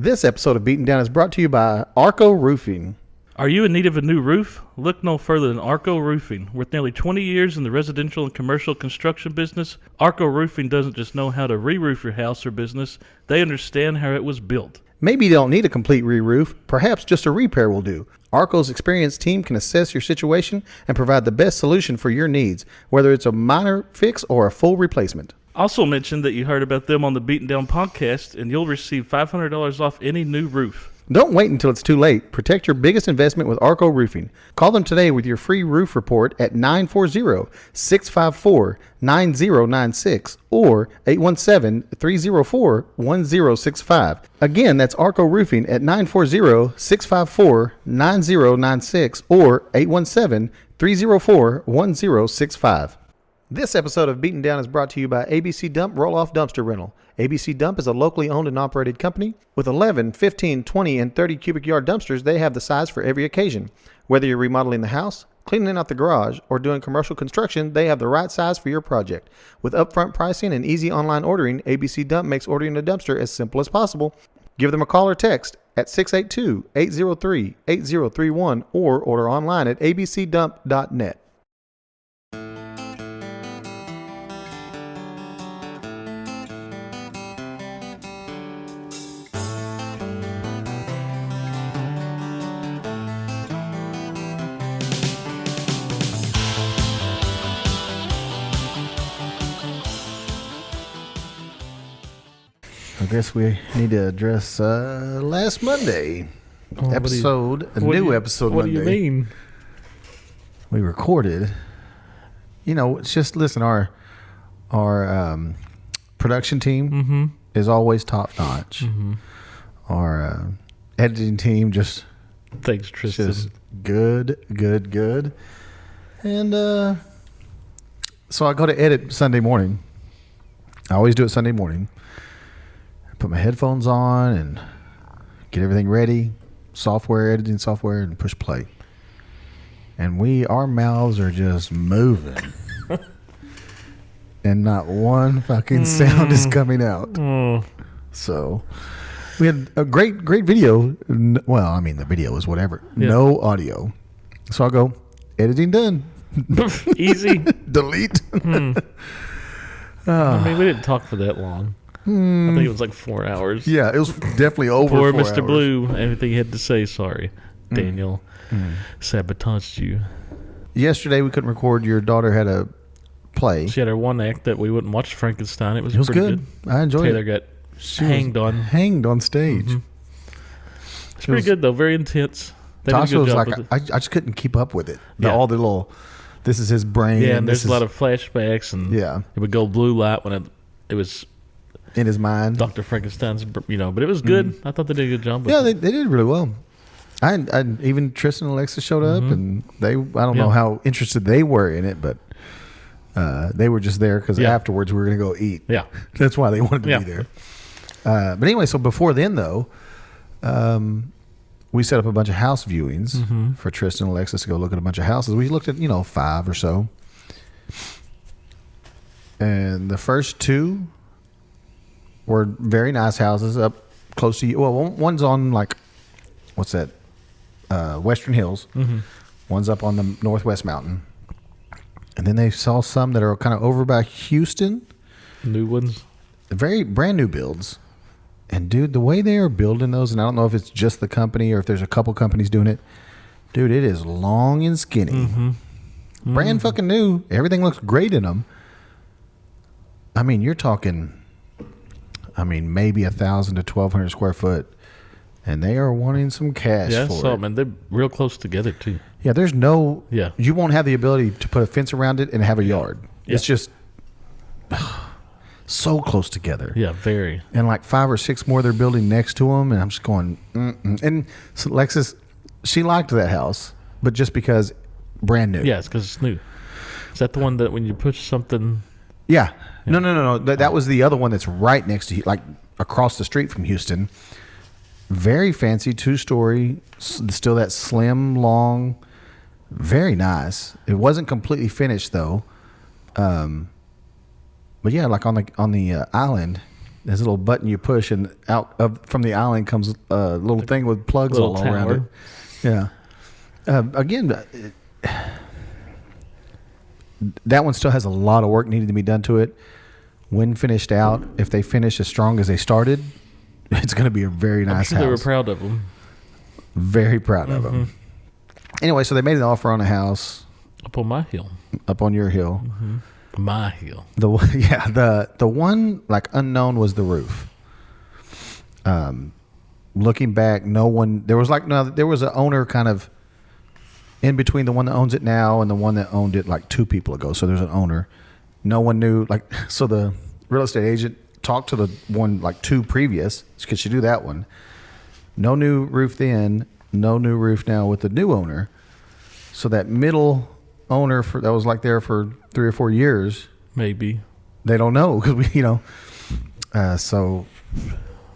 This episode of Beaten Down is brought to you by Arco Roofing. Are you in need of a new roof? Look no further than Arco Roofing. With nearly 20 years in the residential and commercial construction business, Arco Roofing doesn't just know how to re-roof your house or business, they understand how it was built. Maybe you don't need a complete re-roof, perhaps just a repair will do. Arco's experienced team can assess your situation and provide the best solution for your needs, whether it's a minor fix or a full replacement. Also mention that you heard about them on the Beaten Down podcast, and you'll receive $500 off any new roof. Don't wait until it's too late. Protect your biggest investment with Arco Roofing. Call them today with your free roof report at 940-654-9096 or 817-304-1065. Again, that's Arco Roofing at 940-654-9096 or 817-304-1065. This episode of Beaten Down is brought to you by ABC Dump Roll-Off Dumpster Rental. ABC Dump is a locally owned and operated company. With 11, 15, 20, and 30 cubic yard dumpsters, they have the size for every occasion. Whether you're remodeling the house, cleaning out the garage, or doing commercial construction, they have the right size for your project. With upfront pricing and easy online ordering, ABC Dump makes ordering a dumpster as simple as possible. Give them a call or text at 682-803-8031 or order online at abcdump.net. I guess we need to address last Monday episode, new episode What Monday. do you mean? We recorded. You know, it's just, listen, our production team is always top notch. Our editing team just good. And so I go to edit Sunday morning. I always do it Sunday morning. Put my headphones on and get everything ready, editing software, and push play. And our mouths are just moving. And not one fucking sound is coming out. So we had a great video. Well, I mean, the video was whatever. Yeah. No audio. So I'll go, editing done. Easy. Delete. I mean, we didn't talk for that long. I think it was like 4 hours. Yeah, it was definitely over. Poor 4 Mr. hours. Blue, everything he had to say. Sorry, Daniel sabotaged you. Yesterday we couldn't record. Your daughter had a play. She had her one act that we wouldn't watch Frankenstein. It was pretty good. I enjoyed Taylor it. got hanged on stage. It's pretty good though. Very intense. They did a Tasha good was job like, with it. I just couldn't keep up with it. All the little, this is his brain. Yeah, and there's a lot of flashbacks, and it would go blue light when it was in his mind. Dr. Frankenstein's, but it was good. I thought they did a good job with it. They did really well. I even Tristan and Alexa showed up, and I don't know how interested they were in it, but they were just there because afterwards we were going to go eat. Yeah. That's why they wanted to be there. But anyway, so before then, though, we set up a bunch of house viewings for Tristan and Alexis to go look at a bunch of houses. We looked at, 5 or so. And the first 2 were very nice houses up close to you. Well, one's on, like, what's that? Western Hills. One's up on the Northwest Mountain. And then they saw some that are kind of over by Houston. New ones. Very brand new builds. And, dude, the way they are building those, and I don't know if it's just the company or if there's a couple companies doing it. Dude, it is long and skinny. Brand fucking new. Everything looks great in them. I mean, you're talking, maybe 1,000 to 1,200 square foot. And they are wanting some cash for it. Man, they're real close together, too. Yeah, there's no... Yeah. You won't have the ability to put a fence around it and have a yard. Yeah. It's just... so close together. Yeah, very. And like 5 or 6 more they're building next to them, and I'm just going, And so Lexus, she liked that house, but just because brand new. Yeah, it's because it's new. Is that the one that when you push something? Yeah. No. That was the other one that's right next to, like, across the street from Houston. Very fancy, 2-story, still that slim, long, very nice. It wasn't completely finished though. But yeah, like on the island, There's a little button you push, and from the island comes a little thing with plugs all around it. Yeah. Again, that one still has a lot of work needed to be done to it. When finished out, if they finish as strong as they started, it's going to be a very nice house. They were proud of them. Very proud of them. Anyway, so they made an offer on a house. Up on my hill. Up on your hill. My hill. The one like unknown was the roof. Looking back, there was an owner kind of in between the one that owns it now and the one that owned it like 2 people ago. So there's an owner. No one knew, so the real estate agent talked to the one like 2 previous, because she do that one. No new roof then, no new roof now with the new owner. So that middle owner that was like there for 3 or 4 years, maybe they don't know, because so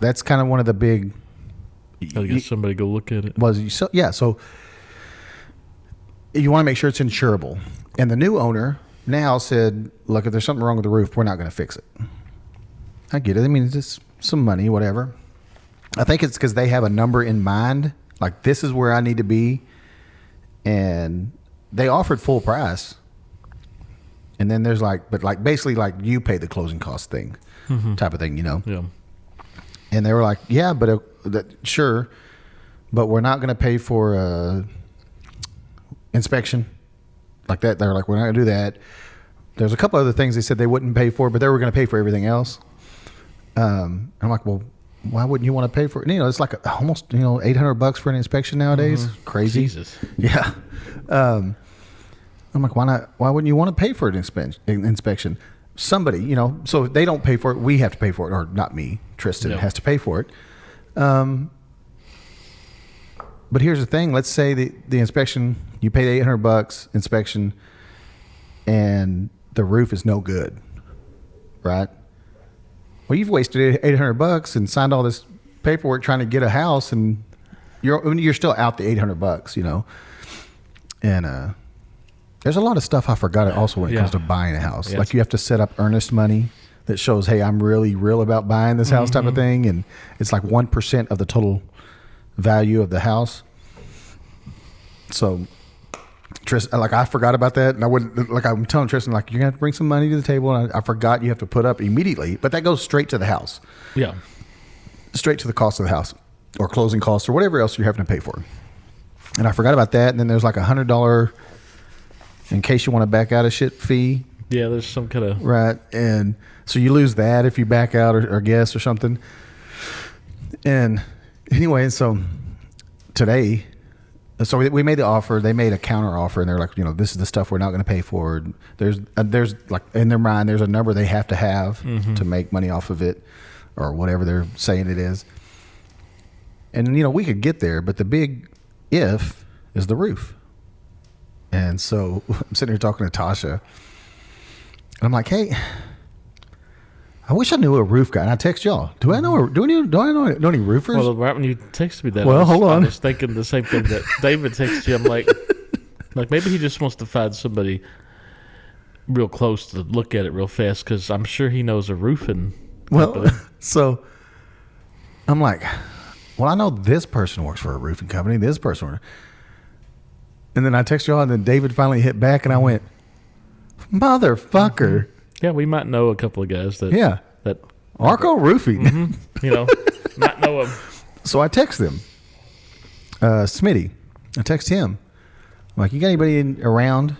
that's kind of one of the big. Gotta get somebody to go look at it. So you want to make sure it's insurable, and the new owner now said, "Look, if there's something wrong with the roof, we're not going to fix it." I get it. I mean, it's just some money, whatever. I think it's because they have a number in mind, like this is where I need to be, and they offered full price. And then there's basically you pay the closing cost thing, type of thing, Yeah. And they were like, yeah, but sure, but we're not going to pay for inspection like that. They're like, we're not going to do that. There's a couple other things they said they wouldn't pay for, but they were going to pay for everything else. I'm like, well, why wouldn't you want to pay for it? It's like almost $800 for an inspection nowadays. Crazy. Jesus. Yeah. I'm like, why not? Why wouldn't you want to pay for an inspection? Somebody, so if they don't pay for it, we have to pay for it, or not me. Tristan has to pay for it. But here's the thing: let's say the inspection, you pay the $800 inspection, and the roof is no good, right? Well, you've wasted $800 and signed all this paperwork trying to get a house, and you're still out the $800, And there's a lot of stuff I forgot also when it comes to buying a house. Yes. Like you have to set up earnest money that shows, hey, I'm really real about buying this house type of thing, and it's like 1% of the total value of the house. So Tristan, I forgot about that, and I wouldn't, I'm telling Tristan, you're gonna have to bring some money to the table, and I forgot you have to put up immediately, but that goes straight to the house. Yeah, straight to the cost of the house, or closing costs, or whatever else you're having to pay for. And I forgot about that, and then there's like $100 in case you want to back out of shit fee. Yeah, there's some kind of right, and so you lose that if you back out or guess or something. And anyway, so today. So we made the offer. They made a counter offer, and they're like, this is the stuff we're not going to pay for. There's like in their mind, there's a number they have to have to make money off of it, or whatever they're saying it is. And we could get there, but the big if is the roof. And so I'm sitting here talking to Tasha, and I'm like, hey, I wish I knew a roof guy. And I text y'all. Do I know any roofers? Well, right when you texted me that, hold on. I was thinking the same thing that David texted you. I'm like maybe he just wants to find somebody real close to look at it real fast, because I'm sure he knows a roofing. Well, so I'm like, well, I know this person works for a roofing company. This person, and then I text y'all, and then David finally hit back, and I went, motherfucker. Yeah, we might know a couple of guys that Arco Roofing. Might know him. So I text them, Smitty. I text him. I'm like, you got anybody around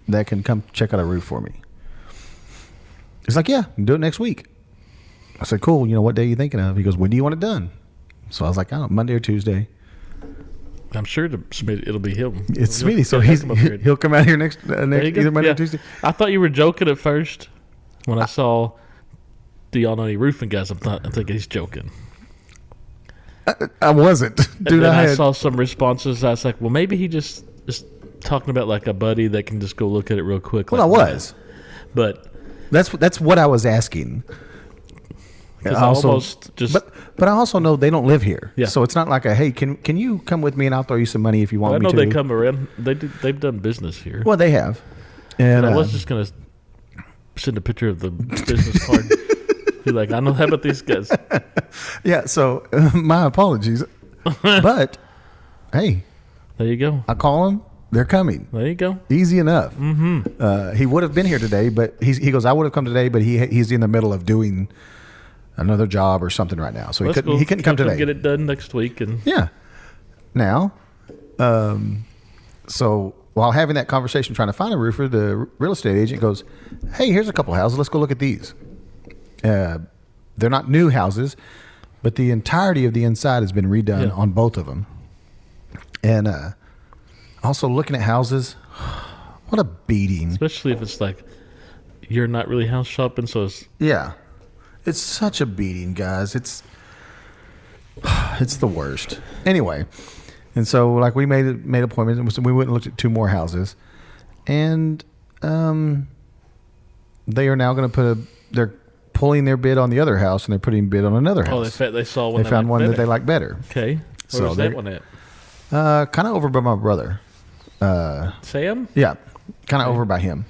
that can come check out a roof for me? He's like, yeah, do it next week. I said, cool. What day are you thinking of? He goes, when do you want it done? So I was like, I don't know, Monday or Tuesday. I'm sure it'll be him. It's Smitty, so he'll come out here next either Monday or Tuesday. I thought you were joking at first when I saw, do y'all know any roofing guys? I'm thinking he's joking. I wasn't. Dude, I saw some responses. I was like, well, maybe he just is talking about like a buddy that can just go look at it real quick. Well, I was. But that's what I was asking. But I also know they don't live here. Yeah. So it's not like hey, can you come with me and I'll throw you some money if you want me to. I know they come around. They've done business here. Well, they have. And I was just going to send a picture of the business card. Be like, I know how about these guys. Yeah, so my apologies. But, hey, There you go. I call them. They're coming. There you go. Easy enough. Mm-hmm. He would have been here today, but he goes, I would have come today, but he's in the middle of doing another job or something right now. So he couldn't come today. Get it done next week. And Yeah. Now, so while having that conversation trying to find a roofer, the real estate agent goes, hey, here's a couple houses. Let's go look at these. They're not new houses, but the entirety of the inside has been redone on both of them. And also looking at houses, what a beating. especially if it's like you're not really house shopping, so it's Yeah. It's such a beating, guys. It's the worst. Anyway, and so like we made appointments, and we went and looked at 2 more houses, and they are now going to they're pulling their bid on the other house, and they're putting bid on another house. they saw one. They found one that they like better. Okay, So where's that one at? Kind of over by my brother. Sam? Yeah, kind of over by him.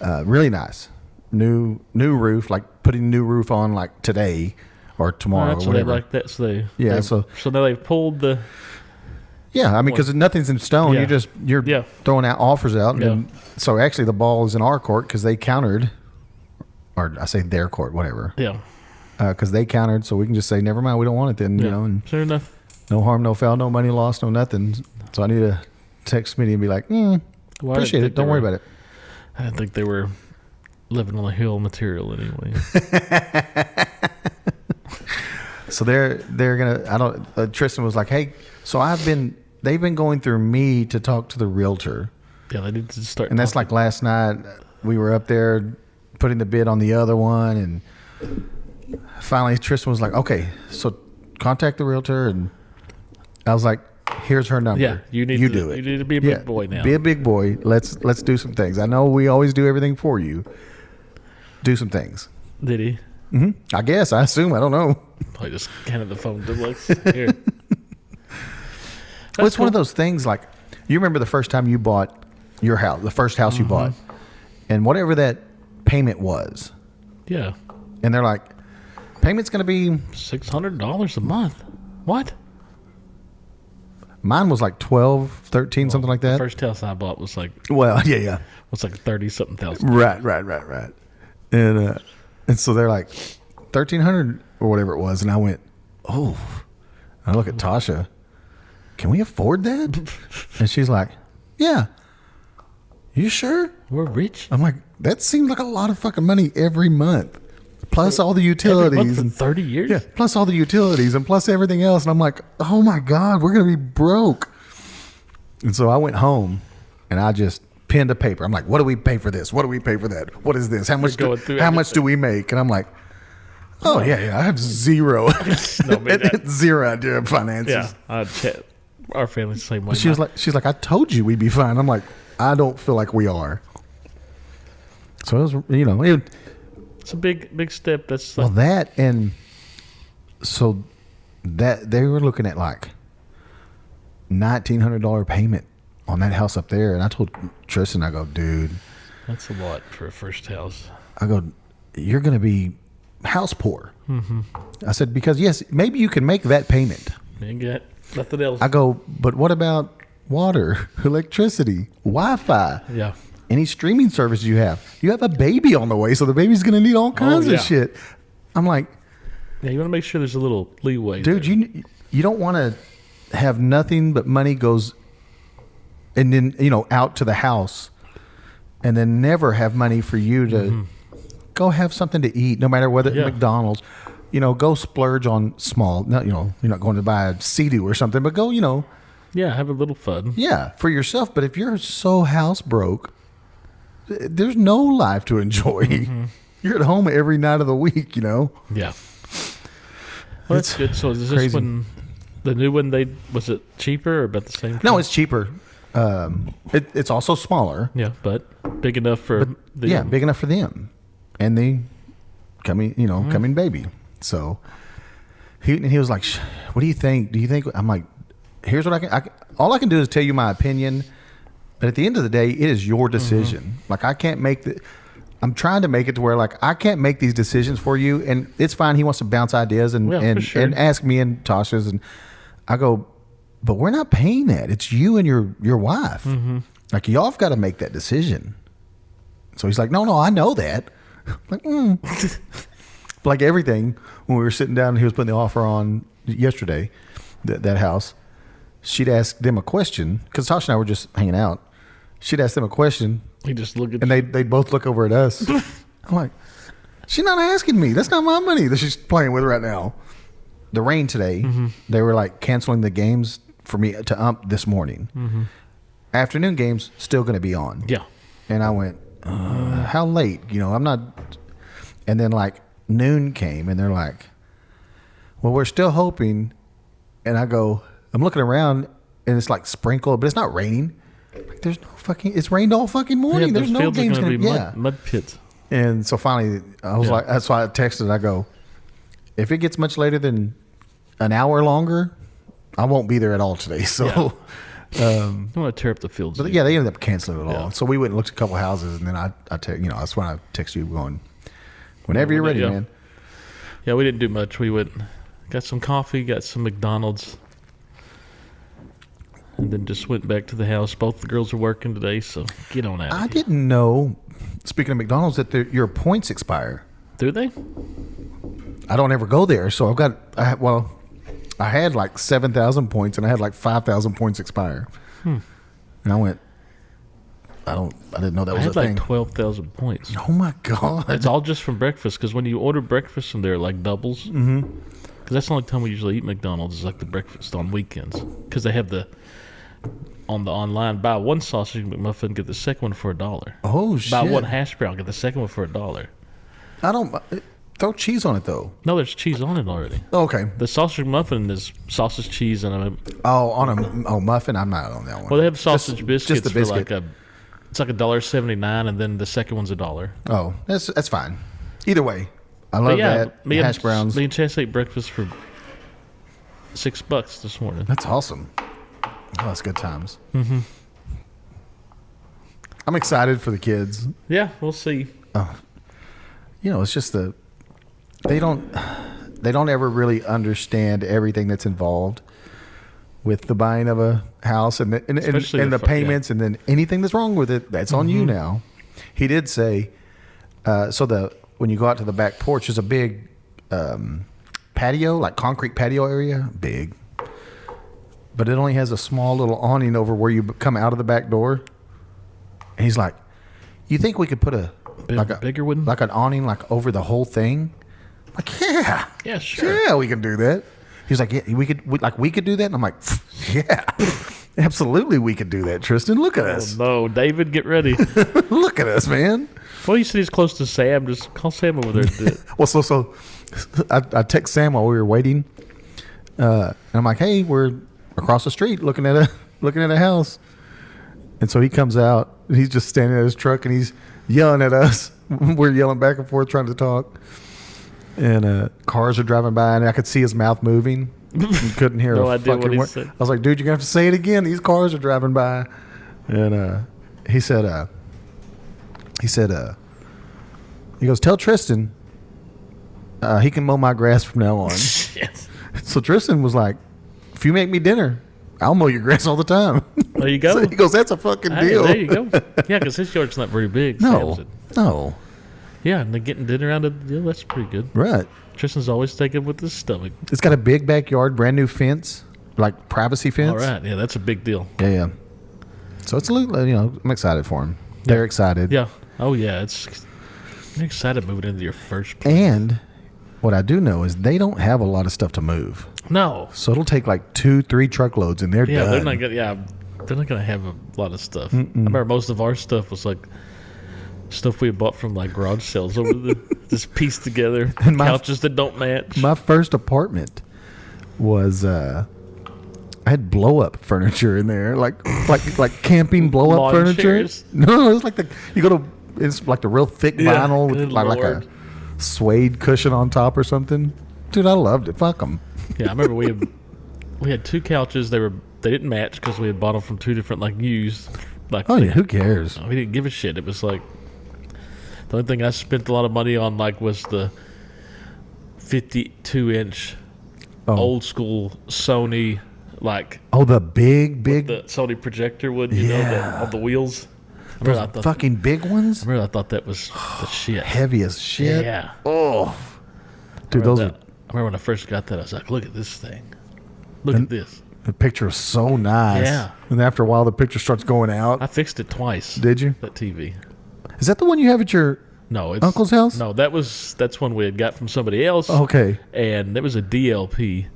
Really nice. New roof, like putting new roof on like today or tomorrow or So whatever. they like that. So Yeah, so now they've pulled the. Yeah, I mean, because nothing's in stone. Yeah. You're throwing out offers out. Yeah. And so actually the ball is in our court because they countered, or I say their court, whatever. Yeah. Because they countered, so we can just say, never mind, we don't want it then, you know. And Sure enough. no harm, no foul, no money lost, no nothing. So I need to text Smitty and be like, appreciate it. Don't worry about it. I didn't think they were living on the hill material anyway. So they're gonna. Tristan was like, hey, so they've been going through me to talk to the realtor, Yeah, they need to start. and that's like last night we were up there putting the bid on the other one, and finally Tristan was like, okay, so contact the realtor, and I was like, here's her number. Yeah, you need do it. You need to be a big boy now. Be a big boy. Let's do some things. I know we always do everything for you. Do some things. Did he? I guess. I assume. I don't know. Probably just handed the phone to Lex. Here. Well, it's one of those things like, you remember the first time you bought your house, the first house you bought, and whatever that payment was, Yeah. and they're like, payment's going to be, $600 a month. What? mine was like 12, 13, something like The that. first house I bought was like Well, yeah. like 30-something thousand. Right. And so they're like 1,300 or whatever it was, and I went, oh. And I look at Tasha, can we afford that? And she's like, yeah. You sure? We're rich. I'm like, that seems like a lot of fucking money every month, plus all the Every utilities month for and 30 years? yeah, plus all the utilities and plus everything else. And I'm like, oh my God, we're gonna be broke. And so I went home and I just penned a paper. I'm like, what do we pay for this? What do we pay for that? What is this? How much? going through How much do we make? And I'm like, oh yeah, I have zero, No, man, that- zero idea of finances. Yeah. Our family's the same way. She's like, I told you we'd be fine. I'm like, I don't feel like we are. So it was, it's a big step. That's well, like, that, and so that they were looking at like $1,900 payment on that house up there. And I told Tristan, I go, dude, that's a lot for a first house. I go, you're going to be house poor. I said, because yes, maybe you can make that payment. You ain't got nothing else. I go, but what about water, electricity, Wi-Fi? Yeah. Any streaming service you have? You have a baby on the way, so the baby's going to need all kinds yeah. of shit. I'm like, Yeah, you want to make sure there's a little leeway. dude, there. you don't want to have nothing but money goes and then, out to the house, and then never have money for you to go have something to eat, no matter whether Yeah. McDonald's. Go splurge on small. No, you're not going to buy a Sea-Doo or something, but go, Yeah, have a little fun. yeah, for yourself. But if you're so house broke, there's no life to enjoy. You're at home every night of the week, Yeah. Well, It's that's good. So is this crazy. one, the new one, was it cheaper or about the same? No, price? it's cheaper. It's also smaller. Yeah, but big enough for the Yeah, big enough for them, and the coming baby. So he was like, "What do you think? Do you think?" I'm like, "Here's what I can. All I can do is tell you my opinion, but at the end of the day, it is your decision. Like I can't make the. I'm trying to make it to where like I can't make these decisions for you, and it's fine. He wants to bounce ideas and and ask me and Tasha's, and I go, but we're not paying that. It's you and your wife. Mm-hmm. Like y'all have got to make that decision. So he's like, no, I know that. I'm like, like everything when we were sitting down and he was putting the offer on yesterday, that house, she'd ask them a question because Tasha and I were just hanging out. She'd ask them a question. He just look at and they'd both look over at us. I'm like, she's not asking me. That's not my money that she's playing with right now. The rain today, they were like canceling the games for me to ump this morning. Mm-hmm. Afternoon games still going to be on. Yeah. And I went, how late? I'm not. And then like noon came and they're like, well, we're still hoping. And I go, I'm looking around and it's like sprinkled, but it's not raining. Like, there's no fucking. It's rained all fucking morning. There's no games going to be mud pits. And so finally, I was like, that's why I texted. I go, if it gets much later than an hour longer, I won't be there at all today. So, I'm gonna tear up the fields. But yeah, they ended up canceling it all. So we went and looked at a couple houses, and then that's when I text you going, whenever you're ready, man. Yeah, we didn't do much. We went, got some coffee, got some McDonald's. And then just went back to the house. Both the girls are working today, so get on out. I didn't know, speaking of McDonald's, that your points expire. Do they? I don't ever go there, so I had like 7,000 points, and I had like 5,000 points expire. And I went, I didn't know that was a thing. I had like 12,000 points. Oh my God. It's all just from breakfast, because when you order breakfast from there, like doubles, because that's the only time we usually eat McDonald's is like the breakfast on weekends, because they have on the online, buy one sausage McMuffin, get the second one for $1. Oh shit! Buy one hash brown, get the second one for $1. I don't throw cheese on it though. No, there's cheese on it already. Okay. The sausage muffin is sausage, cheese, and a muffin. I'm not on that one. Well, they have sausage biscuits just the biscuit. for it's like $1.79, and then the second one's $1. Oh, that's fine. Either way, I love that. Hash browns. Me and Chess ate breakfast for $6 this morning. That's awesome. Oh, that's good times. Mm-hmm. I'm excited for the kids. Yeah, we'll see. It's just they don't ever really understand everything that's involved with the buying of a house and the payments and then anything that's wrong with it, that's on you now. He did say, when you go out to the back porch, there's a big patio, like concrete patio area, big. But it only has a small little awning over where you come out of the back door. And he's like, you think we could put a bigger one? Like an awning like over the whole thing? I'm like, yeah. Yeah, sure. Yeah, we can do that. He's like, yeah, we could do that? And I'm like, yeah, absolutely we could do that, Tristan. Look at us. No, David, get ready. Look at us, man. Well, you said he's close to Sam. Just call Sam over there and do it. Well, so I text Sam while we were waiting. And I'm like, hey, we're across the street looking at a house. And so he comes out and he's just standing at his truck and he's yelling at us. We're yelling back and forth trying to talk. And cars are driving by and I could see his mouth moving. You couldn't hear a fucking word. I was like, dude, you're going to have to say it again. These cars are driving by. And he goes, tell Tristan he can mow my grass from now on. Shit. So Tristan was like, if you make me dinner, I'll mow your grass all the time. There you go. So he goes, that's a fucking deal. There you go. Yeah, because his yard's not very big. No. Yeah, and they're getting dinner out of the deal. That's pretty good. Right. Tristan's always taking with his stomach. It's got a big backyard, brand new fence, like privacy fence. All right. Yeah, that's a big deal. Yeah. So it's a little, I'm excited for him. They're excited. Yeah. Oh, yeah. They're excited moving into your first place. And what I do know is they don't have a lot of stuff to move. No. So it'll take like 2-3 truckloads and they're done. They're not gonna have a lot of stuff. I remember most of our stuff was like stuff we had bought from like garage sales over just pieced together. And couches that don't match. My first apartment was I had blow up furniture in there, like camping blow up furniture. Chairs? No, it's like it's like the real thick vinyl with like a suede cushion on top or something. Dude, I loved it. Fuck them. Yeah, I remember we had 2 couches. They didn't match because we had bought them from 2 different like used. Like, who cares? We didn't give a shit. It was like The only thing I spent a lot of money on like was the 52-inch old school Sony, like the big the Sony projector would, you know, on the wheels. those fucking big ones. I thought that was the shit. Heavy as shit. Yeah. Oh, dude, those are. I remember when I first got that, I was like, look at this thing. Look at this. The picture is so nice. Yeah. And after a while, the picture starts going out. I fixed it twice. Did you? That TV. Is that the one you have at your uncle's house? No, that's one we had got from somebody else. Okay. And it was a DLP.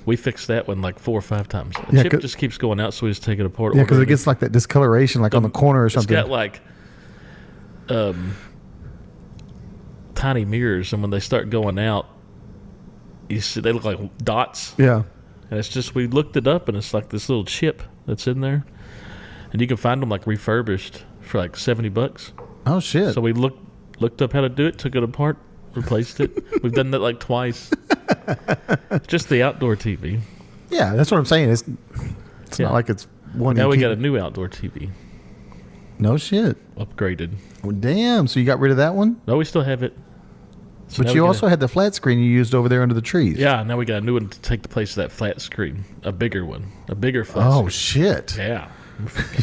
We fixed that one like 4 or 5 times. The Yeah, chip just keeps going out, so we just take it apart. Yeah, because it gets like that discoloration, like on the corner or something. It's got like tiny mirrors, and when they start going out, you see they look like dots. Yeah. And it's just, we looked it up, and it's like this little chip that's in there, and you can find them like refurbished for like $70. Oh shit. So we looked up how to do it, took it apart, replaced it. We've done that like twice. It's just the outdoor TV. Yeah, that's what I'm saying. It's not like it's one. Now we got a new outdoor TV. No shit. Upgraded. Well, damn. So you got rid of that one? No, we still have it. So but you also had the flat screen you used over there under the trees. Yeah, now we got a new one to take the place of that flat screen. A bigger one. A bigger flat screen. Oh, shit. Yeah.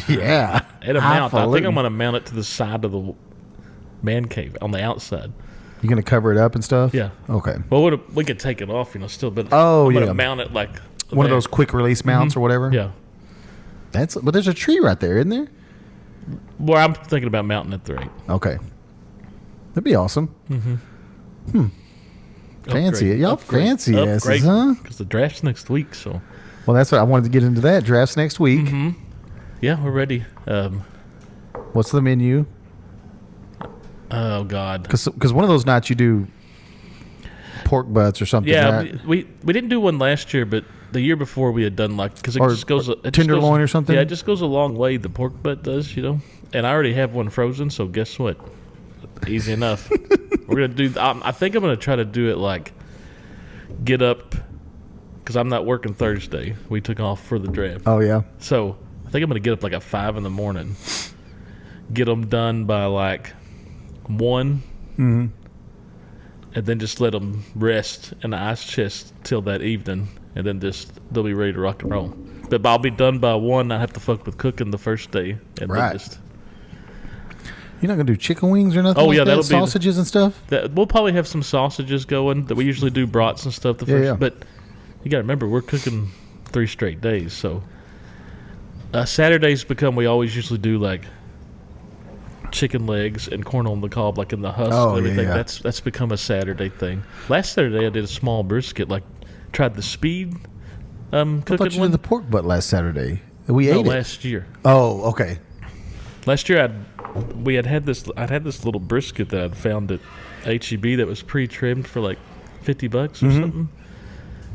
Yeah. And a mount. I think I'm going to mount it to the side of the man cave on the outside. You going to cover it up and stuff? Yeah. Okay. Well, we could take it off, still. But I'm going to mount it like one of those quick release mounts or whatever? Yeah. But there's a tree right there, isn't there? Well, I'm thinking about mounting it there. Okay. That'd be awesome. Mm-hmm. Fancy it. Y'all fancy asses, huh? Because the draft's next week, so. Well, that's what I wanted to get into that. Draft's next week. Mm-hmm. Yeah, we're ready. What's the menu? Oh, God. Because one of those nights you do pork butts or something. Yeah, right? we didn't do one last year, but the year before we had done because it just goes tenderloin or something. Yeah, it just goes a long way. The pork butt does, And I already have one frozen, so guess what? Easy enough. We're gonna do. I think I'm gonna try to do it like get up because I'm not working Thursday. We took off for the draft. Oh yeah. So I think I'm gonna get up like at 5 a.m. Get them done by like 1. Mm-hmm. And then just let them rest in the ice chest till that evening, and then they'll be ready to rock and roll. But I'll be done by 1. I have to fuck with cooking the first day, and right. then You're not gonna do chicken wings or nothing? Oh like yeah, that? that'll sausages and stuff. We'll probably have some sausages going. That we usually do brats and stuff the first. Yeah. But you got to remember, we're cooking 3 straight days, so Saturdays we always usually do like chicken legs and corn on the cob, like in the husk and everything. Yeah. That's become a Saturday thing. Last Saturday I did a small brisket, tried the speed cooking. I thought you did the pork butt last Saturday. We ate it last year. Oh, okay. Last year I'd had this little brisket that I'd found at HEB that was pre-trimmed for like $50 or something.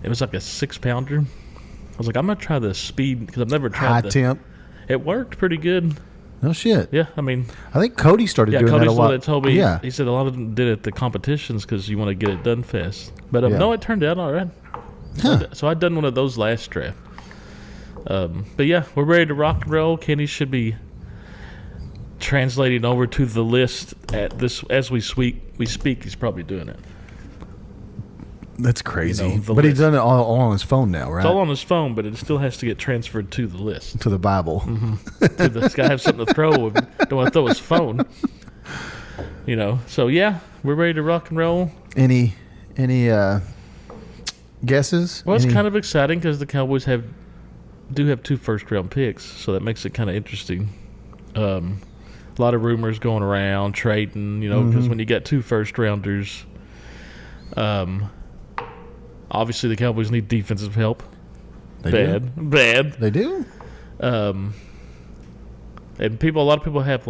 It was like a 6-pounder. I was like, I'm gonna try the speed because I've never tried high temp. It worked pretty good. No shit. Yeah, I mean, I think Cody started doing Cody's that a lot. Cody's the one that told me. Yeah. He said a lot of them did it at the competitions because you want to get it done fast. But no, it turned out all right. Huh. So I'd done one of those last draft. But yeah, we're ready to rock and roll. Kenny should be translating over to the list as we speak. He's probably doing it. That's crazy. But he's done it all on his phone now, right? It's all on his phone, but it still has to get transferred to the list. To the Bible. Mm-hmm. This guy have something to throw. Don't want to throw his phone. So yeah, we're ready to rock and roll. Any guesses? Well, it's kind of exciting because the Cowboys do have 2 first-round picks, so that makes it kind of interesting. A lot of rumors going around, trading, because when you got 2 first-rounders, obviously the Cowboys need defensive help. Bad. They do? And a lot of people have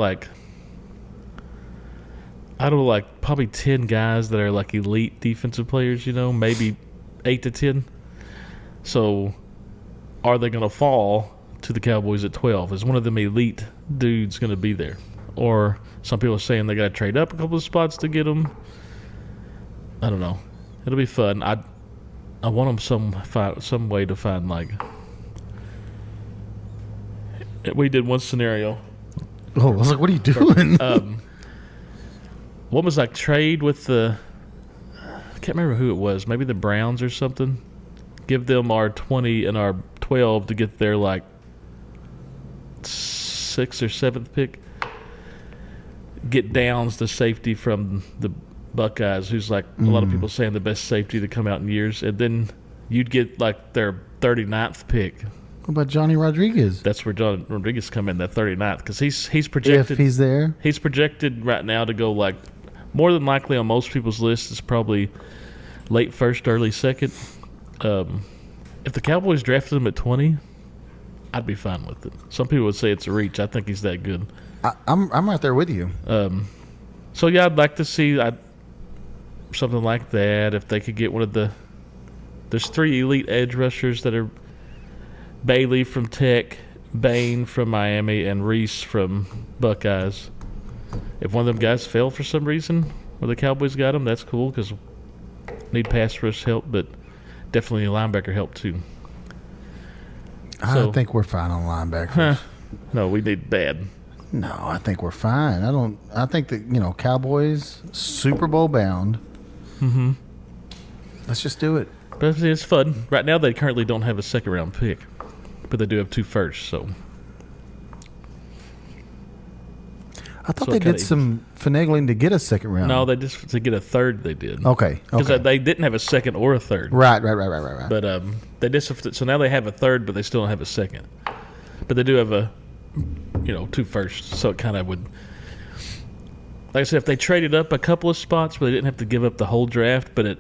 probably 10 guys that are like elite defensive players, maybe 8 to 10. So are they going to fall to the Cowboys at 12? Is one of them elite dudes going to be there? Or some people are saying they got to trade up a couple of spots to get them. I don't know. It'll be fun. I want them some way to find we did one scenario. Oh, I was like, what are you doing? what was like trade with the, I can't remember who it was, maybe the Browns or something. Give them our 20 and our 12 to get their like 6th or 7th pick. Get Downs the safety from the Buckeyes, who's like a lot of people saying the best safety to come out in years, and then you'd get like their 39th pick. What about Johnny Rodriguez? That's where John Rodriguez come in, that 39th, because he's projected. If he's there, he's projected right now to go like more than likely on most people's lists is probably late first, early second. If the Cowboys drafted him at 20, I'd be fine with it. Some people would say it's a reach. I think he's that good. I'm right there with you. So yeah, I'd like to see something like that. If they could get one of there's 3 elite edge rushers that are Bailey from Tech, Bain from Miami, and Reese from Buckeyes. If one of them guys fell for some reason, or the Cowboys got him, that's cool because need pass rush help, but definitely linebacker help too. I think we're fine on linebackers. No, we need bad. No, I think we're fine. I think that, Cowboys, Super Bowl bound. Mm-hmm. Let's just do it. But it's fun. Right now, they currently don't have a second round pick, but they do have 2 firsts. So I thought they did some finagling to get a second round. No, they just to get a third. They did. Okay. Because they didn't have a second or a third. Right. But they just so now they have a third, but they still don't have a second. But they do have a 2 firsts. So it kind of would. Like I said, if they traded up a couple of spots, but they didn't have to give up the whole draft, but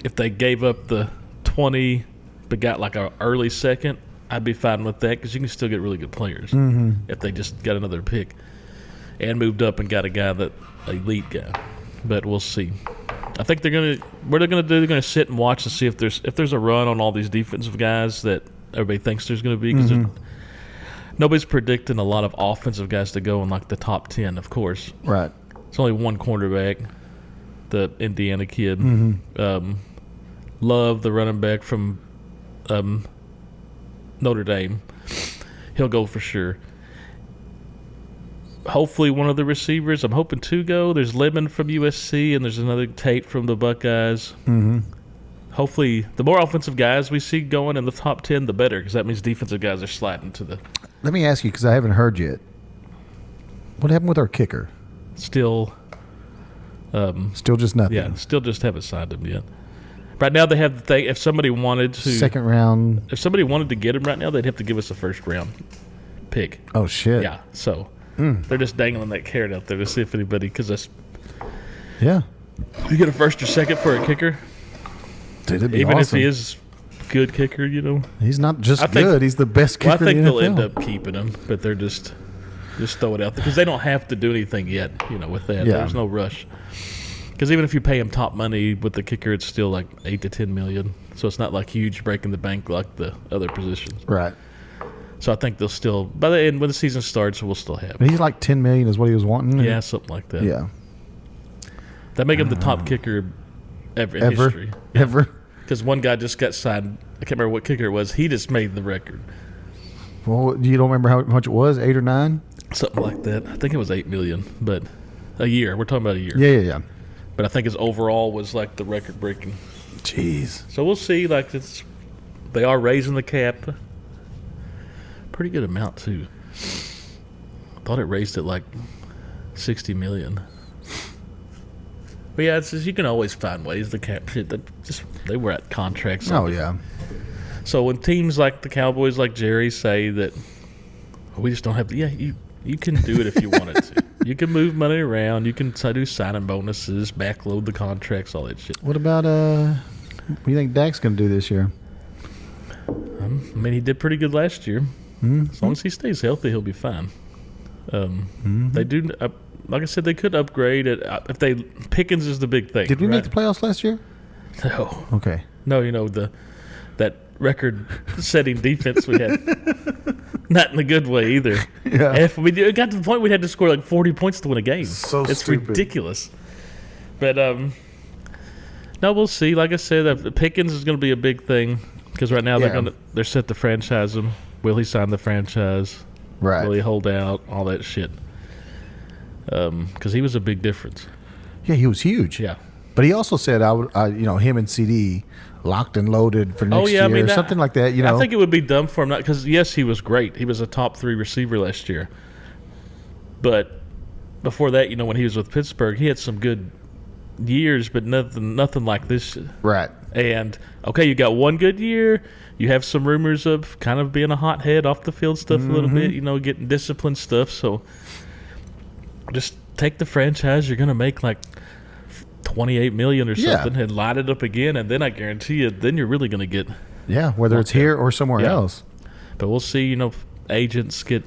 if they gave up the 20 but got like an early second, I'd be fine with that because you can still get really good players if they just got another pick and moved up and got a guy elite guy. But we'll see. I think they're gonna sit and watch to see if there's a run on all these defensive guys that everybody thinks there's gonna be because nobody's predicting a lot of offensive guys to go in like the top 10, of course. Right. It's only one cornerback, the Indiana kid. Love, the running back from Notre Dame. He'll go for sure. Hopefully one of the receivers. I'm hoping 2 go. There's Lemon from USC, and there's another Tate from the Buckeyes. Mm-hmm. Hopefully, the more offensive guys we see going in the top 10, the better, because that means defensive guys are sliding to the... Let me ask you, because I haven't heard yet. What happened with our kicker? Still just nothing. Yeah, still just haven't signed him yet. Right now, they have the thing. If somebody wanted to... Second round. If somebody wanted to get him right now, they'd have to give us a first round pick. Oh, shit. Yeah, so they're just dangling that carrot out there to see if anybody... Because that's... Yeah. You get a first or second for a kicker. Dude, that'd be even awesome. if he is good kicker, He's not just good. He's the best kicker I think in the they'll NFL. end up keeping him, but they're just throw it out there because they don't have to do anything yet. With that, there's no rush. Because even if you pay him top money with the kicker, it's still like $8 to $10 million. So it's not like huge breaking the bank like the other positions. Right. So I think they'll still by the end when the season starts, we'll still have. But he's like $10 million is what he was wanting. Yeah, something like that. Yeah. That make him the top kicker ever in history. Ever. Because one guy just got signed. I can't remember what kicker it was. He just made the record. Well, you don't remember how much it was? 8 or 9? Something like that. I think it was $8 million, but a year. We're talking about a year. Yeah. But I think his overall was like the record breaking. Jeez. So we'll see. Like they are raising the cap. Pretty good amount too. I thought it raised it like $60 million. But yeah, it's just, you can always find ways to cap shit. They were at contracts. Oh yeah. So when teams like the Cowboys, like Jerry, say that we just don't have to, you can do it if you wanted to. You can move money around. You can do signing bonuses, backload the contracts, all that shit. What about what do you think Dak's going to do this year? I mean, he did pretty good last year. Mm-hmm. As long as he stays healthy, he'll be fine. They do. Like I said, they could upgrade it if they. Pickens is the big thing. Did we make the playoffs last year? No. Okay. No, that record-setting defense we had, not in a good way either. Yeah. If it got to the point we had to score like 40 points to win a game. It's stupid. Ridiculous. But no, we'll see. Like I said, Pickens is going to be a big thing because right now they're set to franchise him. Will he sign the franchise? Right. Will he hold out? All that shit. because he was a big difference. Yeah, he was huge. Yeah. But he also said, him and CD locked and loaded for next year, or something like that. I think it would be dumb for him not because yes, he was great. He was a top 3 receiver last year. But before that, when he was with Pittsburgh, he had some good years, but nothing like this. Right. And okay, you got one good year. You have some rumors of kind of being a hothead off the field stuff a little bit. Getting disciplined stuff. So just take the franchise. You're gonna make like $28 million or something, and light it up again, and then I guarantee you, then you're really gonna get whether it's here or somewhere else. But we'll see. Agents get.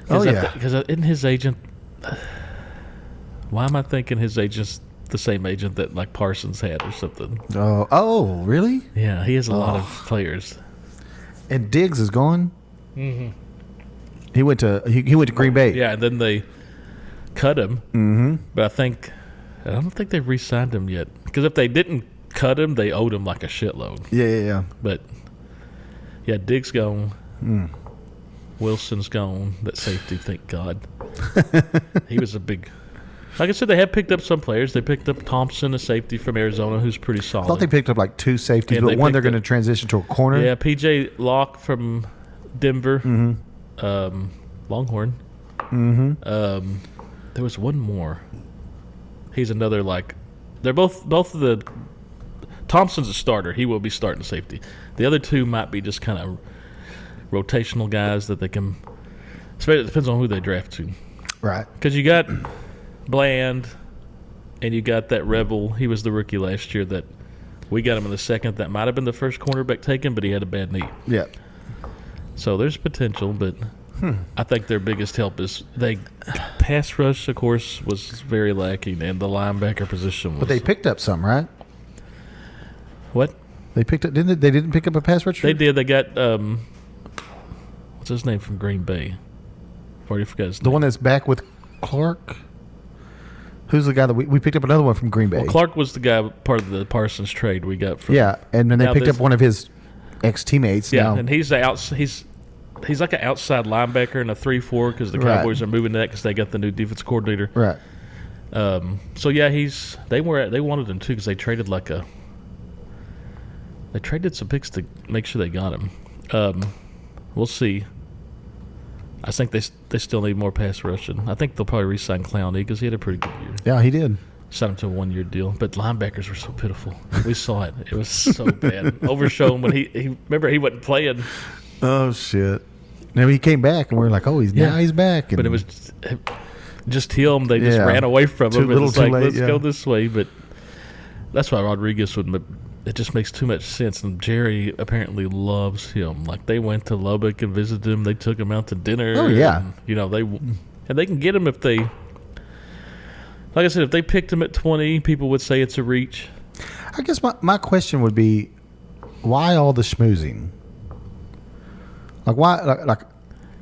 Because isn't his agent? Why am I thinking his agent's the same agent that like Parsons had or something? Oh, really? Yeah, he has a lot of players. And Diggs is gone. Mm-hmm. He went to Green Bay. Yeah, and then they cut him. Mm-hmm. But I don't think they've re-signed him yet. Because if they didn't cut him, they owed him like a shitload. Yeah. But yeah, Diggs gone. Wilson's gone. That safety, thank God. He was a big. Like I said, they have picked up some players. They picked up Thompson, a safety from Arizona, who's pretty solid. I thought they picked up like 2 safeties, but one they're going to transition to a corner. Yeah, P.J. Locke from Denver, Longhorn. Mm-hmm. There was one more. He's another they're both of the. Thompson's a starter. He will be starting safety. The other 2 might be just kind of rotational guys that they can. It depends on who they draft to. Right. Because you got Bland, and you got that Rebel. He was the rookie last year that we got him in the second. That might have been the first cornerback taken, but he had a bad knee. Yeah. So there's potential, but I think their biggest help is pass rush, of course, was very lacking, and the linebacker position was. But they picked up some, right? What? They picked up, didn't they? They didn't pick up a pass rusher? They did. They got, what's his name from Green Bay? I've already forgot his name. The one that's back with Clark? Who's the guy that we picked up another one from Green Bay? Well, Clark was the guy part of the Parsons trade we got from. Yeah, and then they picked up one of his ex-teammates. Yeah, now. and he's like an outside linebacker in a 3-4 because the Cowboys are moving to that because they got the new defense coordinator. Right. So yeah, they wanted him too because they traded they traded some picks to make sure they got him. We'll see. I think they still need more pass rushing. I think they'll probably re-sign Clowney because he had a pretty good year. Yeah, he did. Signed him to a 1-year deal. But linebackers were so pitiful. We saw it. It was so bad. Overshown when he remember he wasn't playing. Oh, shit. Now he came back, and we were like, oh, now he's back. And but it was just him. They just ran away from him. It was like, let's go this way. But that's why Rodriguez would. It just makes too much sense. And Jerry apparently loves him. Like, they went to Lubbock and visited him. They took him out to dinner. Oh, yeah. And they can get him if they. Like I said, if they picked him at 20, people would say it's a reach. I guess my question would be, why all the schmoozing? Like, why? Like,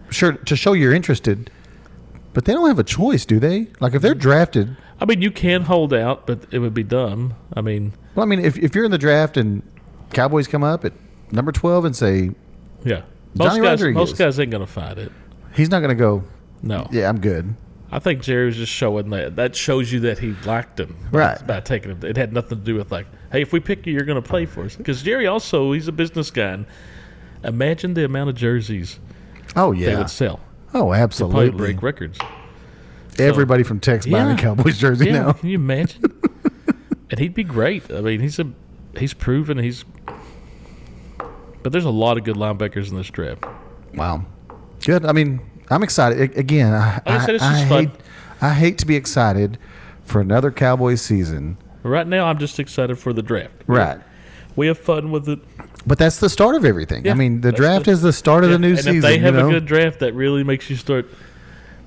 sure, to show you're interested, but they don't have a choice, do they? Like, if they're drafted. I mean, you can hold out, but it would be dumb. I mean. Well, I mean, if you're in the draft and Cowboys come up at number 12 and say, yeah, Johnny Rodriguez. Most guys ain't going to fight it. He's not going to go, no. Yeah, I'm good. I think Jerry was just showing that. That shows you that he liked him. Right. By taking him. It had nothing to do with, like, hey, if we pick you, you're going to play for us. Because Jerry also, he's a business guy. And imagine the amount of jerseys they would sell. Oh, absolutely. They'd probably break records. Everybody from Texas buying a Cowboys jersey now. Can you imagine? And he'd be great. I mean, he's proven but there's a lot of good linebackers in this draft. Wow. Good. I mean, I'm excited. Again, I hate to be excited for another Cowboys season. Right now, I'm just excited for the draft. Right. We have fun with it. But that's the start of everything. Yeah, I mean, the draft is the start of the new season. And if they have a good draft, that really makes you start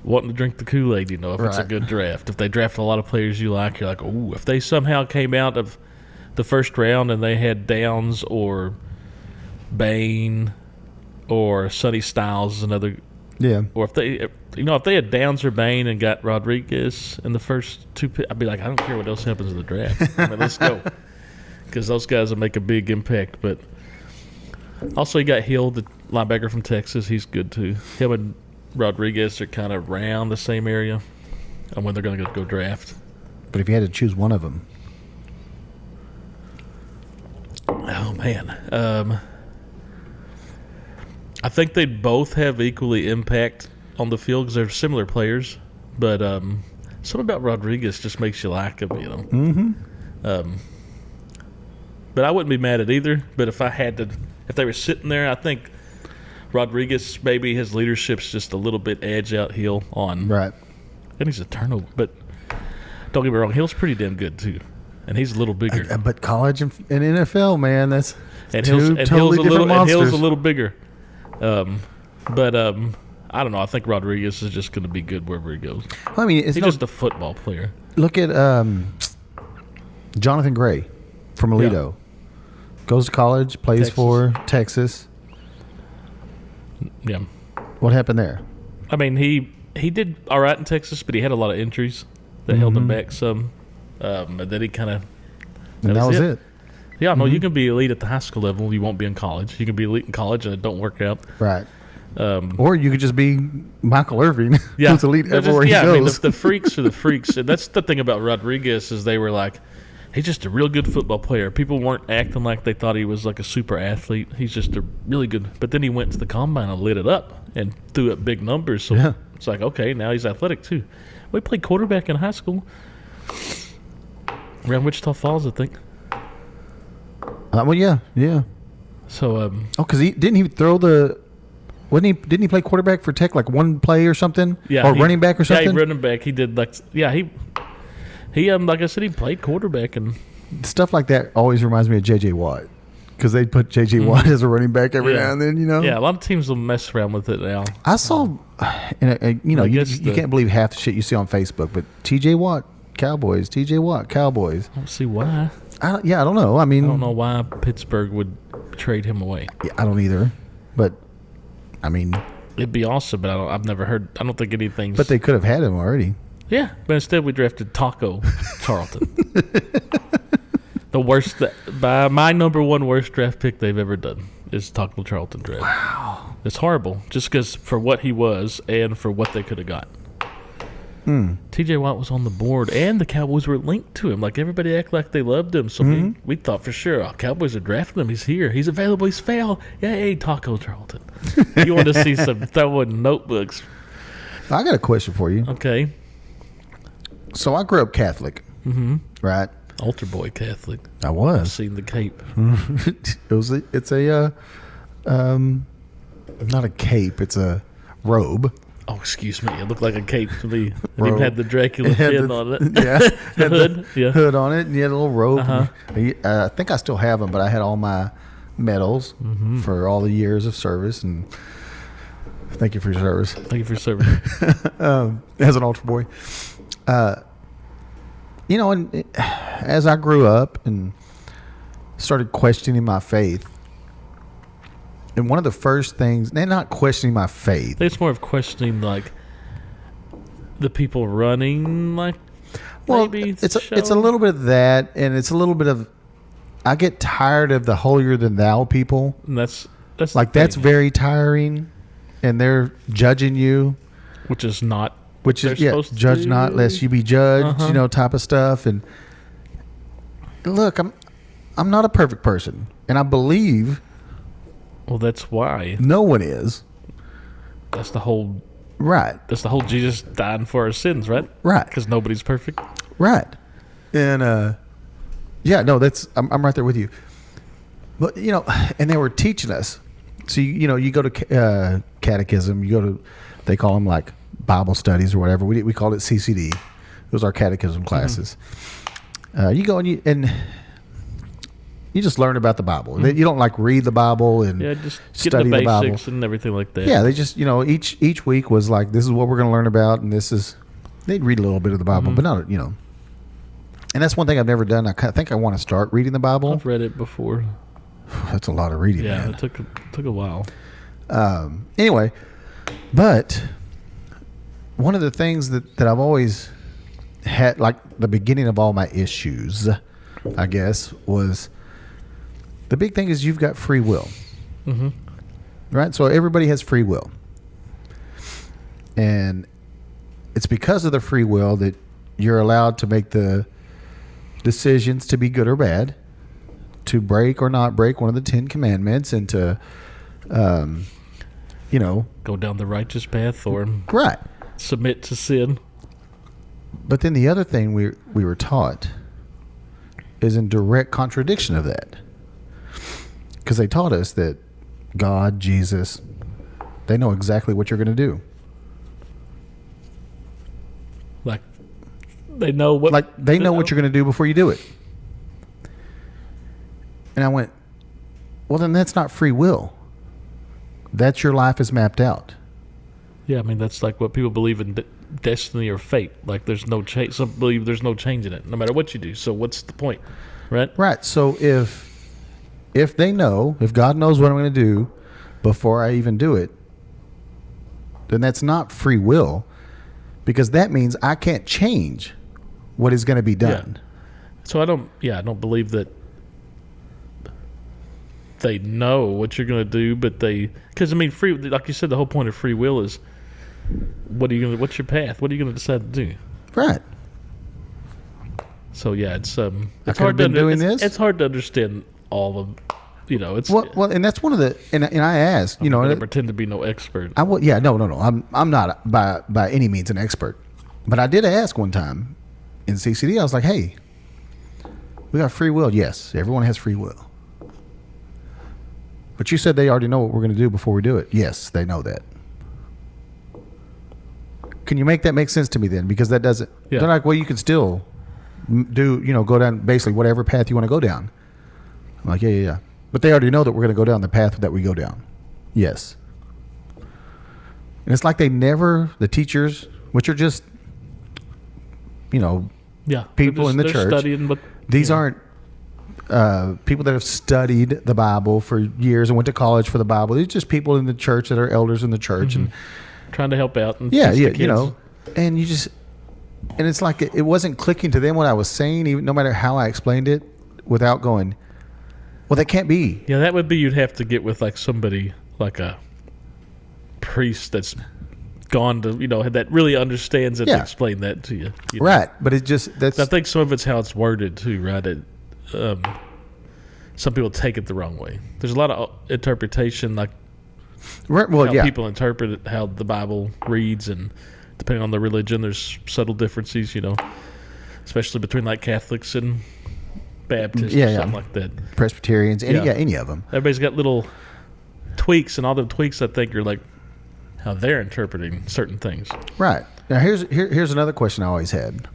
wanting to drink the Kool-Aid, if it's a good draft. If they draft a lot of players you like, you're like, ooh, if they somehow came out of the first round and they had Downs or Bain or Sonny Styles, another. Yeah. Or if they had Downs or Bain and got Rodriguez in the first 2 I'd be like, I don't care what else happens in the draft. I mean, let's go. Because those guys will make a big impact. But also you got Hill, the linebacker from Texas. He's good too. Him and Rodriguez are kind of around the same area. on when they're going to go draft. But if you had to choose one of them, Oh man, I think they both have equally impact on the field because they're similar players. But something about Rodriguez just makes you like him, you know. mm-hmm. But I wouldn't be mad at either. But if they were sitting there, I think Rodriguez, maybe his leadership's just a little bit edge out Hill on. Right. And he's a turnover. But don't get me wrong, Hill's pretty damn good too. And he's a little bigger. But college and NFL, man, that's And two Hill's, totally different monsters. And Hill's a little bigger. But I don't know. I think Rodriguez is just going to be good wherever he goes. I mean, He's just a football player. Look at Jonathan Gray from Aledo. Goes to college, plays for Texas. Yeah. What happened there? I mean, he did all right in Texas, but he had a lot of injuries that held him back some. And then he kind of... And that was it. Yeah, no, you can be elite at the high school level. You won't be in college. You can be elite in college and it don't work out. Right. Or you could just be Michael Irvin, Yeah. who's elite everywhere he goes. I mean, the freaks are the freaks. And that's the thing about Rodriguez is they were like, he's just a real good football player. People weren't acting like they thought he was like a super athlete. He's just a really good. But then he went to the combine and lit it up and threw up big numbers. So it's like, okay, now he's athletic too. We played quarterback in high school around Wichita Falls, I think. Well, yeah. So, because didn't he throw the? Didn't he play quarterback for Tech like one play or something? yeah, or running back or something? Yeah, running back. He did like he like I said, he played quarterback and Stuff like that always reminds me of J.J. Watt, because they put J.J. Watt as a running back every now and then. You know. Yeah, a lot of teams will mess around with it now. I saw, you can't believe half the shit you see on Facebook, but T.J. Watt Cowboys, T.J. Watt Cowboys. I don't see why. I don't know. I mean, I don't know why Pittsburgh would trade him away. Yeah, I don't either. But I mean, it'd be awesome, but I've never heard. I don't think anything's. But they could have had him already. Yeah, but instead we drafted Taco Charlton. The worst, by my number one worst draft pick they've ever done is Taco Charlton draft. Wow, it's horrible. Just because for what he was and for what they could have got. T.J. Watt was on the board, and the Cowboys were linked to him. Like, everybody acted like they loved him. So we thought for sure, Cowboys are drafting him. He's here. He's available. He's failed. Yay, Taco Charlton. You want to see some throwing notebooks. I got a question for you. Okay. So I grew up Catholic, right? Altar boy Catholic. I was. I've seen the cape. It's a not a cape. It's a robe. Oh, excuse me. It looked like a cape to me. It even had the Dracula fin on it. Yeah. The hood. Yeah. Hood on it, and you had a little robe. I think I still have them, but I had all my medals for all the years of service, and thank you for your service. Thank you for serving. As an altar boy. And as I grew up and started questioning my faith, and one of the first things, and not questioning my faith. It's more of questioning, like, the people running, like, well, maybe it's a little bit of that, and it's a little bit of, I get tired of the holier than thou people. And that's like, that's very tiring, and they're judging you. Which is not. Which is, judge not lest you be judged, type of stuff. And look, I'm not a perfect person, and I believe. Well, that's why. No one is. That's the whole. Right. That's the whole Jesus dying for our sins, right? Right. Because nobody's perfect. Right. And that's I'm right there with you. But and they were teaching us. So you go to catechism. You go to, they call them like Bible studies or whatever. We called it CCD. It was our catechism classes. You go and you just learn about the Bible. You don't like read the Bible and just study the the Bible basics and everything like that. Yeah, they just each week was like, this is what we're going to learn about, and this is, they'd read a little bit of the Bible, but not And that's one thing I've never done. I think I want to start reading the Bible. I've read it before. That's a lot of reading. Yeah, man. it took a while. Anyway, but one of the things that I've always had, like the beginning of all my issues, I guess, was the big thing is you've got free will. Right? So everybody has free will. And it's because of the free will that you're allowed to make the decisions to be good or bad, to break or not break one of the 10 commandments, and to, Go down the righteous path or right. submit to sin. But then the other thing we were taught is in direct contradiction of that. Because they taught us that God, Jesus, they know exactly what you're going to do. Like, they know what... Like, they know what you're going to do before you do it. And I went, well, then that's not free will. That's your life is mapped out. Yeah, I mean, that's like what people believe in destiny or fate. Like, there's no change. Some believe there's no change in it, no matter what you do. So what's the point, right? Right. So if they know, if God knows what I'm going to do before I even do it, then that's not free will, because that means I can't change what is going to be done. Yeah. So I don't believe that they know what you're going to do, but because I mean, like you said, the whole point of free will is what's your path? What are you going to decide to do? Right. So yeah, it's I could have been doing this. It's hard to understand all of, it's well, and that's one of the and I asked, I'm not gonna pretend to be no expert. No. I'm not by any means an expert, but I did ask one time in CCD. I was like, hey, we got free will. Yes, everyone has free will. But you said they already know what we're going to do before we do it. Yes, they know that. Can you make that make sense to me then? Because that doesn't. Yeah. They're like, well, you can still do, go down basically whatever path you want to go down. I'm like, yeah. But they already know that we're going to go down the path that we go down. Yes. And it's like the teachers, which are just, people in the they're church. Studying what, These aren't people that have studied the Bible for years and went to college for the Bible. These are just people in the church that are elders in the church and trying to help out. And yeah, teach the kids. and you just, and it's like it wasn't clicking to them what I was saying, even no matter how I explained it, without going, well, that can't be. Yeah, that would be, you'd have to get with like somebody, like a priest that's gone to, that really understands it to explain that to you. Right. But it just, I think some of it's how it's worded too, right? Some people take it the wrong way. There's a lot of interpretation, like how people interpret it, how the Bible reads, and depending on the religion, there's subtle differences, especially between like Catholics and Baptists or something like that. Presbyterians, any of them. Everybody's got little tweaks, and all the tweaks I think are like how they're interpreting certain things. Right. Now here's another question I always had.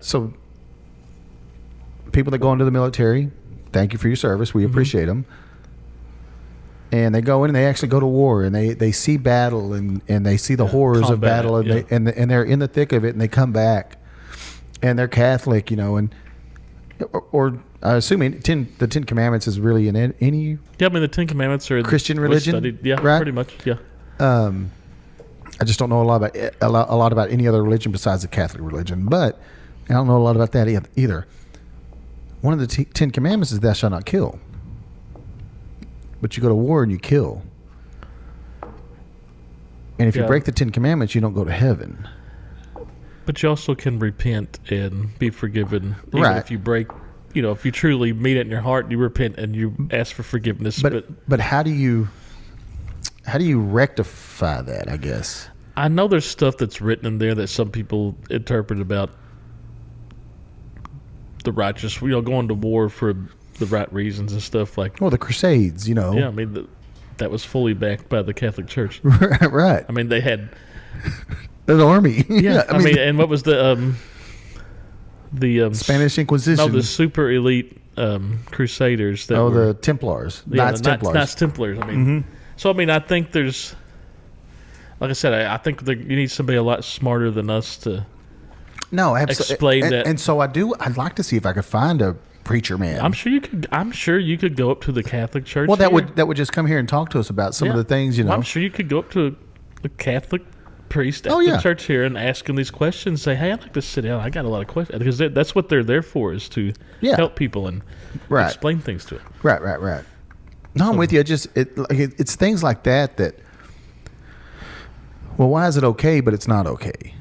So people that go into the military, thank you for your service. We appreciate them. And they go in and they actually go to war, and they see battle and they see the horrors of battle, and they're in the thick of it, and they come back, and they're Catholic, and or assuming the Ten Commandments is really in any. Yeah, I mean the Ten Commandments are Christian religion. Studied, yeah, right? Pretty much. Yeah. I just don't know a lot about any other religion besides the Catholic religion, but I don't know a lot about that either. One of the Ten Commandments is thou shalt not kill. But you go to war and you kill. And if you break the Ten Commandments, you don't go to heaven. But you also can repent and be forgiven. Right. If you break, if you truly mean it in your heart, you repent and you ask for forgiveness. But how do you rectify that, I guess? I know there's stuff that's written in there that some people interpret about the righteous, going to war for the right reasons and stuff like. Well, the Crusades, Yeah, I mean that was fully backed by the Catholic Church. Right. I mean they had an army. Yeah, I mean, and what was the Spanish Inquisition? No, the super elite Crusaders. The Templars, Knights Templars. Knights Templars. I mean, so I mean, I think there's, like I said, I think you need somebody a lot smarter than us to. No, explain that. And so I'd like to see if I could find a preacher man. I'm sure you could go up to the Catholic Church. Well, that would just come here and talk to us about some of the things, Well, I'm sure you could go up to the Catholic priest at the church here and ask him these questions. Say, hey, I'd like to sit down. I got a lot of questions, because that's what they're there for, is to help people and explain things to them. Right. No, I'm with you. It's things like that. well, why is it okay, but it's not okay?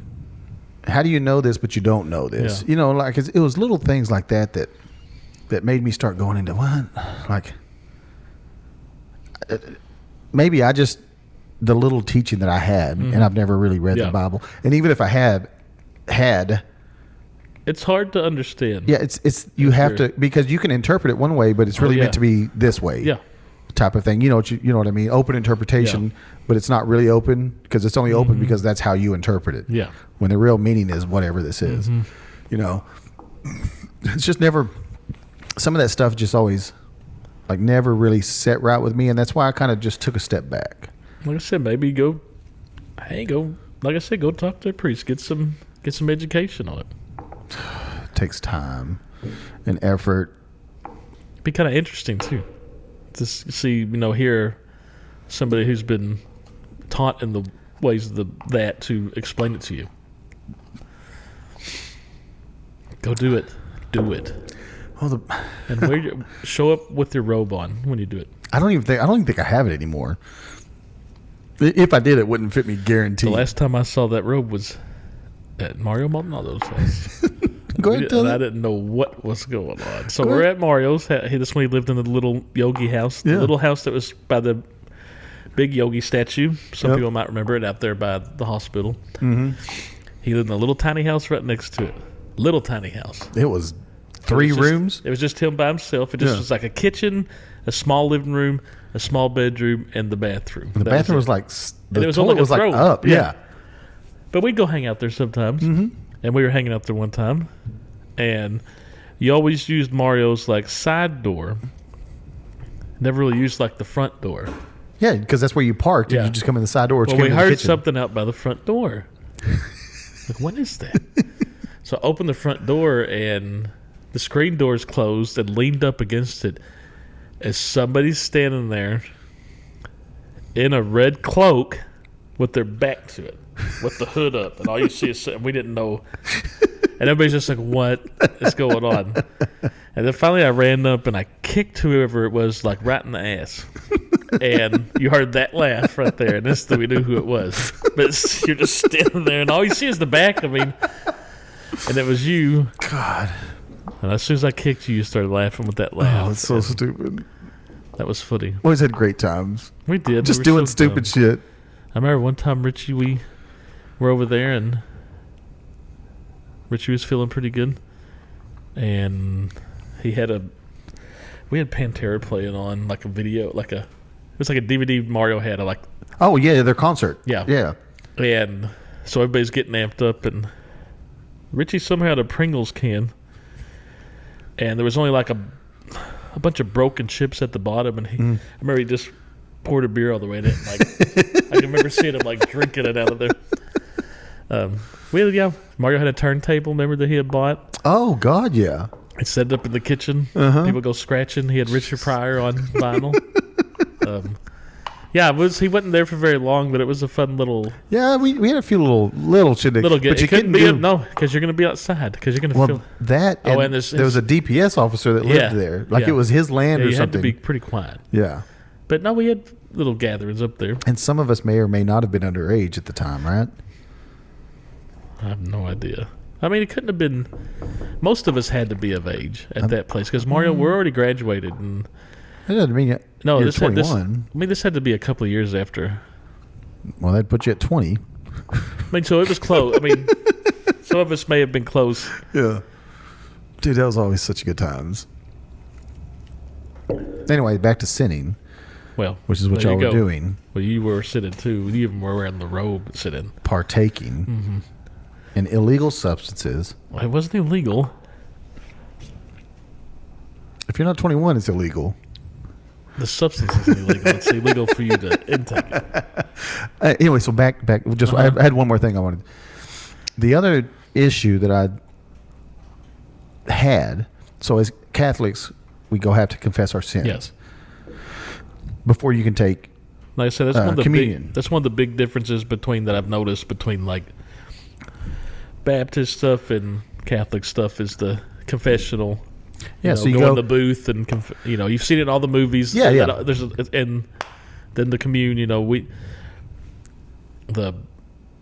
How do you know this, but you don't know this? Yeah. Like it was little things like that made me start going into what? Like, maybe the little teaching that I had, and I've never really read the Bible. And even if I had, it's hard to understand. yeah, you have to, because you can interpret it one way, but it's really meant to be this way. Yeah. Type of thing. You know what I mean? Open interpretation, but it's not really open because it's only open because that's how you interpret it. Yeah. When the real meaning is whatever this is. It's just never, some of that stuff just always like never really set right with me, and that's why I kind of just took a step back. Like I said, maybe go talk to a priest, get some education on it. It takes time and effort. It'd be kind of interesting too to see, hear somebody who's been taught in the ways of that to explain it to you. Go do it. Well, And show up with your robe on when you do it. I don't even think I have it anymore. If I did, it wouldn't fit me, guaranteed. The last time I saw that robe was at Mario Maldonado's house. Go ahead and tell I it. didn't know what was going on. So we're at Mario's. This one, he lived in the little yogi house. The little house that was by the big yogi statue. Some people might remember it out there by the hospital. Mm-hmm. He lived in a little tiny house right next to it. Little tiny house. It was three rooms. It was just him by himself. It just was like a kitchen, a small living room, a small bedroom, and the bathroom. The bathroom was like it was toilet like was like up. Yeah. But we'd go hang out there sometimes. Mm-hmm. And we were hanging out there one time, and you always used Mario's like side door. Never really used like the front door. Yeah, because that's where you parked. And you just come in the side door. Well, we heard something out by the front door. Like, what is that? So I opened the front door, and the screen door is closed, and leaned up against it as somebody's standing there in a red cloak with their back to it, with the hood up, and all you see is, and we didn't know, and everybody's just like, what is going on? And then finally I ran up and I kicked whoever it was like right in the ass, and you heard that laugh right there, and we knew who it was. But you're just standing there, and all you see is the back. I mean, and it was you. God. And as soon as I kicked you, you started laughing with that laugh. Oh, it's so stupid. That was funny. Always had great times. We did. Just we doing so stupid shit. I remember one time, Richie, we were over there, and Richie was feeling pretty good, and we had Pantera playing on like a video, it was like a DVD Mario had. Oh yeah, their concert. Yeah. And so everybody's getting amped up, and Richie somehow had a Pringles can, and there was only like a bunch of broken chips at the bottom, and I remember he just poured a beer all the way in it. I can remember seeing him like drinking it out of there. Mario had a turntable, remember, that he had bought. Oh God, yeah. He set it up in the kitchen. People go scratching. He had Richard Pryor on vinyl. He wasn't there for very long, but it was a fun little. Yeah, we had a few little shit. But you couldn't be because you're going to be outside, because you're going to feel that. And there was a DPS officer that lived there, it was his land or you something. had to be pretty quiet. Yeah, but no, we had little gatherings up there, and some of us may or may not have been underage at the time, right? I have no idea. I mean, it couldn't have been. Most of us had to be of age at that place, because Mario, we're already graduated, and it doesn't mean you're 21. This had to be a couple of years after. Well, that'd put you at 20. I mean, so it was close. I mean, some of us may have been close. Yeah, dude, that was always such good times. Anyway, back to sinning. Well, which is what y'all were doing. Well, you were sitting too. You even were wearing the robe sitting. Partaking in illegal substances. Well, it wasn't illegal. If you're not 21, it's illegal. The substance is illegal. It's illegal for you to intake it. Anyway, so back. Just I had one more thing I wanted. The other issue that I had. So as Catholics, we have to confess our sins. Yes. Before you can take, like I said, that's one of the communion. That's one of the big differences that I've noticed between like Baptist stuff and Catholic stuff is the confessional. Yeah, so you go go in the booth and you've seen it in all the movies. Yeah, yeah. And then the commune. The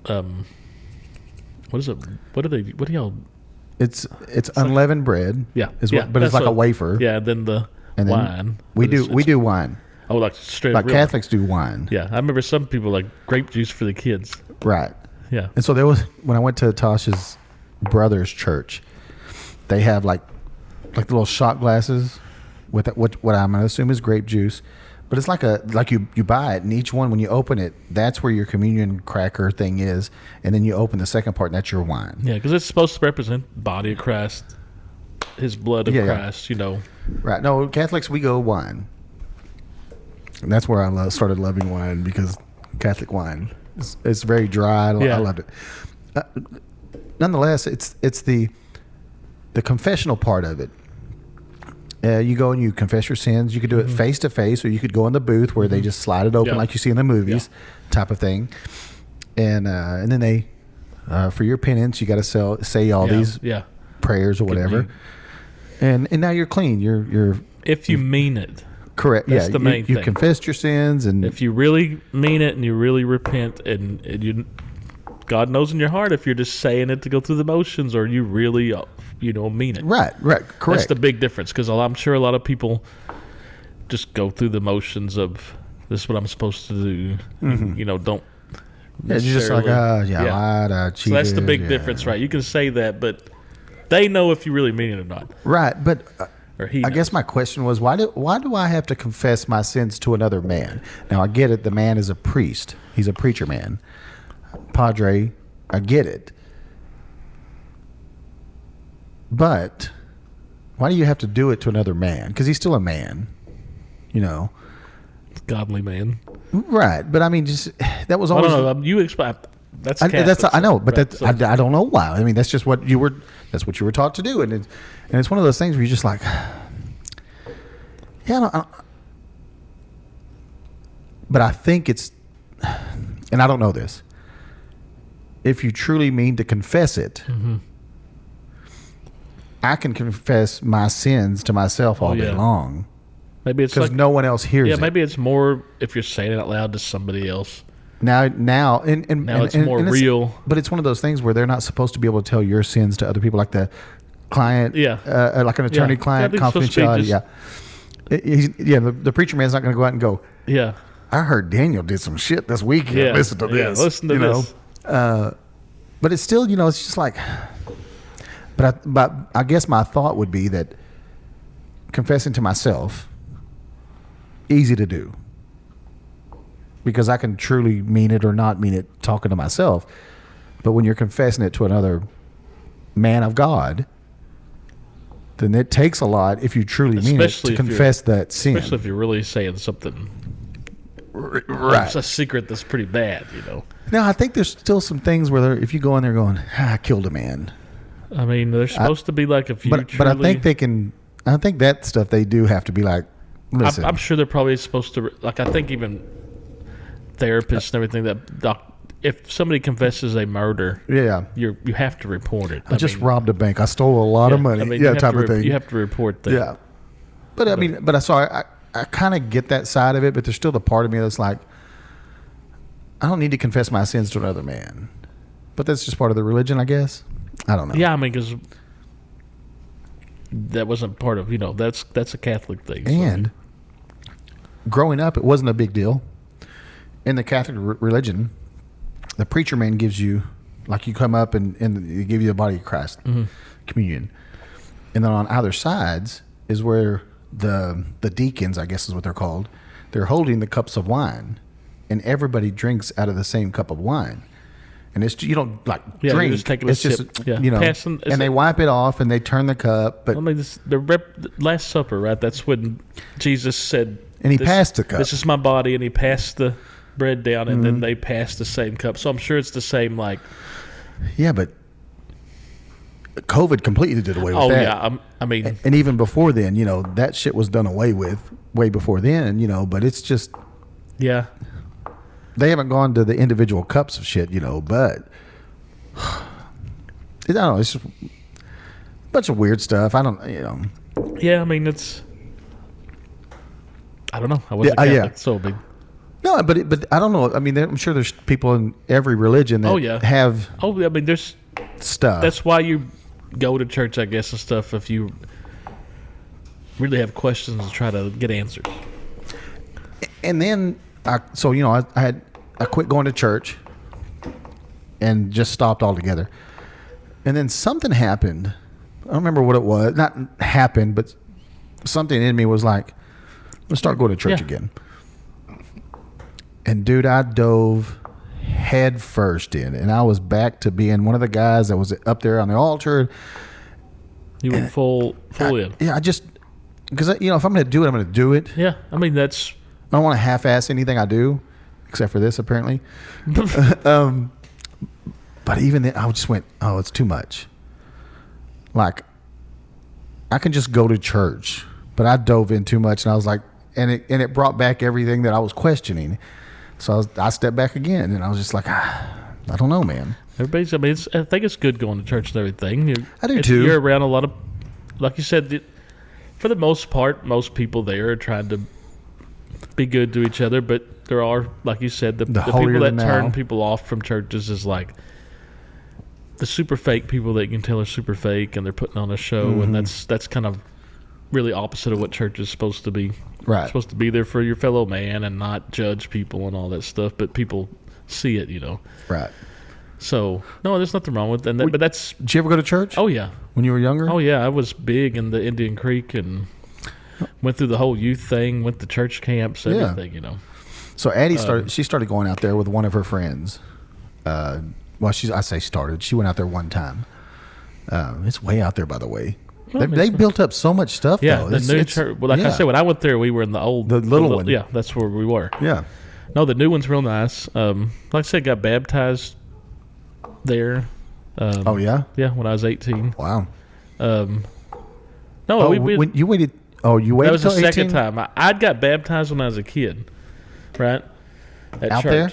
what is it? What do y'all? It's unleavened bread. Yeah, Is yeah, what, but it's that's like a wafer. Yeah, and then the And then wine. we But do it's- wine. Oh, like straight Like real Catholics do wine. wine. Yeah, I remember some people like grape juice for the kids. Right. Yeah. And so there was when I went to Tasha's brother's church, they have like the little shot glasses with what I'm gonna assume is grape juice, but it's like you buy it, and each one when you open it, that's where your communion cracker thing is, and then you open the second part, and that's your wine. Yeah, because it's supposed to represent body of Christ, His blood of Yeah, yeah. Christ. You know. Right. No, Catholics we go wine. And that's where I started loving wine because Catholic wine it's very dry. Yeah. I loved it. Nonetheless, it's the confessional part of it. You go and you confess your sins. You could do it face to face, or you could go in the booth where they just slide it open Yeah. like you see in the movies, type of thing. And then they, for your penance, you got to say all these prayers or whatever. me- And now you're clean. You're If you mean it. correct. That's yeah, the main you thing. confessed your sins, and If you really mean it and you really repent and you, God knows in your heart if you're just saying it to go through the motions or you really, mean it. right, correct. That's the big difference because I'm sure a lot of people just go through the motions of this is what I'm supposed to do. Don't. Yeah, you're just like, necessarily- I lied, I So cheated. that's the big yeah. difference, right? You can say that, but they know if you really mean it or not. Right, but Or he I guess my question was, why do I have to confess my sins to another man? Now, I get it. The man is a priest. He's a preacher man. Padre, I get it. But why do you have to do it to another man? Because he's still a man, godly man. Right, but I mean, just that was I always. don't know. You explain. That's I Catholic, know, but right? that's I don't know why. I mean, that's just what you were. That's what you were taught to do, and it's one of those things where you're just like, yeah, I don't, but I think it's, and I don't know this. If you truly mean to confess it, I can confess my sins to myself all day yeah. long Maybe it's because like no one else hears yeah. it. Maybe it's more if you're saying it out loud to somebody else. Now, Now it's more real. But it's one of those things where they're not supposed to be able to tell your sins to other people, like the client, like an attorney-client Yeah, I think it's supposed to be confidentiality. The preacher man's not going to go out and go, Yeah. I heard Daniel did some shit this weekend. Yeah. Listen to Yeah, this. listen to this. But it's still, it's just like, but I guess my thought would be that confessing to myself, easy to do. Because I can truly mean it or not mean it talking to myself. But when you're confessing it to another man of God, then it takes a lot if you truly mean it Especially to if confess that sin. Especially if you're really saying something. Right. It's a secret that's pretty bad, Now, I think there's still some things where if you go in there going, I killed a man. I mean, they're supposed to be like if you But truly. I think they can, I think that stuff they do have to be like, listen. I'm sure they're probably supposed to. Like, I think even therapists and everything that if somebody confesses a murder, yeah. you have to report it. I just robbed a bank. I stole a lot of money. you have type to of thing. You have to report that. Yeah. But I mean, but I kind of get that side of it, but there's still the part of me that's like, I don't need to confess my sins to another man. But that's just part of the religion, I guess. I don't know. Yeah, I mean, because that wasn't part of, that's a Catholic thing. So. And growing up, it wasn't a big deal. In the Catholic religion, the preacher man gives you, like you come up and they give you the body of Christ, communion. And then on either sides is where the deacons, I guess is what they're called, they're holding the cups of wine. And everybody drinks out of the same cup of wine. And it's you don't like Yeah, you're drink. just taking a it's sip. just Yeah. and they wipe it off and they turn the cup. But I mean, the Last Supper, right? That's when Jesus said, And he passed the cup. This is my body, and he passed the bread down, and then they passed the same cup. So I'm sure it's the same, like. yeah, but COVID completely did away with Oh that. yeah, I mean, And even before then, that shit was done away with way before then, but it's just yeah. they haven't gone to the individual cups of shit, but I don't know, it's just a bunch of weird stuff. I don't, Yeah, I mean, it's. I don't know. I wasn't Yeah, Catholic, yeah. so big. No, but I don't know. I mean, I'm sure there's people in every religion that Oh, yeah. have Oh, I mean, there's stuff. that's why you go to church, I guess, and stuff. If you really have questions to try to get answers. And then, I quit going to church and just stopped altogether. And then something happened. I don't remember what it was. Not happened, but something in me was like, let's start going to church again. And dude, I dove head first in, and I was back to being one of the guys that was up there on the altar. You went full in. Yeah, I just, because if I'm going to do it, I'm going to do it. Yeah, I mean, that's... I don't want to half-ass anything I do, except for this, apparently. But even then, I just went, oh, it's too much. Like, I can just go to church, but I dove in too much, and I was like, and it brought back everything that I was questioning. So I stepped back again, and I was just like, I don't know, man. Everybody's, I mean, I think it's good going to church and everything. I do too. You're around a lot of, like you said, for the most part, most people there are trying to be good to each other, but there are, like you said, the people that turn people off from churches is like the super fake people that you can tell are super fake, and they're putting on a show, and that's kind of really opposite of what church is supposed to be. Right. It's supposed to be there for your fellow man and not judge people and all that stuff, but people see it, Right. So, no, there's nothing wrong with that. But that's... Did you ever go to church? Oh, yeah. When you were younger? Oh, yeah. I was big in the Indian Creek and went through the whole youth thing, went to church camps, everything, So Addie started going out there with one of her friends. She went out there one time. It's way out there, by the way. Well, they built up so much stuff, yeah, though. the new church. Well, like I said, when I went there, we were in the little one. Yeah, that's where we were. Yeah. No, the new one's real nice. Like I said, got baptized there. Oh, yeah? Yeah, when I was 18. Wow. No, when you waited. Oh, you waited. That was the till 18? second time. I got baptized when I was a kid, right? At Out church. there?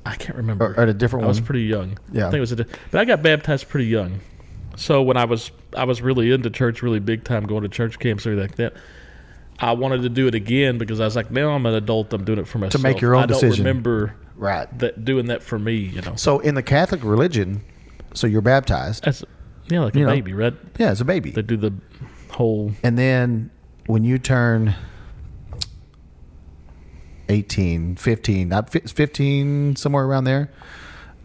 I can't remember. Or at a different I one? was pretty young. Yeah. I think it was but I got baptized pretty young. So when I was really into church, really big time, going to church camps and everything like that. I wanted to do it again because I was like, now I'm an adult. I'm doing it for myself. To make your own decision. I don't remember right. doing that for me, So in the Catholic religion, so you're baptized. As, like a baby, right? Yeah, as a baby. They do the whole... And then when you turn 18, 15, somewhere around there,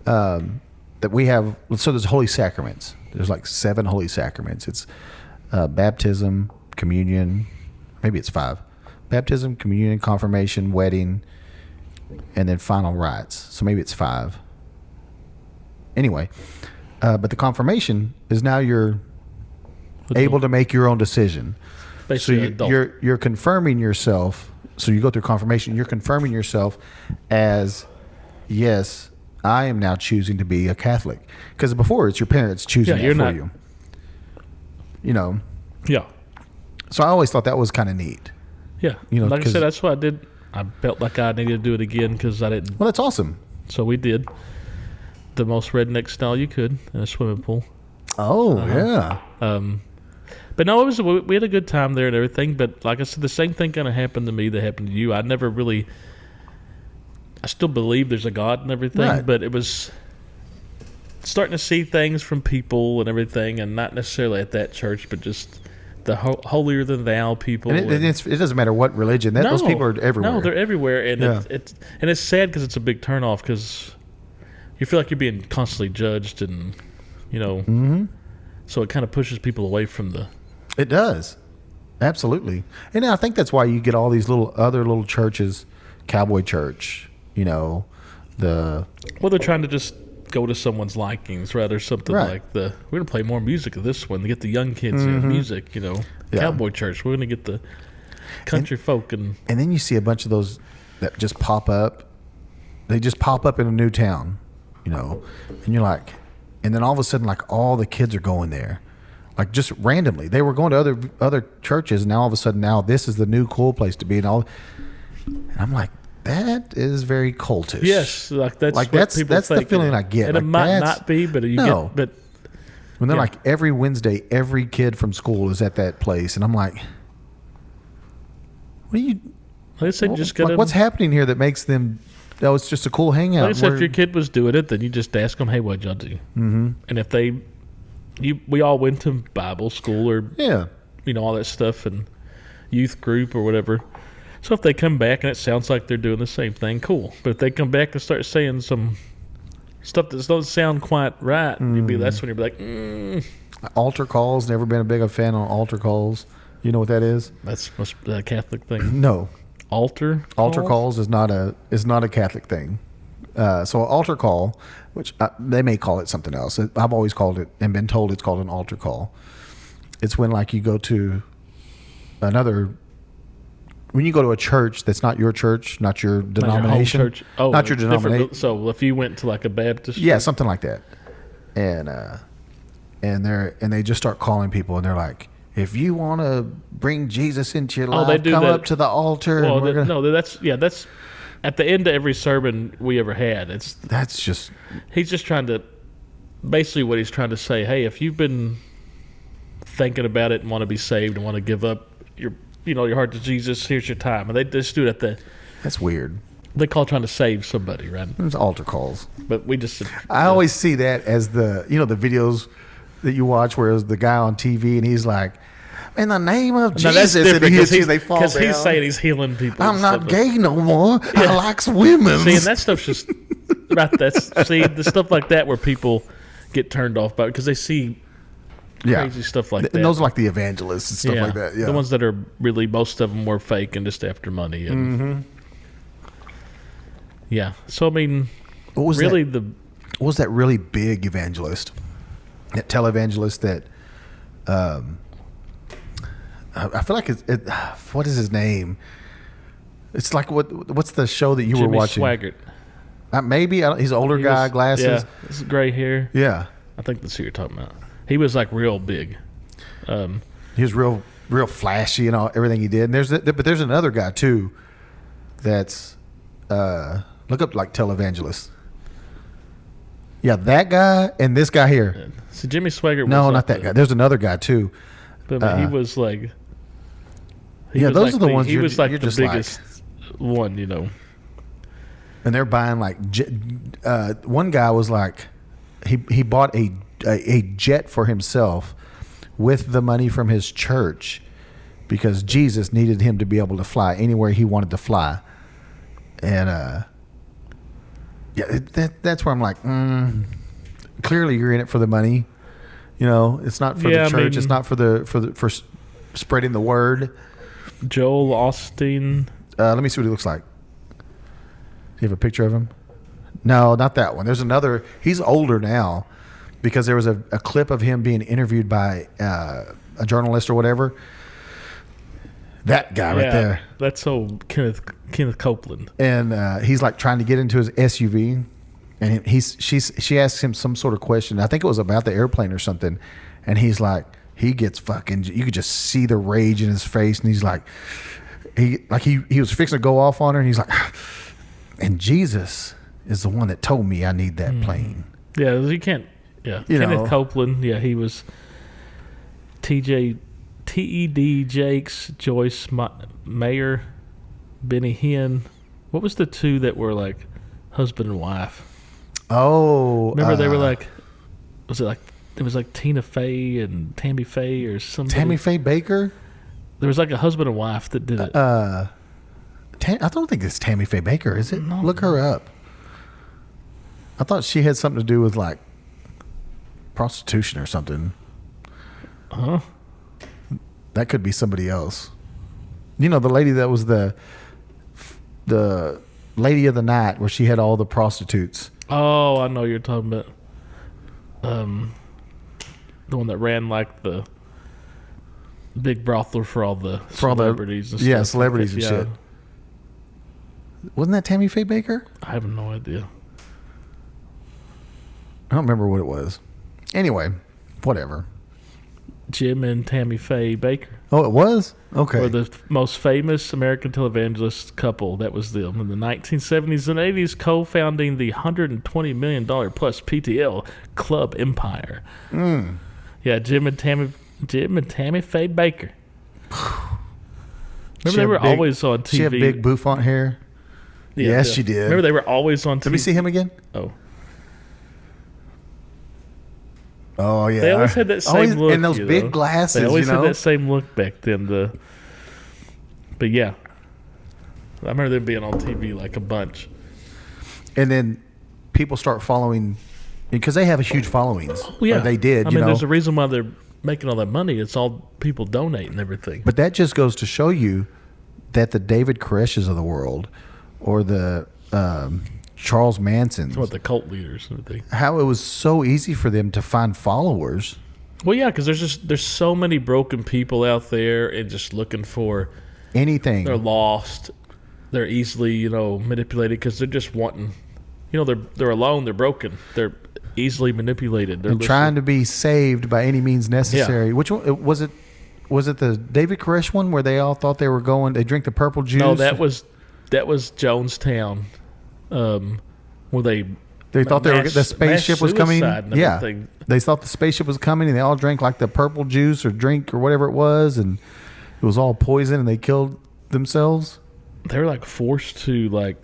that we have, so there's holy sacraments. There's like 7 holy sacraments. It's baptism, communion, maybe it's 5. Baptism, communion, confirmation, wedding, and then final rites. So maybe it's 5. Anyway, but the confirmation is now you're able to make your own decision. Basically, so you're confirming yourself. So you go through confirmation. You're confirming yourself as, yes, I am now choosing to be a Catholic. Because before it's your parents choosing that for you. Yeah. So I always thought that was kind of neat. Yeah. Like I said, that's what I did. I felt like I needed to do it again because I didn't. Well, that's awesome. So we did the most redneck style you could in a swimming pool. Oh, yeah. But no, we had a good time there and everything. But like I said, the same thing kind of happened to me that happened to you. I still believe there's a God and everything, right. But it was starting to see things from people and everything, and not necessarily at that church, but just the holier than thou people. And it doesn't matter what religion. Those people are everywhere. No, they're everywhere, and it's sad because it's a big turnoff because you feel like you're being constantly judged, and so it kind of pushes people away from the. It does, absolutely, and I think that's why you get all these other little churches, Cowboy Church, they're trying to just go to someone's likings, right, or something like we're gonna play more music of this one to get the young kids music, Cowboy Church. We're gonna get the country folk, and then you see a bunch of those that just pop up. They just pop up in a new town, and you're like, and then all of a sudden, like all the kids are going there. Like just randomly, they were going to other churches, and now all of a sudden, this is the new cool place to be, and I'm like, that is very cultish. Yes, that's the feeling I get. And it might not be, but get. But when they're like every Wednesday, every kid from school is at that place, and I'm like, Like I said, just gotta. Like, what's happening here that makes them? Oh, it's just a cool hangout. Like I said, if your kid was doing it, then you just ask them, "Hey, what'd y'all do?" Mm-hmm. And if we all went to Bible school or all that stuff and youth group or whatever. So if they come back and it sounds like they're doing the same thing, cool. But if they come back and start saying some stuff that doesn't sound quite right, that's when you'd be like, Altar calls. Never been a big fan on altar calls. You know what that is? That's a Catholic thing. No. Altar calls is not a Catholic thing. So an altar call, which they may call it something else. I've always called it and been told it's called an altar call. It's when like you go to when you go to a church that's not your church, not your denomination, not your home church. Oh, not your denomination. So if you went to like a Baptist, something like that, and they just start calling people, and they're like, if you want to bring Jesus into your life, come up to the altar. Well, that's at the end of every sermon we ever had. He's just trying to, basically what he's trying to say. Hey, if you've been thinking about it and want to be saved and want to give up your heart to Jesus, here's your time. And they just do it That's weird. They call trying to save somebody, right? It's altar calls. But we just. I always see that as the videos that you watch where it's the guy on TV and he's like, in the name of Jesus. That's different because he's saying he's healing people. I'm not gay no more. Yeah. I like women. See, and that stuff's just right. The stuff like that where people get turned off by it because they see crazy stuff like that. And those are like the evangelists and stuff like that. Yeah, the ones that are really, most of them were fake and just after money. And yeah, so I mean, what was that really big evangelist? That televangelist that. I feel like what is his name? It's like what's the show that you were watching? Jimmy Swaggart. Maybe he's an older guy, glasses. Yeah, this gray hair. Yeah, I think that's who you're talking about. He was like real big. He was real flashy and everything he did. And but there's another guy too. That's look up like televangelist. Yeah, that guy and this guy here. So Jimmy Swaggart. No, not that guy. There's another guy too. But he was like. Those are the ones. He was like the just biggest one, And they're buying like one guy was like, he bought a jet for himself with the money from his church because Jesus needed him to be able to fly anywhere he wanted to fly, and that's where I'm like, clearly you're in it for the money. It's not for the church. It's not for spreading the word. Joel Osteen. Let me see what he looks like. Do you have a picture of him? No, not that one. There's another. He's older now because there was a clip of him being interviewed by a journalist or whatever. That guy right there. That's old Kenneth Copeland. And he's like trying to get into his SUV. And she asks him some sort of question. I think it was about the airplane or something. And he's like, he gets fucking. You could just see the rage in his face, and he's like, he was fixing to go off on her, and he's like, and Jesus is the one that told me I need that plane. Yeah, you can't. Yeah, Kenneth Copeland. Yeah, he was. Ted Jakes, Joyce Mayer, Benny Hinn. What was the two that were like husband and wife? Oh, remember they were like, it was like Tina Fey and Tammy Faye or something. Tammy Faye Baker? There was like a husband and wife that did it. I don't think it's Tammy Faye Baker, is it? No. Look her up. I thought she had something to do with like prostitution or something. Huh? That could be somebody else. The lady that was the lady of the night where she had all the prostitutes. Oh, I know you're talking about. The one that ran like the big brothel for all the celebrities and stuff. Yeah, celebrities and shit. Wasn't that Tammy Faye Baker? I have no idea. I don't remember what it was. Anyway, whatever. Jim and Tammy Faye Baker. Oh, it was? Okay. Were the most famous American televangelist couple. That was them in the 1970s and 80s, co-founding the $120 million plus PTL Club Empire. Yeah, Jim and Tammy Faye Baker. Remember they were always on TV. She had big bouffant hair. Yeah, Yes, she did. Remember they were always on TV. Let me see him again. Oh. Oh yeah. They always had that same look. And those big glasses. They always you know? had that same look back then. But yeah. I remember them being on TV like a bunch. And then people start following because they have a huge followings. Oh, yeah. Or they did. I mean, there's a reason why they're making all that money. It's all people donate and everything. But that just goes to show you that the David Koreshes of the world or the Charles Mansons, What the cult leaders and everything. how it was so easy for them to find followers. Well, yeah, because there's so many broken people out there and just looking for. Anything. They're lost. They're easily manipulated because they're just wanting. They're alone. They're broken. They're easily manipulated. They're and trying to be saved by any means necessary. Which one was it? Was it the David Koresh one where they all thought they were going? They drink the purple juice. No, that was Jonestown, where they thought the spaceship was coming. Yeah, everything. they thought the spaceship was coming, and they all drank like the purple juice or drink or whatever it was, and it was all poison, and they killed themselves. They were like forced to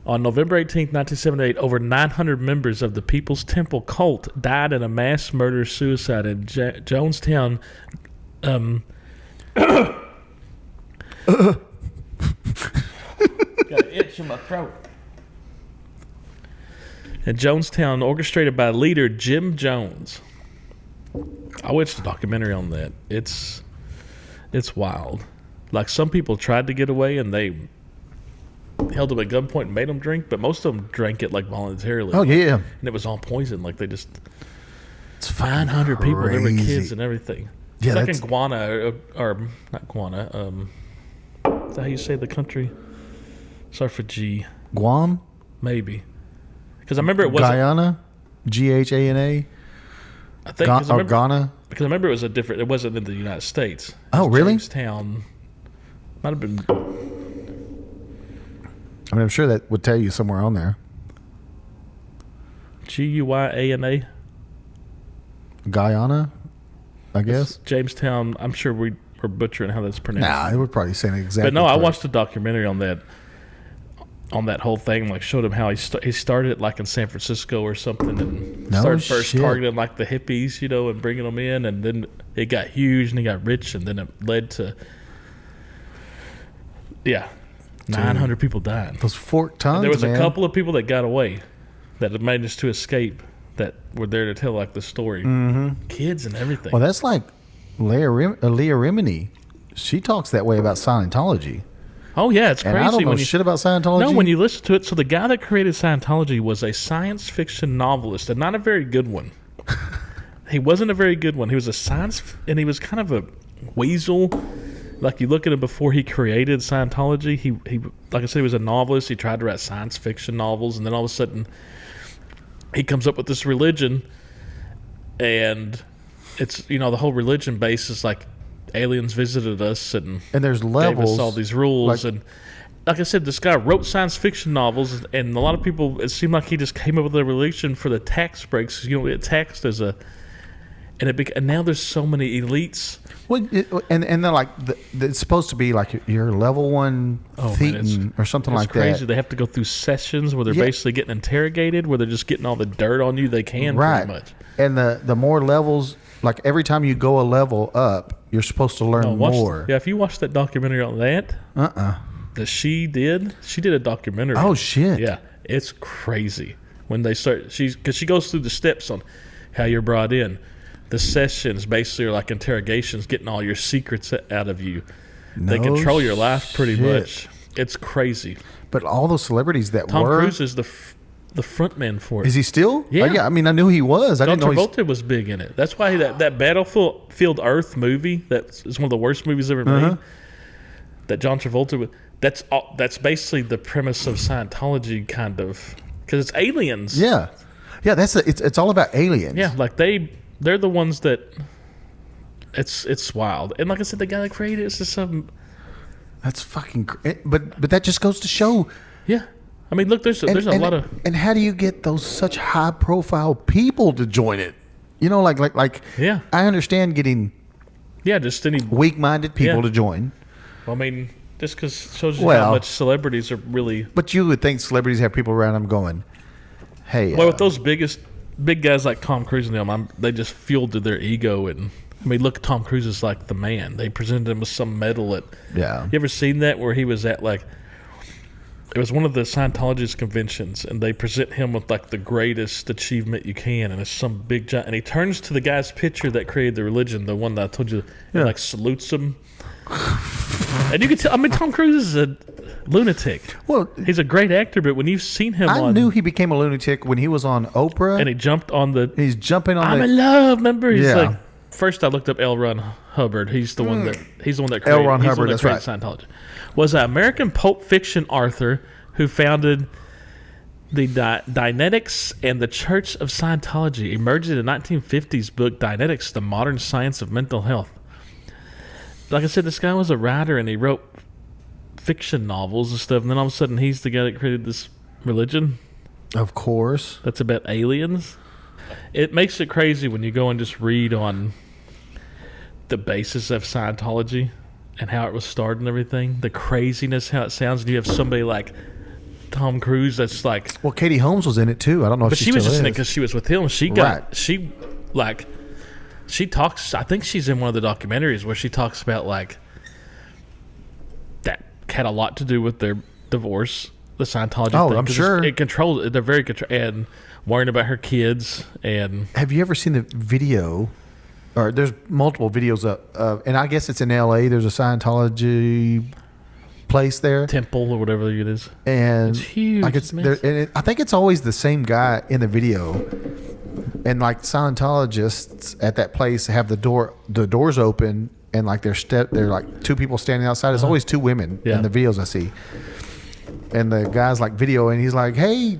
On November 18th, 1978, over 900 members of the People's Temple cult died in a mass murder-suicide in Jonestown. Got an itch in my throat. In Jonestown, orchestrated by leader Jim Jones. I watched a documentary on that. It's wild. Like, some people tried to get away, and they held them at gunpoint and made them drink, but most of them drank it voluntarily. Oh yeah, and it was all poison. Like, they just 500 people. There were kids and everything. Yeah, it's like in Guana or not Guana. Is that how you say the country? Sorry for G. Guam, maybe. Because I remember it was Guyana, Ghana. I think or Ghana. Because I remember it was It wasn't in the United States. Oh, really? Jamestown might have been. I mean, I'm sure that would tell you somewhere on there. Guyana. Guyana, I guess. It's Jamestown. I'm sure we're butchering how that's pronounced. Nah, it would probably say exactly. But no, I correct. watched a documentary on that whole thing. Like, showed him how he started like in San Francisco or something, and started first targeting like the hippies, and bringing them in, and then it got huge and he got rich, and then it led to 900 people dying. Those forked tongues. And there was man. a couple of people that got away, that had managed to escape, that were there to tell like the story. Mm-hmm. Kids and everything. Well, that's like Leah Remini. She talks that way about Scientology. Oh yeah, it's crazy. And I don't know shit about Scientology. No, when you listen to it, so the guy that created Scientology was a science fiction novelist, and not a very good one. He wasn't a very good one. He was and he was kind of a weasel. Like, you look at him before he created Scientology, he like I said, he was a novelist. He tried to write science fiction novels, and then all of a sudden he comes up with this religion, and it's the whole religion base is like aliens visited us and there's levels, gave us all these rules, and like I said, this guy wrote science fiction novels, and a lot of people, it seemed like he just came up with a religion for the tax breaks. It taxed as a, and now there's so many elites. Well, and they're like it's supposed to be like your level 1 thetan or something like that. It's crazy. They have to go through sessions where they're basically getting interrogated, where they're just getting all the dirt on you they can, right? Pretty much. And the more levels, like every time you go a level up, you're supposed to learn more. Yeah, if you watch that documentary on that, that she did a documentary. Oh shit! Yeah, it's crazy when they start. Because she goes through the steps on how you're brought in. The sessions basically are like interrogations, getting all your secrets out of you. They control your life pretty much. It's crazy. But all those celebrities that Tom Cruise is the front man for it. Is he still? Yeah. Yeah. I mean, I knew he was. I John didn't know Travolta was big in it. That's why that Battlefield Earth movie, that is one of the worst movies ever made. That John Travolta, that's basically the premise of Scientology, kind of, because it's aliens. Yeah, yeah. It's all about aliens. Yeah, like they're the ones that. It's wild, and like I said, the guy that created it's just some. That's fucking. But that just goes to show. Yeah, I mean, look, there's a lot of. And how do you get those such high profile people to join it? Yeah. I understand getting. Yeah, just any weak minded people to join. I mean, just because it shows you how Well- much celebrities are really. But you would think celebrities have people around them going, "Hey, Well, with those big guys like Tom Cruise and them, they just fueled to their ego. And I mean, look, Tom Cruise is like the man. They presented him with some medal at. yeah, You ever seen that where he was at like? It was one of the Scientologist conventions, and they present him with like the greatest achievement you can, and it's some big giant. And he turns to the guy's picture that created the religion, the one that I told you, and like salutes him. And you can tell. I mean, Tom Cruise is a lunatic. Well, He's a great actor, but when you've seen him I on, knew he became a lunatic when he was on Oprah, and he jumped on the. he's jumping on I'm the in love. Remember, he's Yeah. like. First, I looked up L. Ron Hubbard. He's the one that created. L. Ron he's Hubbard, the one that created Scientology. Was an American pulp fiction author who founded the Dianetics and the Church of Scientology. Emerged in the 1950s book Dianetics: The Modern Science of Mental Health. Like I said, this guy was a writer and he wrote fiction novels and stuff. And then all of a sudden, he's the guy that created this religion of course. that's about aliens. It makes it crazy when you go and just read on the basis of Scientology and how it was started and everything. The craziness, how it sounds. And you have somebody like Tom Cruise that's like. Well, Katie Holmes was in it too. I don't know if But she was just in it because she was with him. She got. Right. She talks. I think she's in one of the documentaries where she talks about like. That had a lot to do with their divorce. The Scientology Oh, thing. I'm 'Cause sure. It controls. They're very and worrying about her kids and. Have you ever seen the video? Or there's multiple videos of, and I guess it's in L.A. There's a Scientology place there, Temple or whatever it is. and It's huge. Like It's and I think it's always the same guy in the video, and like Scientologists at that place have the doors open, and like they're like two people standing outside. It's always two women Yeah. in the videos I see, and the guy's like videoing. He's like, "Hey,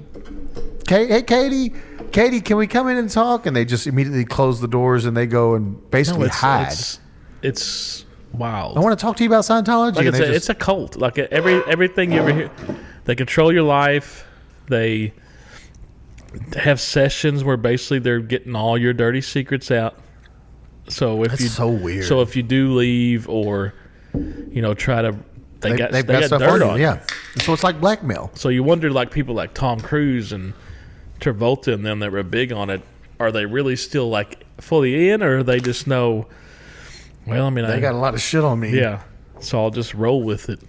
Katie, can we come in and talk?" And they just immediately close the doors and they go and basically hide. It's wild. I want to talk to you about Scientology. Like and they it's a cult. Like everything you ever hear, they control your life. They have sessions where basically they're getting all your dirty secrets out. So if That's so weird. So if you do leave or try to, they've got stuff dirt on on you. you. Yeah. So it's like blackmail. So you wonder, like people like Tom Cruise and Travolta and them that were big on it, are they really still like fully in, or they just know? Well, I mean, They got a lot of shit on me. yeah. So I'll just roll with it.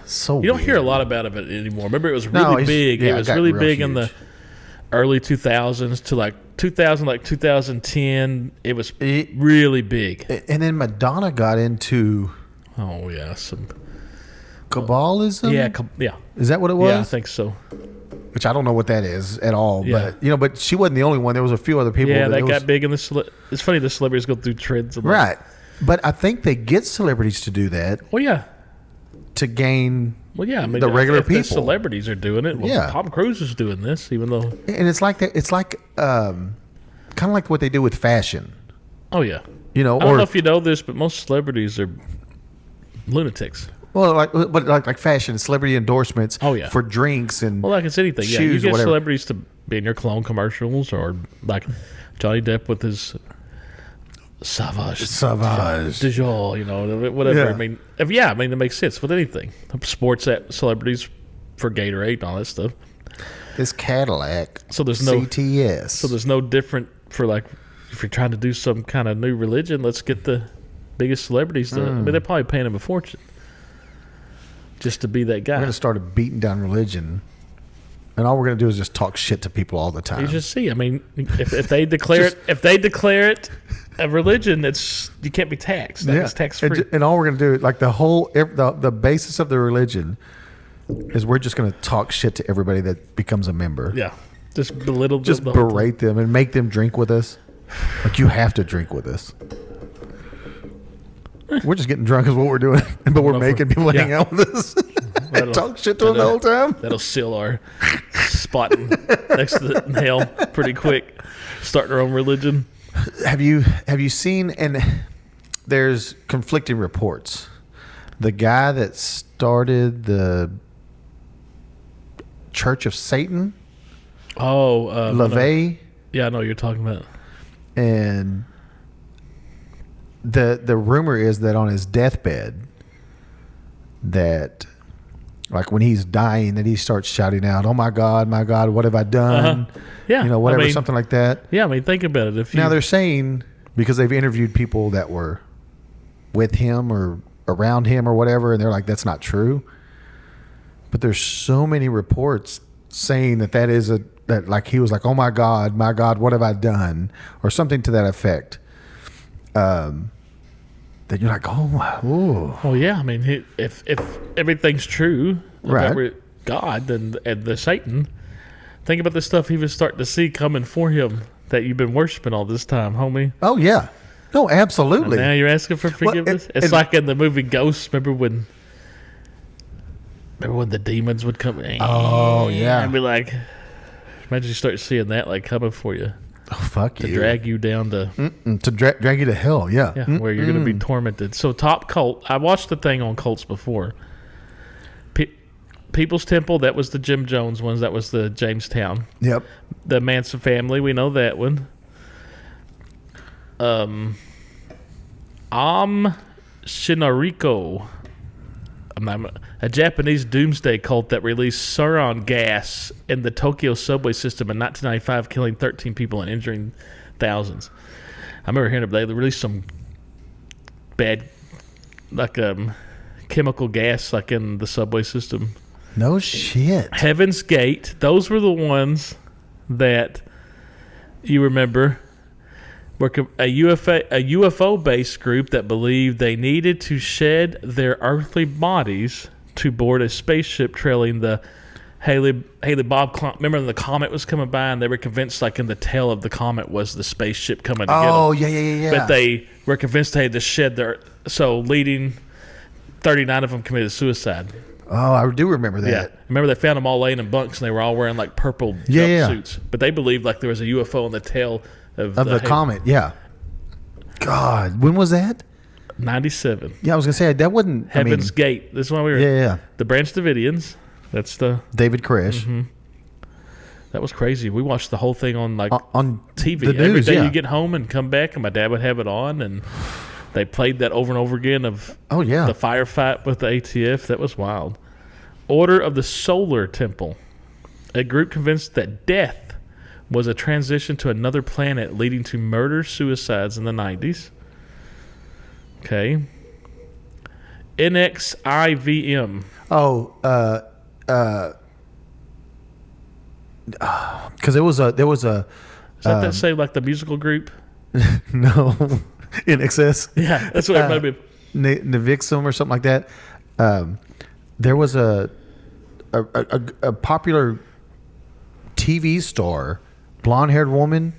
So You don't weird. hear a lot about it anymore. Remember, it was No, really it's- big. yeah, It it was got really real big in the huge. early 2000s to like 2000, like 2010. It was It- really big. And then Madonna got into Oh yeah, some Kabbalism. yeah, Is that what it was? yeah. I think so. Which I don't know what that is at all. Yeah. But but she wasn't the only one. There was a few other people. Yeah, that that it got was- big in the. It's funny the celebrities go through trends. Of like- right. But I think they get celebrities to do that Well, yeah. to gain. Well, yeah. I mean, The regular if the people. celebrities are doing it. Well, Yeah. Tom Cruise is doing this, even though. And it's like that. It's like kind of like what they do with fashion. Oh yeah. You know, I don't or know if you know this, but most celebrities are lunatics. well, like fashion, celebrity endorsements. Oh, yeah. For drinks and Well, like it's anything. Yeah, you shoes or get whatever. celebrities to be in your cologne commercials, or like Johnny Depp with his Savage, Savage. Dijon, whatever. Yeah. I mean, it makes sense with anything. Sports celebrities for Gatorade and all that stuff. This Cadillac. So there's no CTS. So there's no different for like if you're trying to do some kind of new religion. Let's get the biggest celebrities. I mean, they're probably paying him a fortune just to be that We're guy. going to start a beating down religion. And all we're going to do is just talk shit to people all the time. You just see. I mean, if they declare it a religion, you can't be taxed. It's tax free. And all we're going to do, like the basis of the religion, is we're just going to talk shit to everybody that becomes a member. Yeah, just belittle. Just the whole berate them and make them drink with us. Like, you have to drink with us. We're just getting drunk is what we're doing, but we're know making for- people yeah. hang out with us. That'll- Talk shit to them the whole time. That'll seal our spot next to the nail pretty quick. Starting our own religion. Have you seen, and there's conflicting reports. The guy that started the Church of Satan, Oh, LaVey, yeah, I know what you're talking about. and the rumor is that on his deathbed, that, like when he's dying, that he starts shouting out, "Oh my God, what have I done?" Yeah, You know, whatever, I mean, something like that. Yeah, I mean, think about it. If you, Now they're saying, because they've interviewed people that were with him or around him or whatever, and they're like, that's not true. But there's so many reports saying that like he was like, "Oh my God, what have I done?" or something to that effect. That you're like, oh, ooh. well, yeah, I mean, if everything's true Right. about God and the Satan, think about the stuff he was starting to see coming for him that you've been worshiping all this time, homie. Oh yeah, no, absolutely. And now you're asking for forgiveness. It's like in the movie Ghosts. Remember when the demons would come? Oh, yeah. and be like, imagine you start seeing that like coming for you Oh, fuck to you. drag you down to To drag you to hell. Yeah. yeah, where you're going to be tormented. So top cult. I watched the thing on cults before. People's Temple. That was the Jim Jones ones. That was the Jamestown. Yep. The Manson family. We know that one. Shinariko. A Japanese doomsday cult that released sarin gas in the Tokyo subway system in 1995, killing 13 people and injuring thousands. I remember hearing they released some bad, like chemical gas, like in the subway system. No shit. Heaven's Gate. Those were the ones that you remember. Were a UFO-based group that believed they needed to shed their earthly bodies to board a spaceship trailing the Haley-Bob comet. Remember when the comet was coming by, and they were convinced, like in the tail of the comet, was the spaceship coming to get them. Oh yeah. But they were convinced they had to shed their. So leading 39 of them committed suicide. Oh, I do remember that. Yeah, remember they found them all laying in bunks, and they were all wearing like purple jumpsuits. But they believed like there was a UFO on the tail of the comet. Yeah. God, when was that? 97. Yeah, I was gonna say that wouldn't. Heaven's Gate. This is why we were. Yeah. The Branch Davidians. That's the. David Koresh. That was crazy. We watched the whole thing on like on TV. the Every news, day yeah. you get home and come back, and my dad would have it on, and they played that over and over again of Oh yeah. the firefight with the ATF. That was wild. Order of the Solar Temple. A group convinced that death was a transition to another planet, leading to murder suicides in the 90s. Okay. NXIVM. Oh, because there was a Does that say like the musical group? no in excess. Yeah, that's what it might be. Navixum or something like that. There was a popular TV star, blonde-haired woman,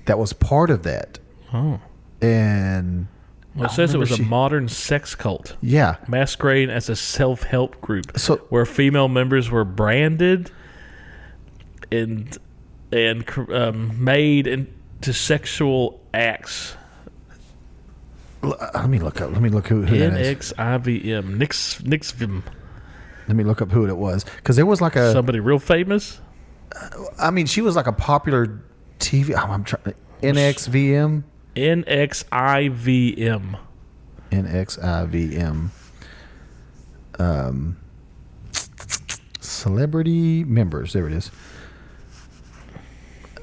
that was part of that. Oh. And Well, it I says it was remember a modern sex cult yeah. masquerading as a self-help group So where female members were branded and made into sexual acts. let me look who that is. NXIVM. Nixvim. Let me look up who it was, because there was like a. Somebody real famous? I mean, she was like a popular TV. I'm trying. NXVM. NXIVM. NXIVM. Celebrity members. There it is.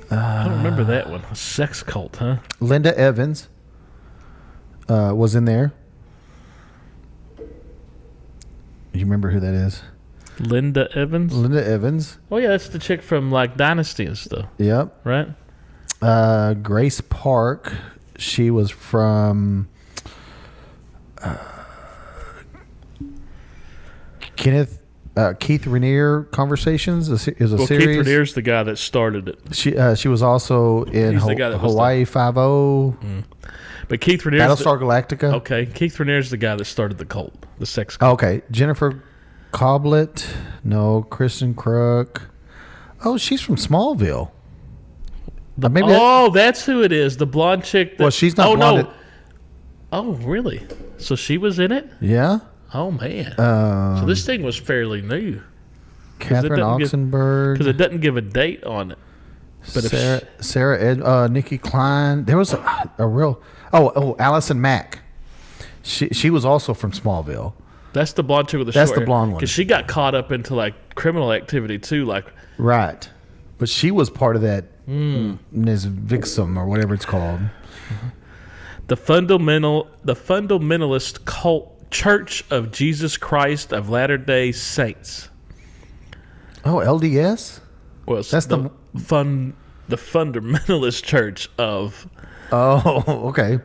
I don't remember that one. A sex cult, huh? Linda Evans was in there. You remember who that is? Linda Evans? Linda Evans. Oh, yeah, that's the chick from, like, Dynasty and stuff, Yep. right? Grace Park. She was from Keith Rainier Conversations is a Well, series. Keith Ranier's the guy that started it. She was also in He's the guy that was Hawaii Five-0, But Keith Ranier's Battlestar Galactica. okay, Keith Ranier's the guy that started the cult, the sex cult. Okay, Jennifer Coblet. No, Kristen Crook. Oh, she's from Smallville. Maybe That's who it is. The blonde chick. That, Well, she's not blonde. No. Oh, really? So she was in it? Yeah. Oh, man. So this thing was fairly new. Catherine Oxenberg. Because it doesn't give a date on it. But Sarah Nikki Klein. There was a real. Oh, Allison Mack. She was also from Smallville. That's the blonde chick with the That's short the blonde one. Because she got caught up into like criminal activity too. Like, Right. But she was part of that Vixum or whatever it's called. the fundamentalist cult Church of Jesus Christ of Latter-day Saints. Oh, LDS? Well, That's the fundamentalist church of, Oh, okay.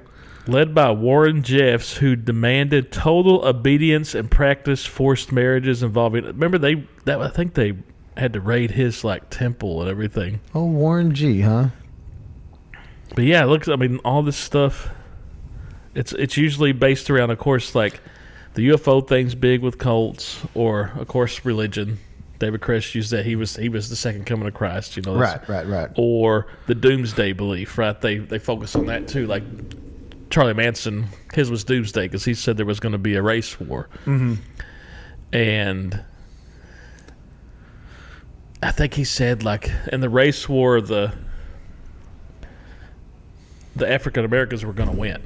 led by Warren Jeffs, who demanded total obedience and practiced forced marriages involving. Remember, I think they had to raid his like temple and everything. Oh, Warren G, huh? But yeah, all this stuff. It's usually based around, of course, like the UFO thing's big with cults, or of course religion. David Koresh used that he was the second coming of Christ, Right. Or the doomsday belief, right? They focus on that too. Like Charlie Manson, his was doomsday because he said there was going to be a race war, and I think he said like in the race war the African Americans were going to win,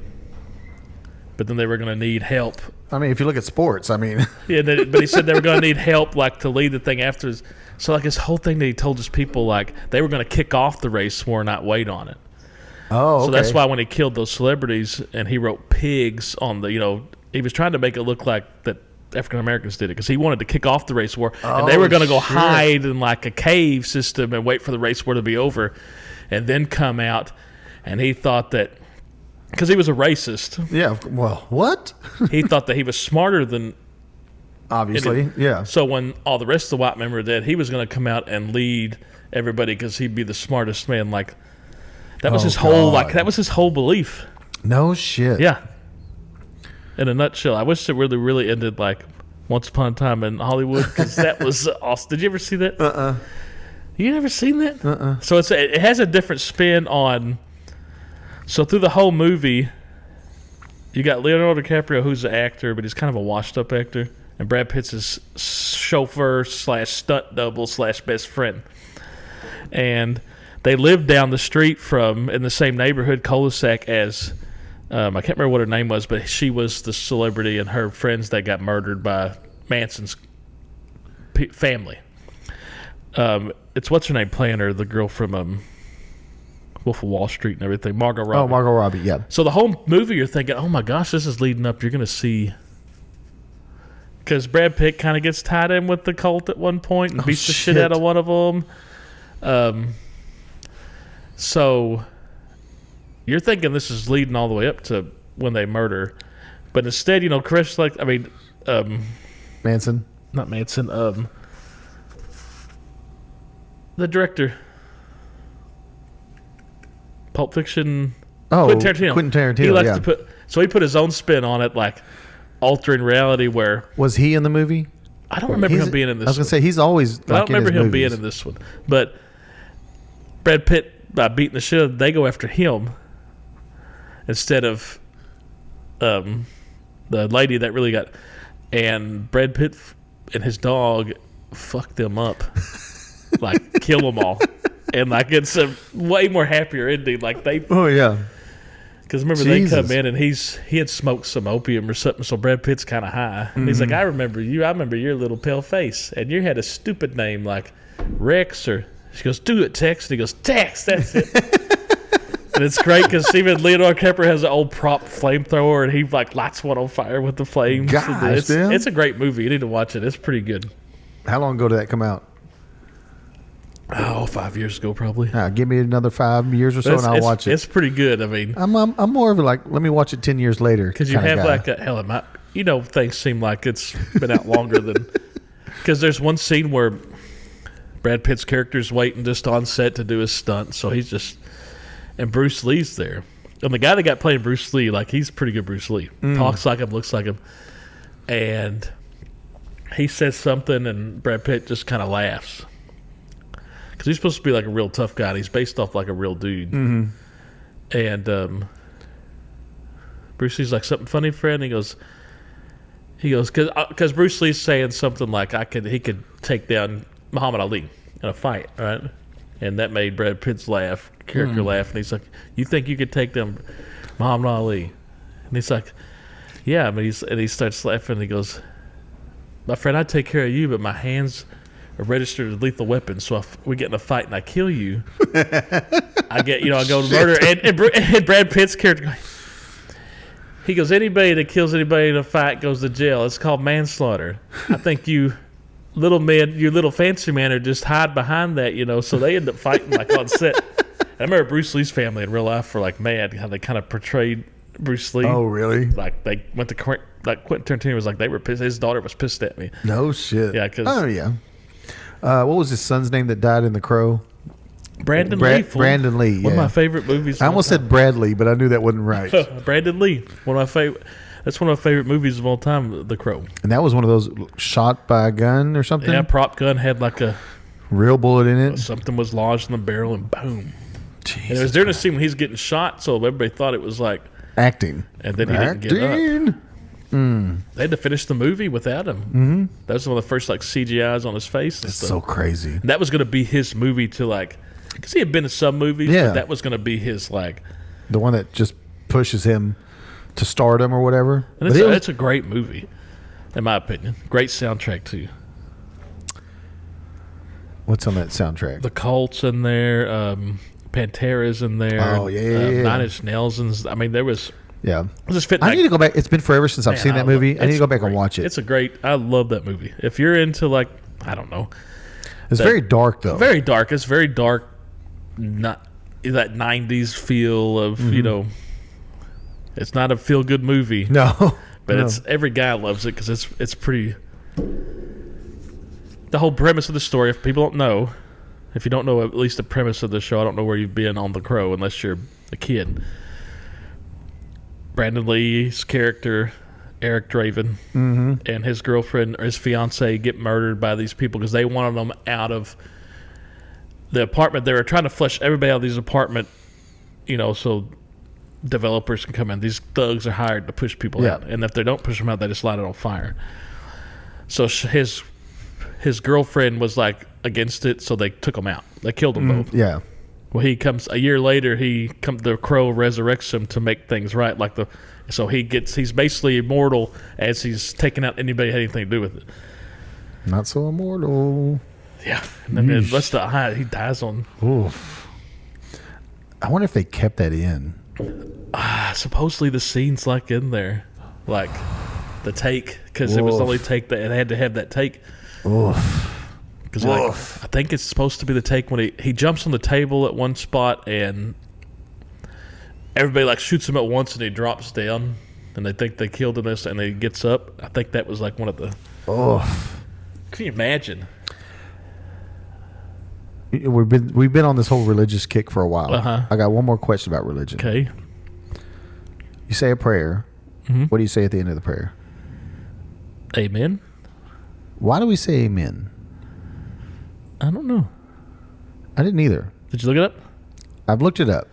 but then they were going to need help. I mean, if you look at sports, I mean. Yeah, but he said they were going to need help, like, to lead the thing after. So, like, his whole thing that he told his people, like, they were going to kick off the race war, not wait on it. Oh, okay. So that's why when he killed those celebrities and he wrote pigs on the, he was trying to make it look like that African Americans did it because he wanted to kick off the race war. And they were going to go hide in, like, a cave system and wait for the race war to be over and then come out. And he thought that, because he was a racist. Yeah, well, what? He thought that he was smarter than. Obviously, yeah. So when all the rest of the white men were dead, he was going to come out and lead everybody because he'd be the smartest man. Like that was his whole belief. No shit. Yeah. In a nutshell, I wish it really, really ended like Once Upon a Time in Hollywood because that was awesome. Did you ever see that? You never seen that? So it has a different spin on. So through the whole movie, you got Leonardo DiCaprio, who's an actor, but he's kind of a washed-up actor, and Brad Pitt's his chauffeur / stunt double / best friend. And they lived down the street in the same neighborhood cul-de-sac as, I can't remember what her name was, but she was the celebrity and her friends that got murdered by Manson's family. It's what's her name playing her, the girl from Wolf of Wall Street and everything, Margot Robbie. Oh, Margot Robbie, yeah. So the whole movie you're thinking, oh my gosh, this is leading up. You're going to see... Because Brad Pitt kind of gets tied in with the cult at one point and beats the shit out of one of them. So you're thinking this is leading all the way up to when they murder. But instead, Chris, Manson? Not Manson. The director... Pulp Fiction. Oh, Quentin Tarantino. He likes to he put his own spin on it, like altering reality. Where was he in the movie? I don't remember him being in this. I was gonna say he's always. I don't remember him being in this one. But Brad Pitt, by beating the shit, they go after him instead of the lady that really got. And Brad Pitt and his dog fuck them up, like kill them all. And like it's a way more happier ending. Like they, oh yeah, because remember they come in and he had smoked some opium or something. So Brad Pitt's kind of high. And he's like, I remember you. I remember your little pale face, and you had a stupid name like Rex or. She goes, do it, Tex. And he goes, Tex. That's it. And it's great because even Leonardo DiCaprio has an old prop flamethrower, and he like lights one on fire with the flames. Gosh, it's a great movie. You need to watch it. It's pretty good. How long ago did that come out? Oh, 5 years ago, probably. Give me another 5 years or so, and I'll watch it. It's pretty good. I mean, I'm more of a like, let me watch it 10 years later. Because you have guy. Things seem like it's been out longer than. Because there's one scene where Brad Pitt's character's waiting just on set to do his stunt, so he's just, and Bruce Lee's there, and the guy that got playing Bruce Lee, like he's pretty good. Bruce Lee talks like him, looks like him, and he says something, and Brad Pitt just kind of laughs. Because he's supposed to be like a real tough guy, and he's based off like a real dude. Mm-hmm. And Bruce Lee's like, something funny, friend? He goes, because Bruce Lee's saying something like, he could take down Muhammad Ali in a fight, right? And that made Brad Pitt's character laugh, and he's like, you think you could take down Muhammad Ali? And he's like, yeah, but he starts laughing, and he goes, my friend, I'd take care of you, but my hands are registered as lethal weapons. So if we get in a fight and I kill you, I go to murder. And Brad Pitt's character, he goes, anybody that kills anybody in a fight goes to jail. It's called manslaughter. I think you little fancy man are just hide behind that, so they end up fighting like on set. I remember Bruce Lee's family in real life were like mad how they kind of portrayed Bruce Lee. Oh, really? Like they went to Quentin Tarantino was like they were pissed. His daughter was pissed at me. No shit. Yeah, because what was his son's name that died in The Crow? Brandon Lee. Brandon Lee. One of my favorite movies. I almost said Bradley, but I knew that wasn't right. Brandon Lee. One of my favorite. That's one of my favorite movies of all time, The Crow. And that was one of those shot by a gun or something? Yeah, prop gun had like a real bullet in it. Something was lodged in the barrel and boom. Jesus. And it was during the scene when he's getting shot, so everybody thought it was like acting. And then he didn't get up. They had to finish the movie without him. Mm-hmm. That was one of the first like CGIs on his face. That's so crazy. And that was going to be his movie to like, because he had been in some movies, but that was going to be his like. The one that just pushes him to stardom or whatever. And it's a great movie, in my opinion. Great soundtrack too. What's on that soundtrack? The Colts in there, Pantera's in there. Oh yeah. 9 Inch Nails, and I mean there was. Yeah, I need to go back. It's been forever since I've seen that movie. I need to go back and watch it. It's a great. I love that movie. If you're into like, I don't know, it's very dark though. Very dark. It's very dark. Not that '90s feel of It's not a feel good movie. No, but it's every guy loves it because it's pretty. The whole premise of the story. If people don't know, if you don't know at least the premise of the show, I don't know where you've been on The Crow unless you're a kid. Brandon Lee's character, Eric Draven, and his girlfriend or his fiance get murdered by these people because they wanted them out of the apartment. They were trying to flush everybody out of these apartment, so developers can come in. These thugs are hired to push people out, and if they don't push them out, they just light it on fire. So his girlfriend was like against it, so they took him out. They killed them both. Yeah. Well, he comes a year later. The Crow resurrects him to make things right. So he's basically immortal as he's taking out anybody who had anything to do with it. Not so immortal. Yeah, and then he dies on. Oof. I wonder if they kept that in. Supposedly the scene's like in there, like the take, because it was the only take that it had to have that take. Oof. Because I think it's supposed to be the take when he jumps on the table at one spot and everybody like shoots him at once and he drops down and they think they killed him and he gets up. I think that was like one of the. Oh, can you imagine? We've been on this whole religious kick for a while. Uh-huh. I got one more question about religion. Okay. You say a prayer. Mm-hmm. What do you say at the end of the prayer? Amen. Why do we say amen? I don't know. I didn't either. Did you look it up? I've looked it up.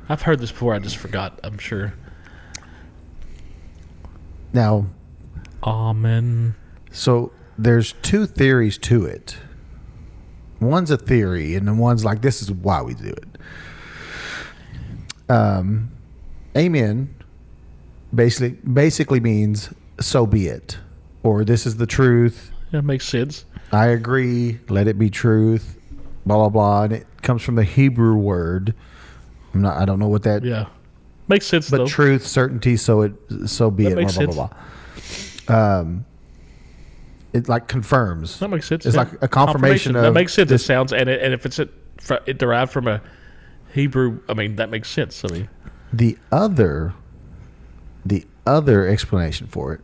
I've heard this before. I just forgot. I'm sure. Now, amen. So there's two theories to it. One's a theory, and then one's like, this is why we do it. Amen basically means so be it, or this is the truth. That makes sense. I agree. Let it be truth. Blah blah blah, and it comes from the Hebrew word. I don't know what that. Yeah, makes sense. But though. Truth, certainty. So be that it. Makes Blah sense. blah blah. It like confirms. That makes sense. It's like a confirmation of. That makes sense. This, it sounds and if it's it derived from a Hebrew, I mean that makes sense. I mean the other explanation for it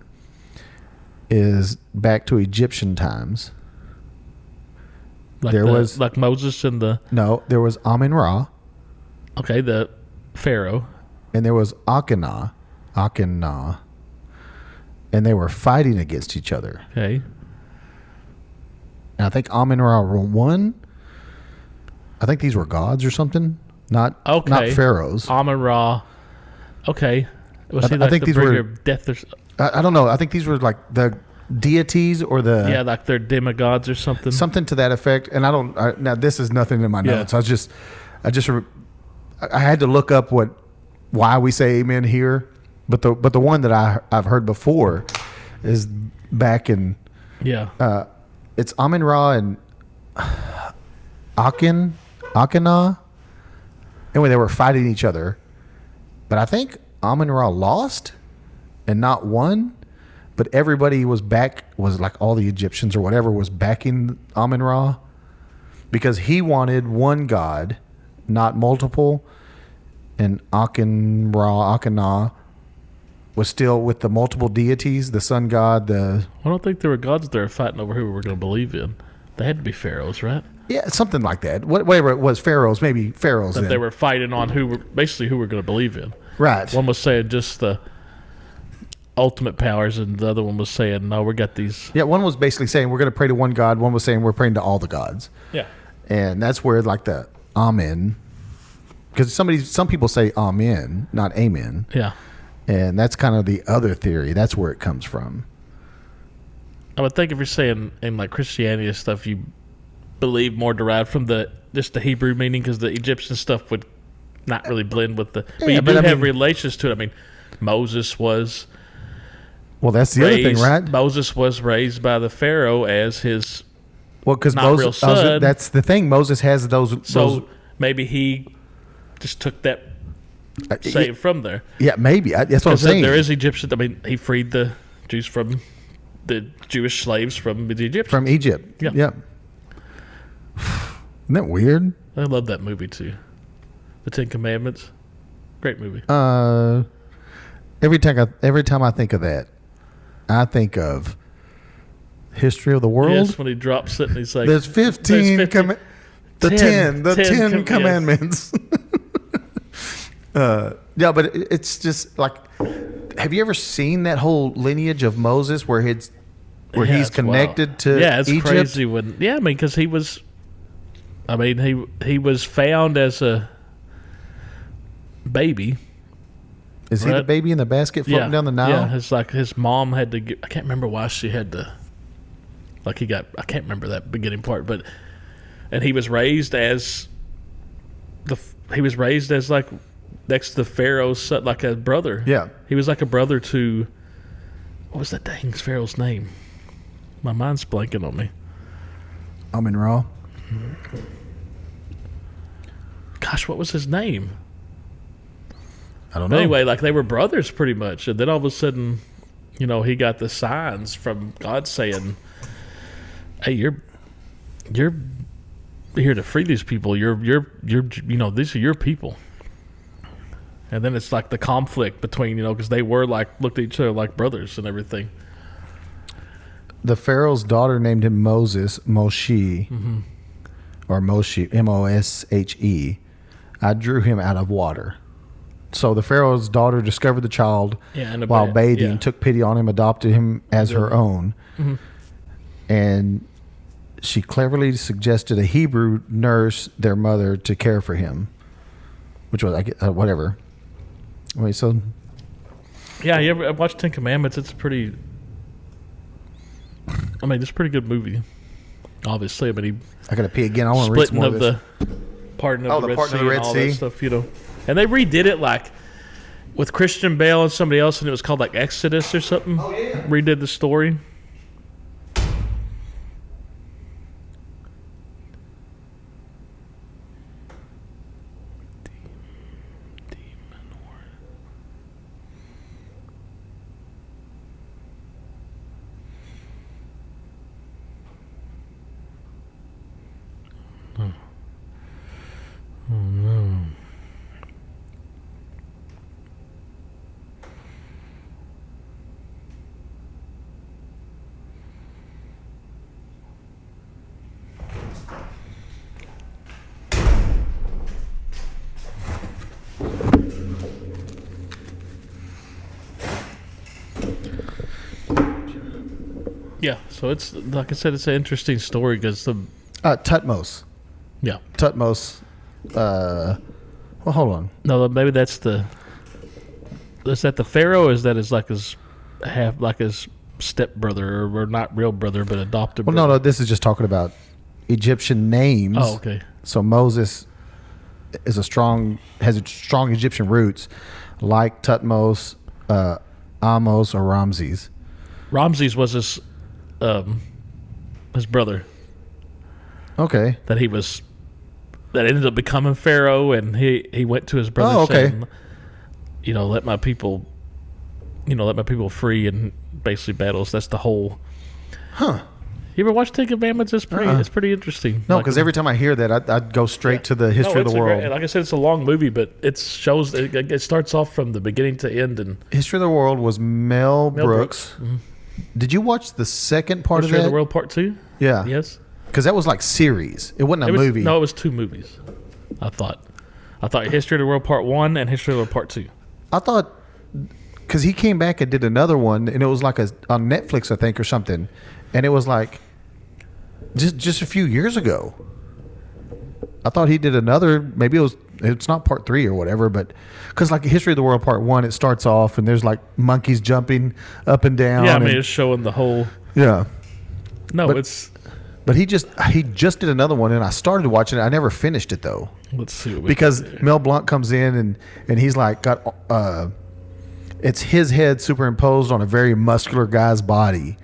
is back to Egyptian times. Like there was like Moses and there was Amun Ra. Okay, the Pharaoh. And there was Akhenaten, and they were fighting against each other. Okay. And I think Amun Ra won. I think these were gods or something, not pharaohs. Amun Ra. Okay. Was he I think these were death. I don't know. I think these were like the deities or the like they're demigods or something. Something to that effect. And now this is nothing in my notes. I had to look up why we say amen here, but the one that I've heard before is back in Yeah. It's Amun Ra and Akhenaten. Anyway, they were fighting each other, but I think Amun Ra lost and not won. But everybody was like all the Egyptians or whatever was backing Amun Ra because he wanted one god, not multiple. And Akhena was still with the multiple deities, the sun god, I don't think there were gods they were fighting over who we were going to believe in. They had to be pharaohs, right? yeah, something like that. Whatever it was, pharaohs, maybe pharaohs. That then. they were fighting on who we're going to believe in. Right. One was saying just the ultimate powers, and the other one was saying, no, we got these. Yeah, one was basically saying we're going to pray to one god. One was saying we're praying to all the gods. Yeah. And that's where like the Amen, because some people say Amen, not Amen. Yeah. And that's kind of the other theory. That's where it comes from. I would think if you're saying in like Christianity and stuff, you believe more derived from just the Hebrew meaning, because the Egyptian stuff would not really blend with the. But you do have relations to it. I mean, Moses was. Well, that's the other thing, right? Moses was raised by the Pharaoh as his. Well, because real son. That's the thing. Moses has those. So maybe he just took that saying from there. Yeah, maybe. That's what I'm saying. There is Egyptian. I mean, he freed the Jews from the Jewish slaves from the Egyptians. From Egypt. Yeah. Yep. Isn't that weird? I love that movie too. The Ten Commandments. Great movie. Every time I think of that, I think of History of the World. Yes, when he drops it and he's like, there's 15 the 10 commandments. Yeah, but it's just like, have you ever seen that whole lineage of Moses where he's connected to it's Egypt? crazy I mean, because he was found as a baby. Is he the baby in the basket floating down the Nile? Yeah, it's like his mom had to get, I can't remember why she had to, like I can't remember that beginning part, and he was raised as like next to the Pharaoh's son, like a brother. Yeah. He was like a brother to, what was that dang Pharaoh's name? My mind's blanking on me. Amun Ra. Gosh, what was his name? I don't know. Anyway, like they were brothers pretty much, and then all of a sudden, he got the signs from God saying, "Hey, you're here to free these people. You're these are your people." And then it's like the conflict between because they were like looked at each other like brothers and everything. The Pharaoh's daughter named him Moshe, or Moshe, Moshe. I drew him out of water. So the Pharaoh's daughter discovered the child while bathing, took pity on him, adopted him as her own. Mm-hmm. And she cleverly suggested a Hebrew nurse their mother to care for him, which was whatever. Wait, so yeah, you ever watched Ten Commandments? It's pretty. I mean, it's a pretty good movie. Obviously, I gotta pee again. I want to read some more of this. Parting of the Red Sea and all that stuff, And they redid it like with Christian Bale and somebody else, and it was called like Exodus or something. Oh yeah. Redid the story. Oh no. Yeah, so it's like I said, it's an interesting story because the Tutmos. Yeah, Tutmos. Well, hold on. No, maybe that's the. Is that the Pharaoh? Or is that his his stepbrother or not real brother but adopted? Well, brother? no. This is just talking about Egyptian names. Oh, okay. So Moses has strong Egyptian roots, like Tutmos, Amos, or Ramses. Ramses was his his brother. Okay. That ended up becoming Pharaoh, and he went to his brother Oh, okay. saying, let my people free, and basically battles. That's the whole. Huh. You ever watch Ten Commandments? It's pretty interesting. No, because every time I hear that, I'd go straight to the history of the world. Like I said, it's a long movie, but it starts off from the beginning to end. And History of the World was Mel Brooks. Mm-hmm. Did you watch the second part History of that? of the World Part 2? Yeah. Yes. Because that was like series. It wasn't a movie. No, it was 2 movies. I thought History of the World Part 1 and History of the World Part 2. I thought because he came back and did another one, and it was like on Netflix, I think, or something, and it was like just a few years ago. I thought he did another. Maybe it's not part 3 or whatever, but because like History of the World Part 1, it starts off and there's like monkeys jumping up and down. Yeah, I mean it's showing the whole. Yeah. No, But- it's. But he just did another one, and I started watching it. I never finished it though, Let's see what we because can do. Mel Blanc comes in and he's like got it's his head superimposed on a very muscular guy's body.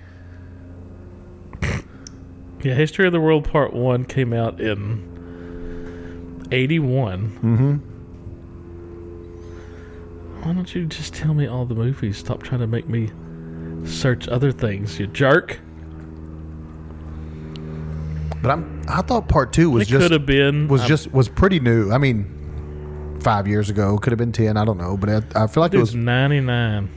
Yeah, History of the World Part 1 came out in 81. Mm-hmm. Why don't you just tell me all the movies? Stop trying to make me search other things, you jerk. But I thought part 2 was It could have been. was pretty new. I mean, 5 years ago, could have been 10. I don't know, but I feel like it Dude's was. 99.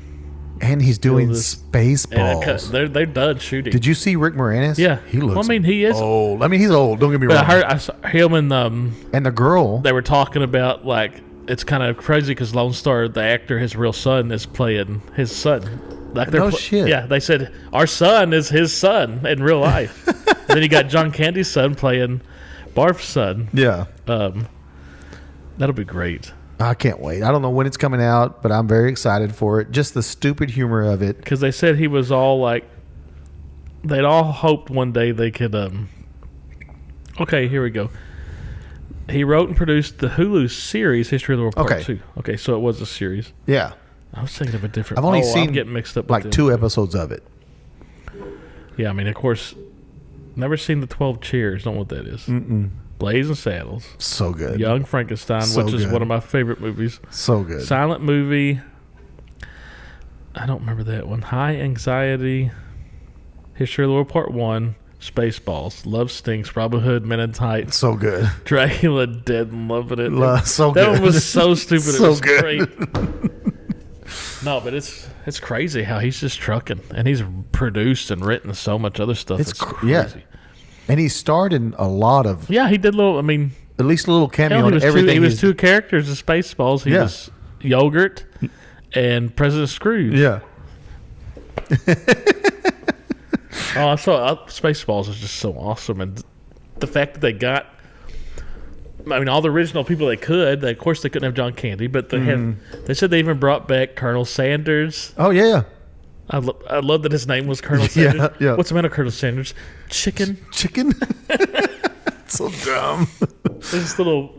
And he's doing this- Spaceballs. They're done shooting. Did you see Rick Moranis? Yeah. he looks. Well, I mean, he is old. I mean, he's old. Don't get me But wrong. I saw him and And the girl. they were talking about like it's kind of crazy because Lone Star, the actor, his real son is playing his son. Like No shit. Yeah, they said our son is his son in real life. And then you got John Candy's son playing Barf's son. Yeah. That'll be great I can't wait. I don't know when it's coming out, but I'm very excited for it. Just the stupid humor of it. because they said he was all like they'd all hoped one day they could. Okay, here we go. He wrote and produced the Hulu series History of the World Part Okay. 2. Okay, so it was a series. Yeah. I was thinking of a different. I've only I'm seen getting mixed up with like them. 2 episodes of it. Yeah, I mean, of course, never seen the 12 Chairs. Don't know what that is. Mm-mm. Blazing Saddles, So good. Young Frankenstein, So which is good. one of my favorite movies. So good. Silent movie. I don't remember that one. High Anxiety, History of the World Part 1, Spaceballs, Love Stinks, Robin Hood, Men in Tights, So good. Dracula, Dead and Loving It. So that good. one was so stupid. So it was good. great. No, but it's crazy how he's just trucking, and he's produced and written so much other stuff. It's It's cr- yeah. crazy. And he starred in a lot of, Yeah, he did little. I mean, at least a little cameo hell, on everything. he was he's- 2 characters in Spaceballs. He Yeah. was Yogurt and President Scrooge. Yeah. Oh, I saw Spaceballs is just so awesome, and the fact that they got. I mean, all the original people they could. Of course, they couldn't have John Candy, but they have. They said they even brought back Colonel Sanders. Oh, yeah. I love that his name was Colonel Sanders. Yeah, yeah. What's the matter, Colonel Sanders? Chicken. Chicken. So dumb. This little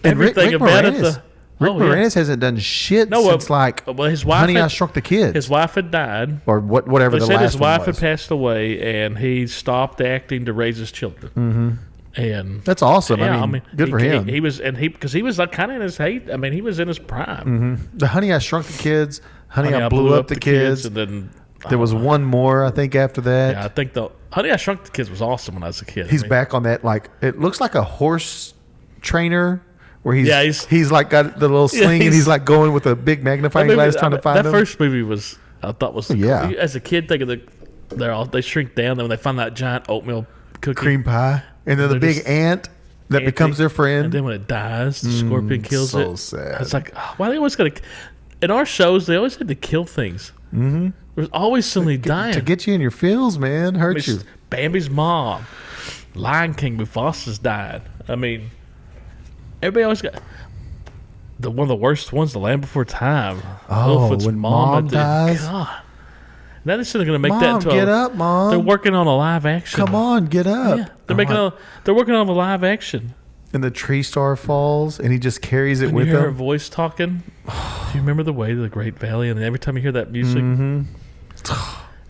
And everything Rick about it. Moranis. Rick Moranis hasn't done shit No, since like well, his wife. Honey, had, I Shrunk the Kids. his wife had died. Or whatever They the said last his wife one had was. passed away, and he stopped acting to raise his children. Mm-hmm. And That's awesome. yeah, I mean, good for him. He was, and because he was like kind of in his hate. I mean, he was in his prime. The Honey, I Shrunk the Kids. Honey, I Blew Up the Kids. and then There was one more, I think, after that. yeah, I think the Honey I Shrunk the Kids was awesome when I was a kid. He's I mean, back on that, like, it looks like a horse trainer where he's Yeah, he's like got the little sling and he's like going with a big magnifying that movie- glass trying to find that him. first movie was I thought was Yeah. As a kid, thinking they shrink down then when they find that giant oatmeal cookie Cream pie. And then the They're big just ant that becomes their and friend. then when it dies, the scorpion kills so it. sad. It's like why they always gotta. In our shows, they always had to kill things. Mm-hmm. There's always somebody dying. To get you in your feels, man. I Hurt mean, you. Bambi's mom, Lion King, Mufasa's died. I mean, everybody always got one of the worst ones, The Land Before Time. Oh, Littlefoot's when mom dies? God. Now they're still going to make that Mom, into get a, up, Mom. They're working on a live action. Come on, get up. Yeah, they're working on a live action. And the tree star falls and he just carries it When with you hear her him. voice talking, do you remember The Way to the Great Valley? And every time you hear that music, Mm-hmm.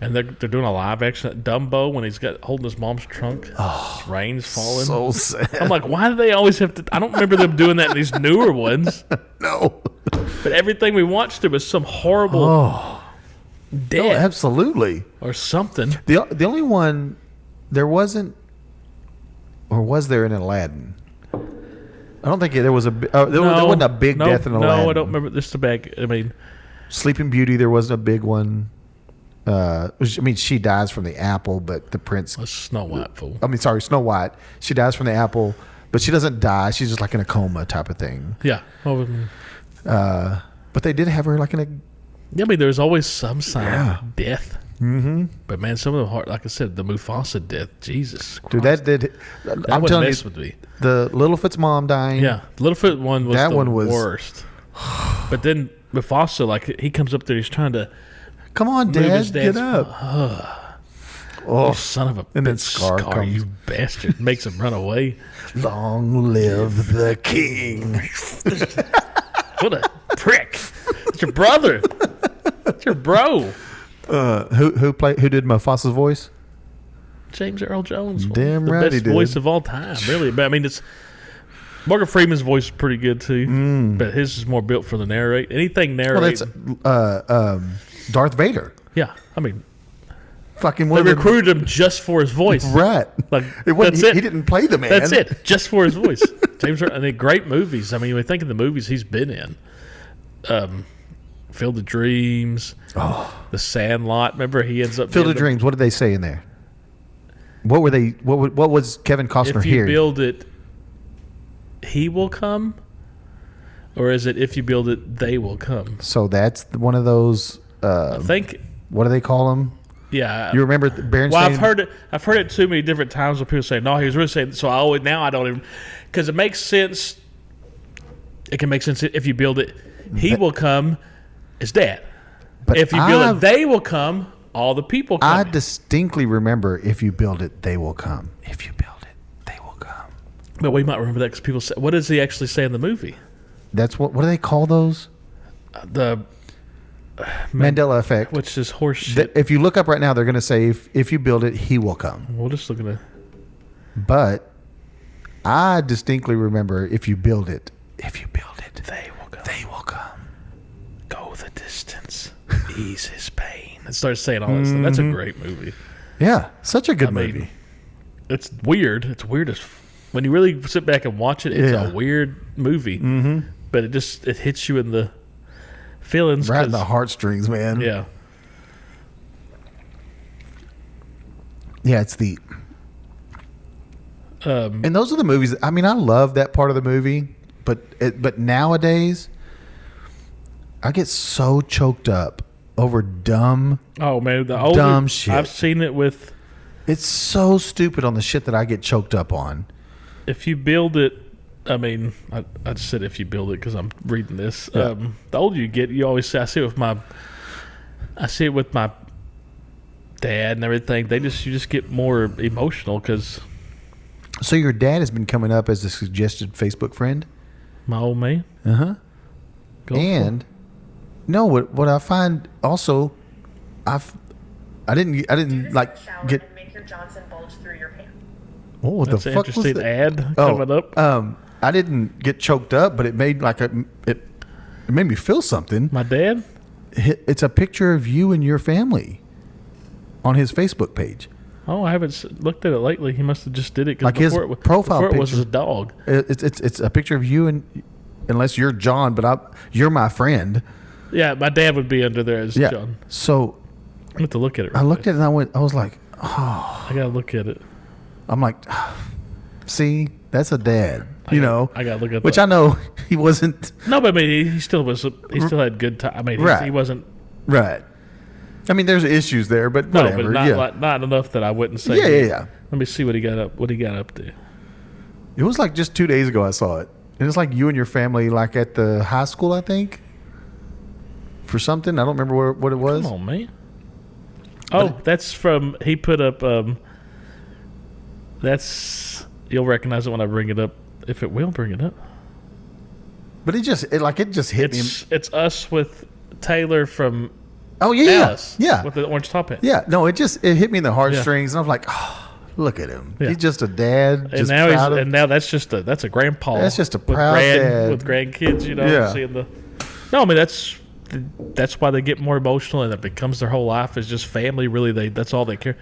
And they're doing a live action at Dumbo when he's got holding his mom's trunk. Oh, rain's falling. So sad. I'm like, why do they always have to? I don't remember them doing that in these newer ones. No. But everything we watched, there was some horrible death. No, absolutely. Or something. The only one there wasn't, or was there in Aladdin? I don't think there was a. There wasn't a big death in Aladdin. No, I don't remember. This is the bag. I mean, Sleeping Beauty, there wasn't a big one. I mean, she dies from the apple, but the prince. Snow White, fool. I mean, sorry, Snow White. She dies from the apple, but she doesn't die. She's just like in a coma type of thing. Yeah. But they did have her like in a. Yeah, I mean, there's always some sign of death. Mm-hmm. But man, some of the heart, like I said, the Mufasa death, Jesus Christ. Dude, that did. I'm telling you, with me. The Littlefoot's mom dying. Yeah, Littlefoot one was the one was worst. But then Mufasa, like he comes up there, he's trying to. Come on, move Dad, his dad's, get up. Oh, you son of a and then bitch, Scar comes. you bastard. Makes him run away. Long live the king. What a prick. It's your brother. It's your bro. Who did Mufasa's voice? James Earl Jones. Damn the right best he did. voice of all time, really. But I mean, it's Morgan Freeman's voice is pretty good too, but his is more built for the narrate. Anything narrate. Well, that's Darth Vader. Yeah, I mean, Fucking they one of the- recruited him just for his voice. Right. Like That's that's it. He didn't play the man. That's it. Just for his voice. James Earl, and then great movies. I mean, when you think of the movies he's been in, Field of Dreams, The Sandlot. Remember, he ends up Field being of Dreams. What did they say in there? What were they? What was Kevin Costner If you hearing? build it, he will come, or is it if you build it, they will come? So that's one of those. I think. What do they call them? Yeah, You remember Berenstain? well, I've heard it too many different times when people say, "No, he was really saying." So I don't even, because it makes sense. It can make sense if you build it. He will come. Is Dad. But If you build it, they will come. All the people come. I distinctly remember, if you build it, they will come. If you build it, they will come. But we might remember that because people say, "What does he actually say in the movie?" That's what do they call those? The Mandela effect. which is horse shit. If you look up right now, they're going to say, if you build it, he will come. We'll just look at it. But I distinctly remember, if you build it, They will come. they will come. Go the distance. Ease his pain. It starts saying all that stuff. That's a great movie. Yeah, such a good I mean, movie. It's weird. It's weird as when you really sit back and watch it. It's Yeah. a weird movie, but it hits you in the feelings. Right in 'cause- the heartstrings, man. Yeah, Yeah, it's the. um, And those are the movies. I mean, I love that part of the movie, but nowadays, I get so choked up over dumb. oh man, the older, Dumb shit. I've seen it with. It's so stupid on the shit that I get choked up on. If you build it, I mean, I just said if you build it because I'm reading this. Yeah. The older you get, you always say, I see it with my dad and everything. You just get more emotional because So your dad has been coming up as a suggested Facebook friend, my old man. uh huh. Go for it. And no, what I find also, I didn't like get. And make your Johnson bulge through your pants. Oh, what That's the an fuck was interesting that? ad coming up. I didn't get choked up, but it made it made me feel something. My dad? It's a picture of you and your family on his Facebook page. Oh, I haven't looked at it lately. He must have just did it because Like his profile before it was picture. his dog. It's a picture of you, and unless you're John, but you're my friend. Yeah, my dad would be under there as Yeah. John. So I have to look at it. I looked at it and I was like, I gotta look at it. I'm like, see, that's a dad, you know. I gotta look at which that. I know he wasn't No, but I mean, he still was. He still had good time. I mean, Right. he wasn't. right. I mean, there's issues there, but No, whatever. but not yeah. not enough that I wouldn't say. Yeah. Let me see what he got up. What he got up to. It was like just 2 days ago I saw it. And it's like you and your family, like at the high school, I think, for something. I don't remember what it was. Come on, man. Oh, that's from. He put up. That's. You'll recognize it when I bring it up. If it will bring it up. But it just hit me. It's us with Taylor from Oh yeah, Alice. yeah, With the orange top hat. yeah. No, it hit me in the heartstrings, and I was like, oh, look at him. Yeah. He's just a dad. And Just now proud of, that's a grandpa. That's just a proud dad. with grandkids. Yeah. Seeing the. No, I mean that's why they get more emotional, and it becomes their whole life is just family. Really, that's all they care.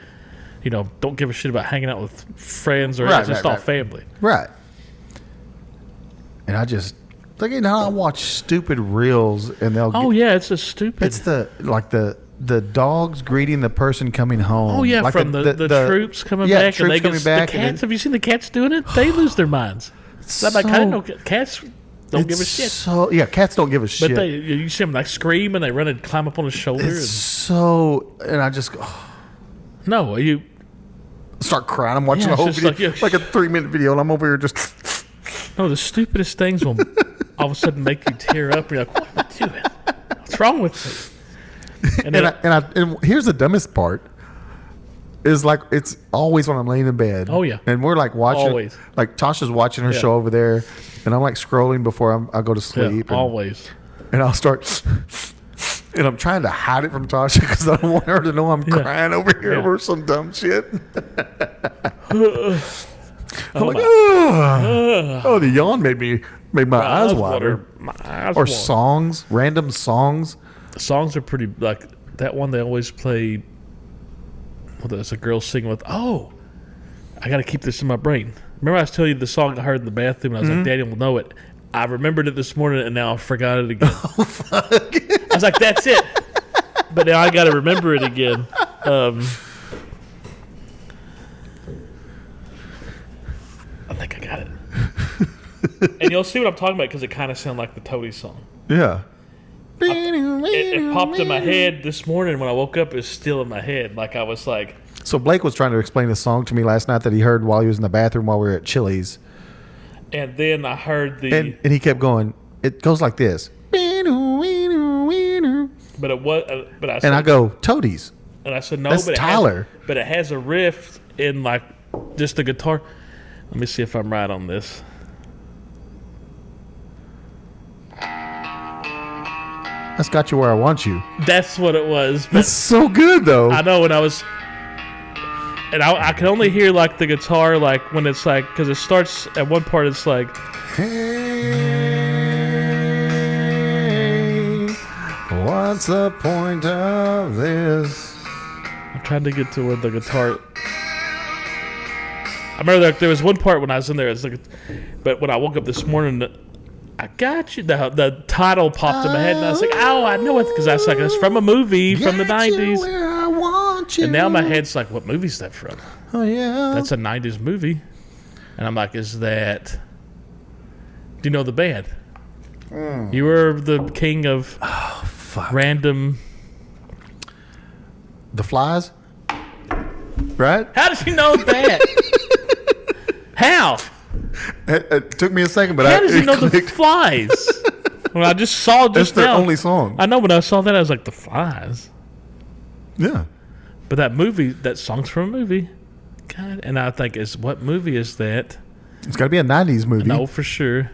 Don't give a shit about hanging out with friends or Right, it's just right, all right. family. right. And I just like I watch stupid reels, and they'll. Oh yeah, it's a stupid. It's the dogs greeting the person coming home. Oh yeah, like from the troops coming yeah, back, troops and they coming get back, the and cats. Have you seen the cats doing it? They lose their minds. I'm like, I didn't know cats don't give a shit. So yeah, cats don't give a shit. But you see them like scream and they run and climb up on his shoulder. and I just go, No, you. start crying. I'm watching Yeah, a whole it's video, just like, like a 3-minute video, and I'm over here just. No, the stupidest things will all of a sudden make you tear up. And you're like, what am I doing? What's wrong with me? And here's the dumbest part. Is like it's always when I'm laying in bed. Oh, yeah. and we're like watching. Always. Like Tasha's watching her Yeah. show over there, and I'm like scrolling before I go to sleep. Yeah, always. And I'll start. And I'm trying to hide it from Tasha because I don't want her to know I'm crying over here Yeah. over some dumb shit. I'm like, my- oh, the yawn made my eyes water. My eyes Or water. songs, random songs. Songs are pretty like that one they always play. Well, there's a girl singing with. Oh, I got to keep this in my brain. Remember I was telling you the song I heard in the bathroom, and I was like, Daniel will know it. I remembered it this morning, and now I forgot it again. I was like, that's it. But now I got to remember it again. I think I got it. And you'll see what I'm talking about because it kind of sounds like the Toadies song. Yeah. It popped in my head this morning when I woke up. It's still in my head. Like I was like, So Blake was trying to explain a song to me last night that he heard while he was in the bathroom while we were at Chili's. and then I heard the. And he kept going, it goes like this. But it was. But I said, And I go, Toadies. and I said no. That's but Tyler. But it has a riff in like just the guitar. Let me see if I'm right on this. That's Got You Where I Want You. That's what it was. But That's so good, though. I know when I was, and I can only hear like the guitar, like when it's like, because it starts at one part, it's like, Hey, what's the point of this? I'm trying to get to where the guitar. I remember there was one part when I was in there, it's like, but when I woke up this morning, I got you. The title popped in my head, and I was like, oh, I know it, because I was like, it's from a movie from the Got you 90s. where I want you. And now my head's like, what movie's that from? Oh, yeah. That's a 90s movie. And I'm like, is that... Do you know the band? You were the king of random... The Flies? Right? How did you know that? How? It took me a second, but How did you know the clicked. Flies? When I just saw That's just their now. only song. I know when I saw that, I was like, the Flies. Yeah. But that movie, that song's from a movie. God, and I think, what movie is that? It's got to be a 90s movie. No, for sure.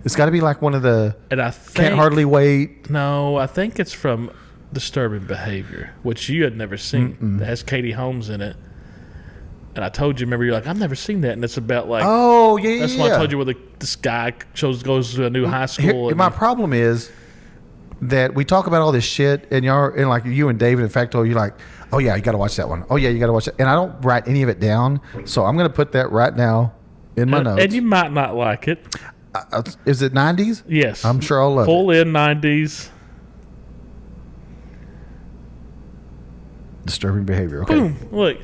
It's got to be like one of the And I think... Can't Hardly Wait. No, I think it's from Disturbing Behavior, which you had never seen. That has Katie Holmes in it. And I told you, remember, you're like, I've never seen that. And it's about like... Oh, yeah, That's yeah. why I told you where this guy goes to a new high school. Here, and my problem is that we talk about all this shit, and like you and David, in fact, you're like, oh yeah, you got to watch that one. Oh yeah, you got to watch it. And I don't write any of it down, so I'm going to put that right now in my notes. And you might not like it. Is it 90s? Yes. I'm sure I'll love Full it. in 90s. Disturbing Behavior. Okay. Boom. Look.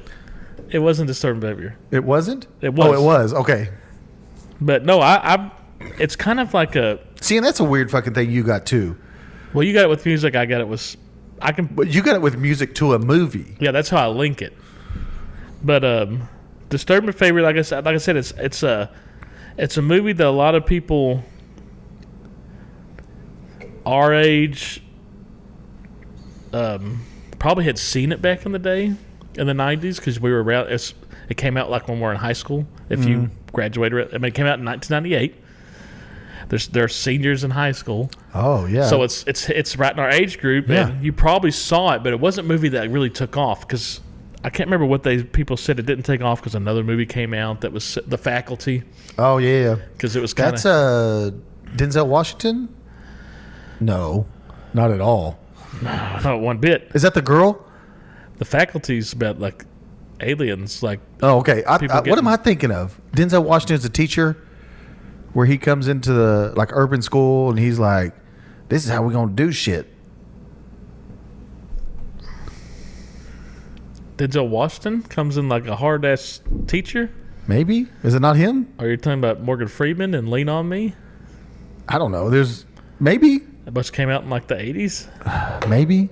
It wasn't Disturbing Behavior. It wasn't? It was. Oh, it was. Okay. But no, I it's kind of like a... See, and that's a weird fucking thing you got too. Well, you got it with music. I got it with... I can... But you got it with music to a movie. Yeah, that's how I link it. But Disturbing Behavior, like I said, it's a movie that a lot of people our age probably had seen it back in the day in the 90s because we were around. It came out like when we were in high school. If you graduated, I mean, it came out in 1998. They're seniors in high school. Oh yeah. So it's right in our age group, Yeah. and you probably saw it, but it wasn't a movie that really took off because I can't remember what people said it didn't take off because another movie came out that was The Faculty oh yeah. because it was kind That's of Denzel Washington. No, not at all. not one bit. Is that the girl? The Faculty's about like aliens, like Oh, okay. People What getting- am I thinking of? Denzel Washington's a teacher, where he comes into the like urban school and he's like, "This is how we're gonna do shit." Denzel Washington comes in like a hard ass teacher. Maybe is it not him? Are you talking about Morgan Freeman and Lean on Me? I don't know. There's maybe. That much came out in like the 80s. Maybe.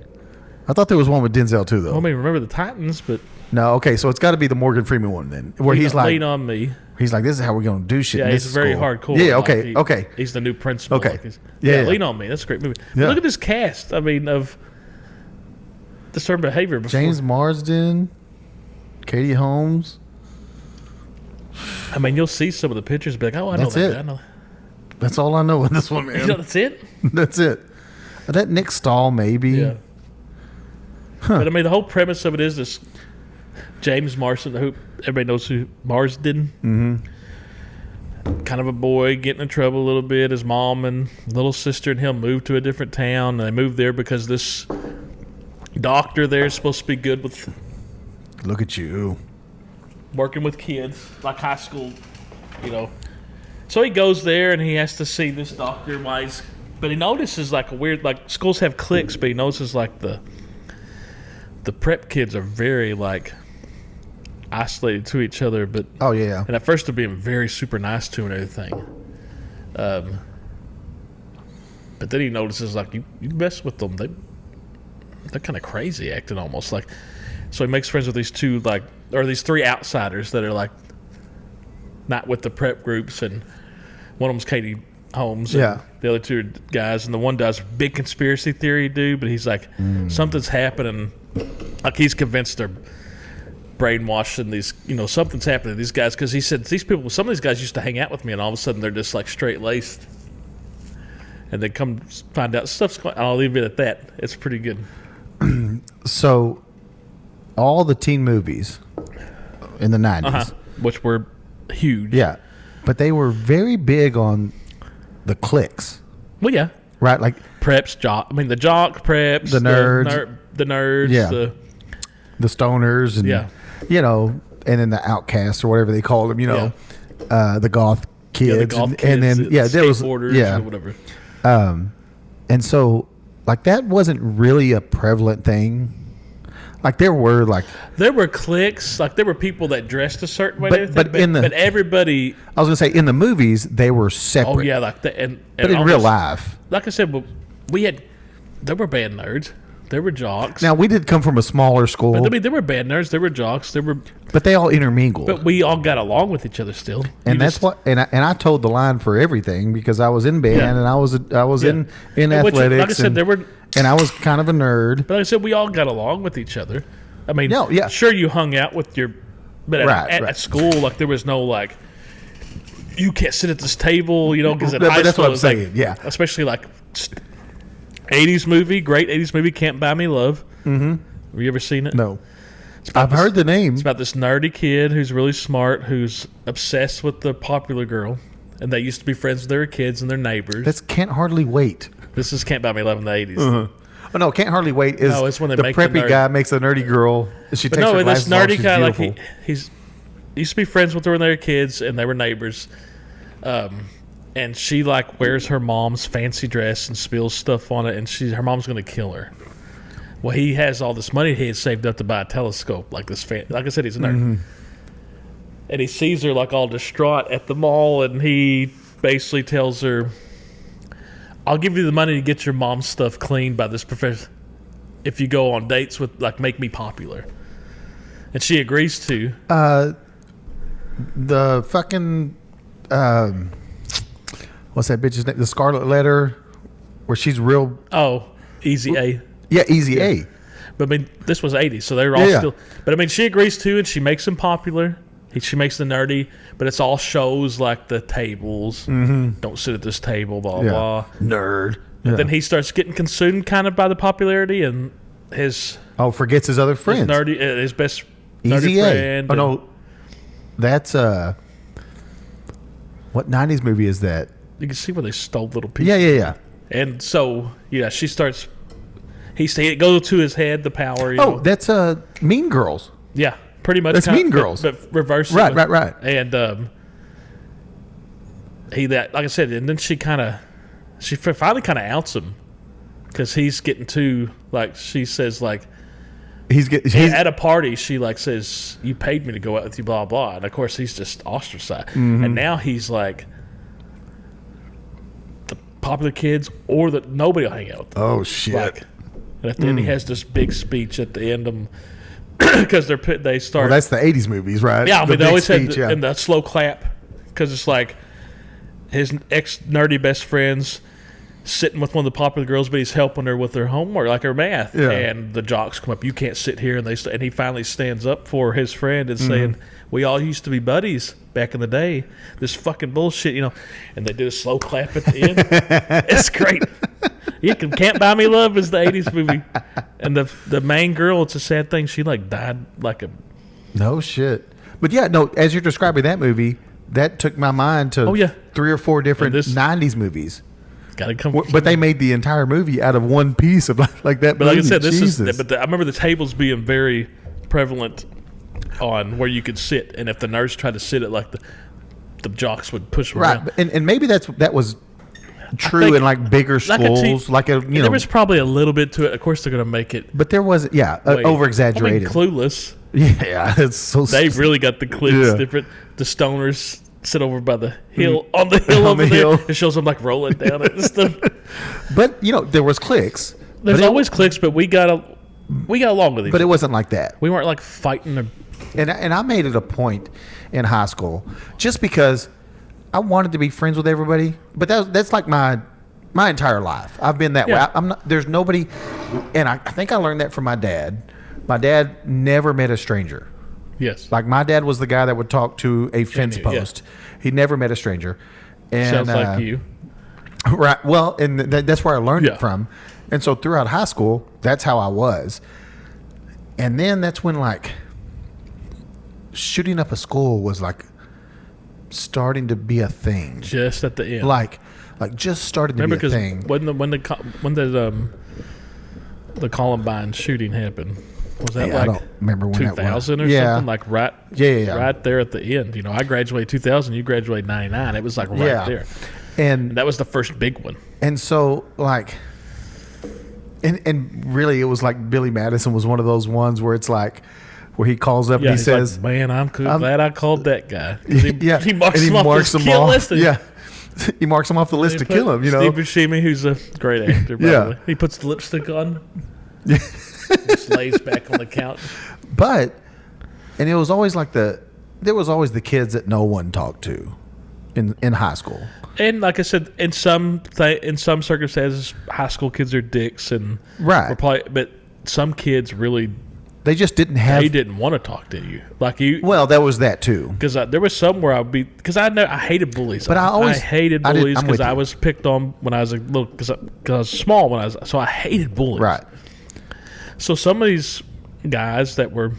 I thought there was one with Denzel too, though. I mean, remember the Titans, but No, okay, so it's got to be the Morgan Freeman one then, where Lean Lean on Me. this is how we're gonna do shit. Yeah, in he's this very school. hardcore. Yeah, Like, okay, okay. He's the new principal. Okay. Like he's- Yeah, yeah. Lean on Me. That's a great movie. But Yeah. look at this cast. I mean, of Disturbed Behavior. Before. James Marsden, Katie Holmes. I mean, you'll see some of the pictures, and be like, oh, I know That's that it. guy. I know. That's all I know in this one, You man. know, that's it. That's it. That Nick Stahl, maybe. Yeah. But I mean, the whole premise of it is this James Marsden, who everybody knows who Marsden. Mm-hmm. Kind of a boy getting in trouble a little bit. His mom and little sister and him moved to a different town. And they moved there because this doctor there is supposed to be good with Look at you. working with kids, like high school, you know. So he goes there and he has to see this doctor while he's, but he notices like a weird, like schools have cliques, but he notices like the prep kids are very like isolated to each other, but Oh yeah. and at first they're being very super nice to him and everything. But then he notices like you mess with them, they're kind of crazy acting almost like. So he makes friends with these two these three outsiders that are like not with the prep groups, and one of them's Katie Holmes. And Yeah. the other two are guys, and the one does big conspiracy theory dude, but he's like something's happening. Like he's convinced they're brainwashing these, something's happening to these guys because he said some of these guys used to hang out with me, and all of a sudden they're just like straight laced, and they come find out stuff's going. I'll leave it at that. It's pretty good. So, all the teen movies in the 90s. Which were huge. Yeah. But they were very big on the cliques, Well, yeah. right? Like Preps, the jock preps, The nerds. the nerds, Yeah. the the stoners and, Yeah. and then the outcasts or whatever they called them, the goth kids. the golf and kids, then, there was, skateboarders, or whatever. And so, like, that wasn't really a prevalent thing. Like, there were, like, There were cliques, like there were people that dressed a certain way, But- and everything, but but everybody. I was going to say, in the movies, they were separate. Oh yeah, like the and But in real life. like I said, there were bad nerds, there were jocks. Now, we did come from a smaller school, I mean, there were bad nerds, there were jocks, but they all intermingled. but we all got along with each other still. And You that's just- what, and I told the line for everything because I was in band Yeah. and I was Yeah. in And which, athletics. like I said, and, there were. and I was kind of a nerd. But like I said, we all got along with each other. I mean, No, yeah. sure, you hung out with your, but Right, at right. school, like there was no like, you can't sit at this table, because in But high that's school, what I'm it was like- saying, yeah. especially like 80s movie, great 80s movie, Can't Buy Me Love. Mm-hmm. Have you ever seen it? No, about I've this- heard the name. It's about this nerdy kid who's really smart, who's obsessed with the popular girl, and they used to be friends with their kids and their neighbors. That's Can't Hardly Wait. This is Can't Buy Me Love in the 80s. Oh no, Can't Hardly Wait is No, it's when they the make the preppy nerd- guy makes a nerdy girl. She But takes her no, this glasses off, nerdy she's guy, beautiful. like he used to be friends with her and their kids, and they were neighbors. And she like wears her mom's fancy dress and spills stuff on it, and her mom's gonna kill her. Well, he has all this money he had saved up to buy a telescope, like this. Like I said, he's a nerd, Mm-hmm. and he sees her like all distraught at the mall, and he basically tells her, "I'll give you the money to get your mom's stuff cleaned by this professor if you go on dates with make me popular." And she agrees to. The fucking what's that bitch's name? The Scarlet Letter, where she's real. Oh, Easy A. Yeah, Easy A. But I mean, this was 80s, so they were all Yeah, yeah. still. But I mean, she agrees to, and she makes him popular. She makes the nerdy, but it's all shows like the tables. Don't sit at this table, blah Yeah. blah. Nerd. And then he starts getting consumed kind of by the popularity, and his forgets his other friends. his best Easy nerdy A. friend. Oh no, that's what 90s movie is that? You can see where they stole little pieces. Yeah. And so, she starts. It goes to his head, the power. You know. That's Mean Girls. Yeah, pretty much. That's Mean Girls. But reverse. Right. And like I said, and then she finally kind of outs him because he's getting too, like, she says, like, He's at a party, she like says, "You paid me to go out with you," blah blah. And of course, he's just ostracized. And now he's like, the popular kids or nobody will hang out with them. Oh shit. Like, and at the end, he has this big speech at the end of because they start. Well, that's the 80s movies, right? Yeah, I mean, they always speech, had and the slow clap because it's like his ex nerdy best friends sitting with one of the popular girls, but he's helping her with her homework, like her math. Yeah. And the jocks come up, "You can't sit here," and and he finally stands up for his friend and saying, "We all used to be buddies back in the day. This fucking bullshit, you know." And they do a slow clap at the end. It's great. You Can't Buy Me Love is the 80s movie. And the main girl, it's a sad thing, she like died like a... No shit. But yeah, no, as you're describing that movie, that took my mind to 3 or 4 different 90s movies. Gotta come. But they made the entire movie out of one piece of like that But movie. like I said, Jesus. I remember the tables being very prevalent on where you could sit, and if the nurse tried to sit it, like the jocks would push them right. around. And maybe that was true think in like bigger schools, There was probably a little bit to it. Of course, they're going to make it. But there was over exaggerated. Clueless. Yeah, it's so. They really got the clips different. The stoners sit over by the hill on the hill On over the there. hill. It shows them like rolling down it and stuff. But there was clicks. There's but always clicks, but we got along with each But it other. wasn't like that. We weren't like fighting. And I made it a point in high school just because I wanted to be friends with everybody. But that's like my entire life. I've been that way. I'm not. There's nobody, and I think I learned that from my dad. My dad never met a stranger. Yes. Like my dad was the guy that would talk to a fence post. He never met a stranger. And, Sounds like you. Right. Well, and that's where I learned Yeah. it from. And so throughout high school, that's how I was. And then that's when like shooting up a school was like starting to be a thing. Just at the end. Like just started to be a thing. When the Columbine shooting happened, was that I like don't remember when that was. 2000 or Yeah. something? Like right, right there at the end. I graduated 2000. You graduated 99. It was like right there. And that was the first big one. And so like, and really it was like Billy Madison was one of those ones where it's like, where he calls up and he he's says, like, "Man, I'm glad I called that guy." 'Cause he marks and him off his kill list. Yeah. He marks him off the list to kill him, Steve Buscemi, who's a great actor, by the way. He puts the lipstick on. Just lays back on the couch. But, and it was always like there was always the kids that no one talked to in high school. And like I said, in some circumstances, high school kids are dicks, and but some kids really they just didn't have. They didn't want to talk to you, like you. Well, that was that too. Because there was some where I hated bullies. But I hated bullies because I was picked on when I was a little because I was small so I hated bullies. Right. So some of these guys that were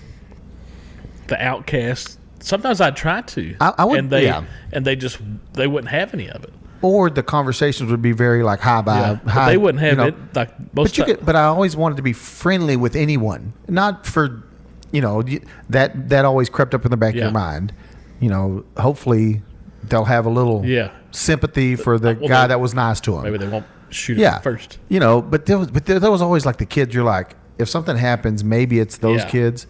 the outcasts, sometimes I'd try to. I would, and they wouldn't have any of it. Or the conversations would be very like high. But they wouldn't have it like most. But I always wanted to be friendly with anyone, not for, that always crept up in the back of your mind. Hopefully they'll have a little sympathy for the guy that was nice to them. Maybe they won't shoot him first. But there was always like the kids. You're like, if something happens, maybe it's those kids.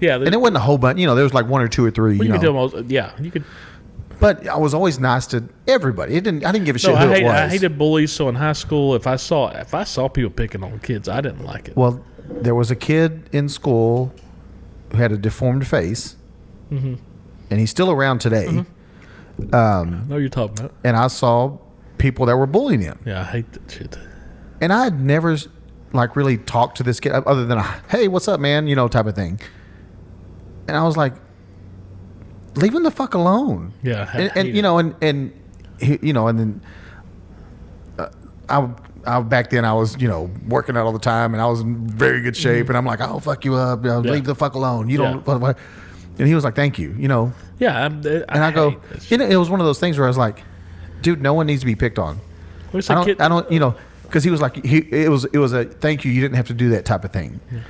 Yeah, and it wasn't a whole bunch. There was like 1 or 2 or 3. Well, you could do them. You could. But I was always nice to everybody. I didn't give a shit who it was. I hated bullies. So in high school, if I saw people picking on kids, I didn't like it. Well, there was a kid in school who had a deformed face, and he's still around today. I know what you're talking about. And I saw people that were bullying him. Yeah, I hate that shit. And I had never like really talked to this kid other than hey, what's up, man? Type of thing. And I was like leave him the fuck alone. Yeah, I and hate you it. know, and you know, and then I back then I was working out all the time, and I was in very good shape, and I'm like, I'll fuck you up, Yeah. leave the fuck alone. You don't. And he was like, thank you. Yeah, And I go, hate this shit. it was one of those things where I was like, dude, no one needs to be picked on. Well, it's like I don't, because he was like, it was a thank you. You didn't have to do that type of thing. Yeah.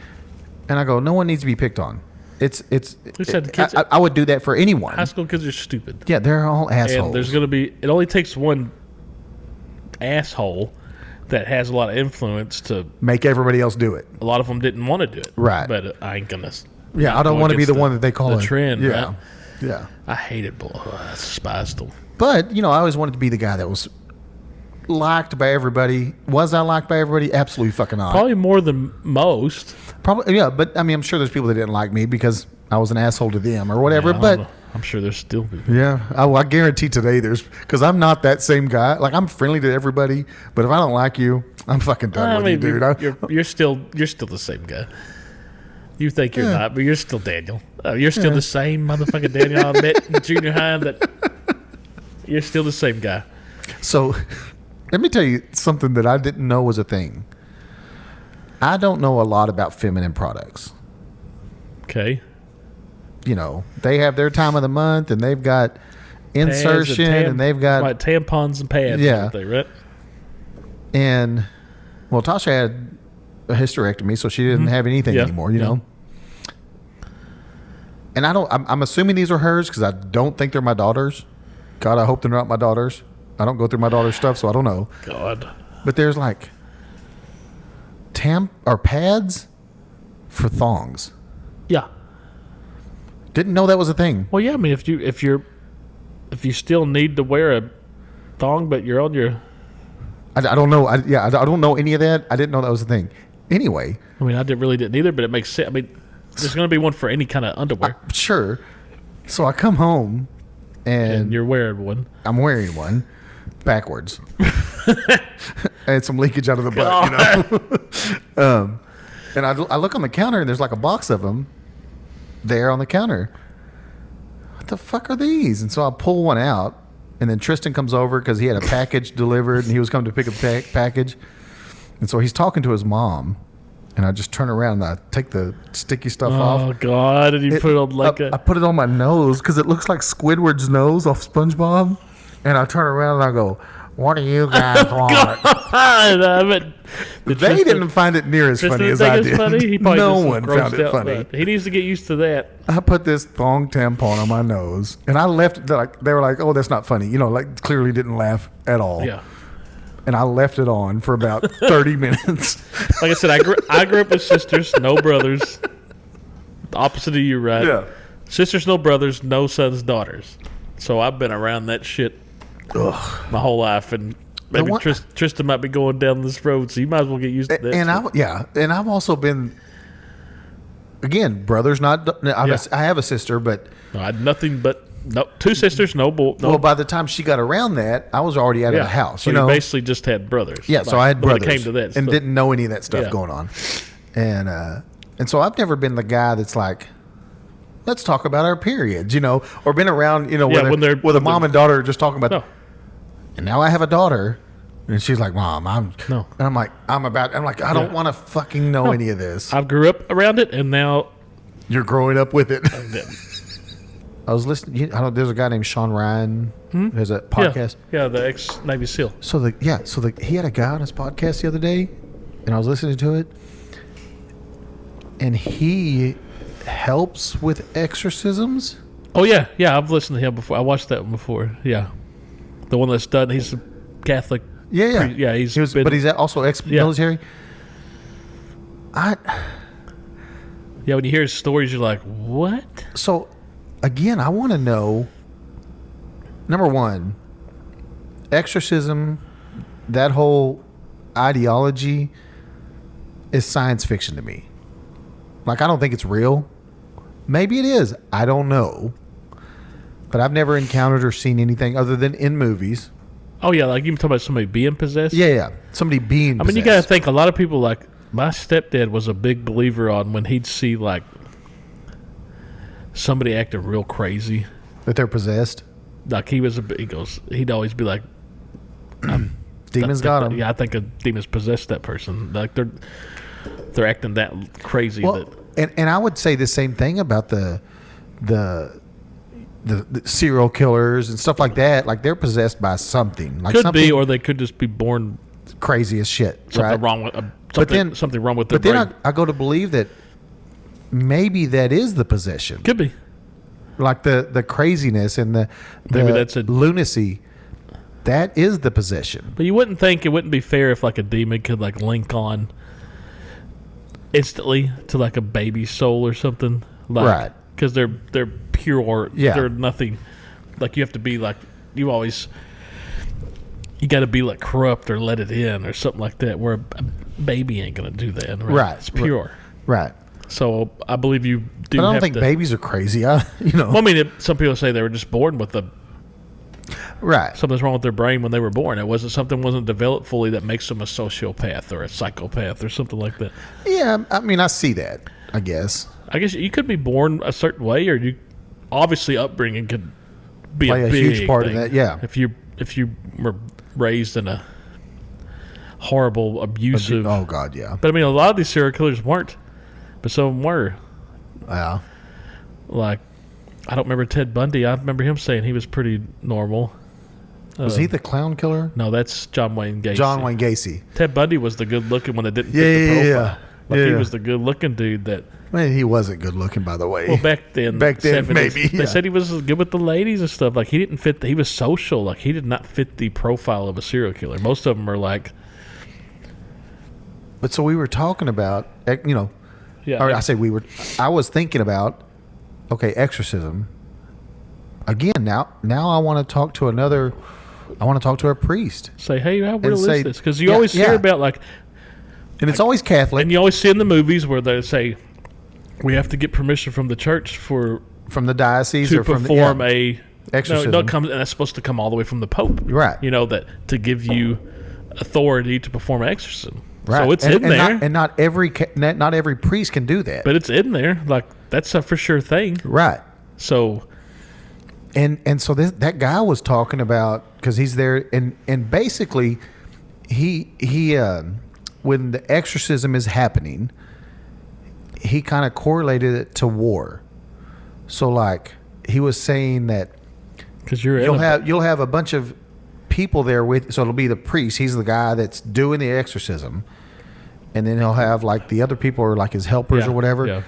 And I go, no one needs to be picked on. said kids- I would do that for anyone. high school kids are stupid. Yeah, they're all assholes. And there's going to be, it only takes one asshole that has a lot of influence to, make everybody else do it. a lot of them didn't want to do it. Right. But I ain't going to. Yeah, I don't want to be the one that they call the a trend. Yeah, Right? yeah. I hated bull. I despised them. But I always wanted to be the guy that was liked by everybody. Was I liked by everybody? Absolutely fucking not. Probably more than most. Probably, yeah. But I mean, I'm sure there's people that didn't like me because I was an asshole to them or whatever. Yeah, I but don't know. I'm sure there's still people. yeah, I guarantee today there's, because I'm not that same guy. Like, I'm friendly to everybody, but if I don't like you, I'm fucking done with you, dude. You're still the same guy. You think you're not, but you're still Daniel. You're still the same motherfucking Daniel I met in junior high. That you're still the same guy. So, let me tell you something that I didn't know was a thing. I don't know a lot about feminine products. Okay. They have their time of the month, and they've got insertion, and they've got like tampons and pads. Yeah. And everything, right? and well, Tasha had a hysterectomy, so she didn't have anything Yeah. anymore. You know. And I'm assuming these are hers because I don't think they're my daughters. God, I hope they're not my daughters. I don't go through my daughter's stuff, so I don't know. God. But there's like pads for thongs. Yeah. Didn't know that was a thing. Well, yeah. I mean, if you still need to wear a thong, but you're on your. I don't know. I don't know any of that. I didn't know that was a thing. Anyway, I mean, didn't either, but it makes sense. I mean, there's going to be one for any kind of underwear, sure. So I come home and you're wearing one. I'm wearing one backwards. I had some leakage out of the butt, and I look on the counter, and there's like a box of them there on the counter. What the fuck are these? And so I pull one out, and then Tristan comes over because he had a package delivered, and he was coming to pick up the package. And so he's talking to his mom, and I just turn around and I take the sticky stuff off. Oh God! And you put it on like I put it on my nose because it looks like Squidward's nose off SpongeBob. And I turn around and I go, "What do you guys want?" They didn't find it near as funny as I did. Funny? He probably No just one found grossed it out, funny. but he needs to get used to that. I put this thong tampon on my nose, and I left. They were like, "Oh, that's not funny." Like clearly didn't laugh at all. Yeah. And I left it on for about 30 minutes. Like I said, I grew up with sisters, no brothers. The opposite of you, right? Yeah. Sisters, no brothers, no sons, daughters. So I've been around that shit my whole life, and maybe Tristan might be going down this road, so you might as well get used to that. And I've also been, again, brothers. I have a sister, but No, I had nothing but two sisters, no boy. No, well, by the time she got around that, I was already out of the house. So you basically just had brothers. Yeah, so I had brothers, when it came to that and stuff. didn't know any of that stuff Yeah. going on, and so I've never been the guy that's like, let's talk about our periods, or been around, with a mom and daughter are just talking about. No. And now I have a daughter, and she's like, "Mom, No. and I'm like, I don't want to fucking know any of this. I grew up around it, and now You're growing up with it. I was listening. There's a guy named Sean Ryan who has a podcast. Yeah, the ex-Navy SEAL. He had a guy on his podcast the other day, and I was listening to it, and he helps with exorcisms. Oh yeah, I've listened to him before. I watched that one before. Yeah, the one that's done. He's a Catholic. Yeah. But he's also ex-military. Yeah, when you hear his stories, you're like, what? So, again, I want to know, number one, exorcism, that whole ideology is science fiction to me. Like, I don't think it's real. Maybe it is. I don't know. But I've never encountered or seen anything other than in movies. Oh, yeah, like you talking about somebody being possessed? Yeah. Somebody being possessed. I mean, you got to think, a lot of people, like, my stepdad was a big believer on when he'd see, like, somebody acting real crazy. That they're possessed. Like he goes, he'd always be like, Demons got him. Yeah, I think a demon's possessed that person. Like they're acting that crazy. Well, and I would say the same thing about the serial killers and stuff like that. Like they're possessed by something. Like could something be, or they could just be born crazy as shit. something right? wrong with something wrong with their But then brain. I go to believe that maybe that is the possession. Could be. Like the craziness and the Maybe that's a- lunacy. That is the possession. But you wouldn't think it wouldn't be fair if like a demon could like link on instantly to like a baby soul or something. Like, Right. Because they're pure. Yeah. They're nothing. Like you have to be like you got to be like corrupt or let it in or something like that. Where a baby ain't gonna do that. Right. It's pure. Right. So I believe you do. But I don't have think to, babies are crazy. Well, I mean, some people say they were just born with right. something's wrong with their brain when they were born. Something wasn't developed fully that makes them a sociopath or a psychopath or something like that. Yeah, I mean, I see that. I guess I guess you could be born a certain way, or you obviously upbringing could be play a big huge part thing. in that. Yeah. If you were raised in a horrible, abusive. Oh God, yeah. But I mean, a lot of these serial killers weren't, but some of them were. Yeah. Like, I don't remember Ted Bundy. I remember him saying he was pretty normal. Was he the clown killer? No, that's John Wayne Gacy. John Wayne Gacy. Ted Bundy was the good-looking one that didn't fit Yeah, the profile. yeah. Like he Yeah. was the good-looking dude that. Man, he wasn't good looking, by the way. Well, back then, 70s, maybe. they Yeah. said he was good with the ladies and stuff. Like he didn't fit. He was social. Like he did not fit the profile of a serial killer. Most of them are like, But so we were talking about, yeah, or I was thinking about, okay, exorcism. Again, now I want to talk to a priest. say, hey, how real say- is this? Because you yeah, always hear yeah. about like, And it's always Catholic and you always see in the movies where they say, we have to get permission from the church from the diocese to or from perform the, exorcism. No, it comes, and that's supposed to come all the way from the Pope, Right. You know that to give you authority to perform an exorcism. Right. So it's and, in and there, not every priest can do that. but it's in there. Like that's a for sure thing. Right. So And so that guy was talking about, because he's there, and basically he when the exorcism is happening, he kind of correlated it to war. So like he was saying that because you'll you'll have a bunch of people there with, so it'll be the priest, he's the guy that's doing the exorcism, and then he'll have like the other people are like his helpers or whatever, yeah.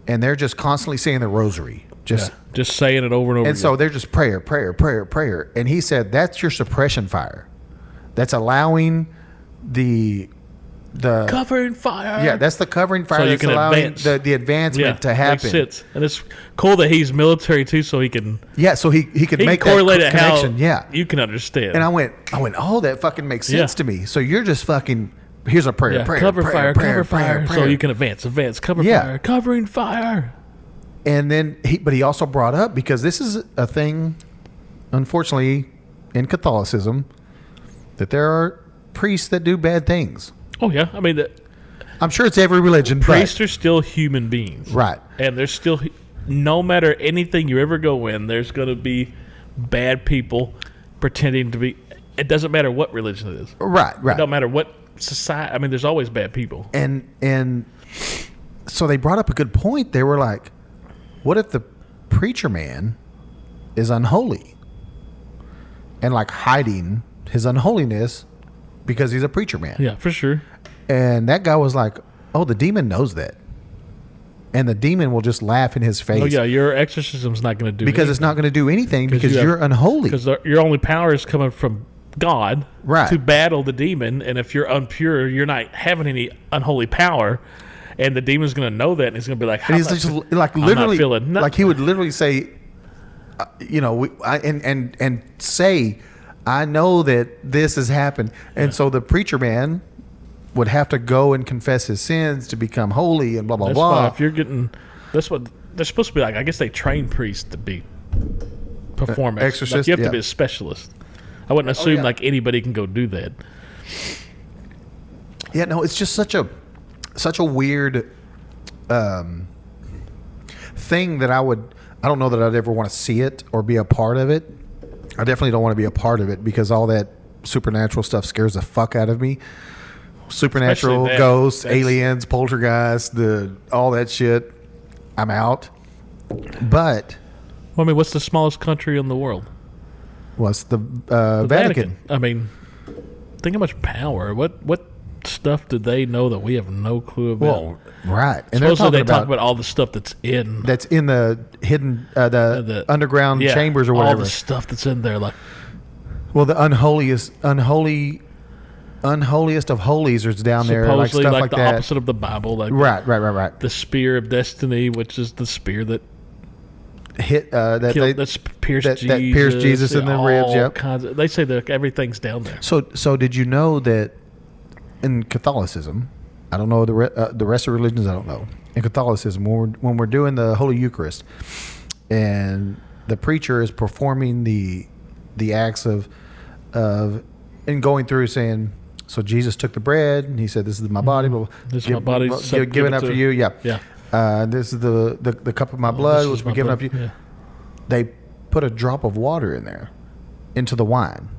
and they're just constantly saying the rosary, just saying it over and over. and so again. they're just prayer. And he said that's your suppression fire. That's allowing the covering fire. yeah, that's the covering fire. So you that's can allowing advance. the advancement to happen. Makes sense. And it's cool that he's military too, so he can Yeah, so he could make correlate that it how connection. Yeah, you can understand. and I went, oh, that fucking makes sense Yeah. to me. So you're just fucking. Here's a prayer, prayer, cover prayer, fire, prayer, cover fire, prayer, so prayer. you can advance, cover Yeah. fire, covering fire. And then he also brought up, because this is a thing, unfortunately, in Catholicism, that there are priests that do bad things. Oh yeah, I mean the I'm sure it's every religion. priests are still human beings, Right. And there's still, no matter anything you ever go in, there's going to be bad people pretending to be. It doesn't matter what religion it is. Right. It don't matter what society. I mean, there's always bad people. And so they brought up a good point. They were like, what if the preacher man is unholy and like hiding his unholiness because he's a preacher man? Yeah, for sure. And that guy was like, oh, the demon knows that. And the demon will just laugh in his face. Oh yeah, your exorcism's not going to do because it's not going to do anything because you're unholy. Because your only power is coming from God, Right. to battle the demon. And if you're impure, you're not having any unholy power. And the demon's going to know that, and he's going to be like, And he's just like literally, feeling nothing. like he would literally say, and say, I know that this has happened. And so the preacher man would have to go and confess his sins to become holy and blah, blah, That's blah. why if you're getting, that's what they're supposed to be like. I guess they train priests to be perform exorcist, Like you have yeah. to be a specialist. I wouldn't assume yeah. like anybody can go do that. Yeah, no, it's just such a weird thing that I I don't know that I'd ever want to see it or be a part of it. I definitely don't want to be a part of it because all that supernatural stuff scares the fuck out of me. Supernatural, Especially that. ghosts, That's- aliens, poltergeists, all that shit. I'm out. But Well, I mean, what's the smallest country in the world? what's the The Vatican? I mean, think how much power. What stuff do they know that we have no clue about? Well, right. And they're Supposedly talking they about, talk about all the stuff that's in that's in the hidden, the underground yeah, chambers or all whatever. the stuff that's in there. Like, Well, the unholiest of holies is down there, like supposedly stuff like like the that. opposite of the Bible. Like Right. the spear of destiny, which is the spear that Hit that killed, they, that's pierced that Jesus. pierced Jesus in the all ribs, yep. kinds of, they say that everything's down there. So did you know that in Catholicism, I don't know the rest of religions, I don't know. In Catholicism, when we're doing the Holy Eucharist, and the preacher is performing the acts of and going through saying, so Jesus took the bread and he said, "This is my body. Blah, blah, This is my body, so given give it up to-" for you." Yeah. Yeah. This is the cup of my This blood, is which my we given blood. up to you. Yeah. They put a drop of water in there, into the wine,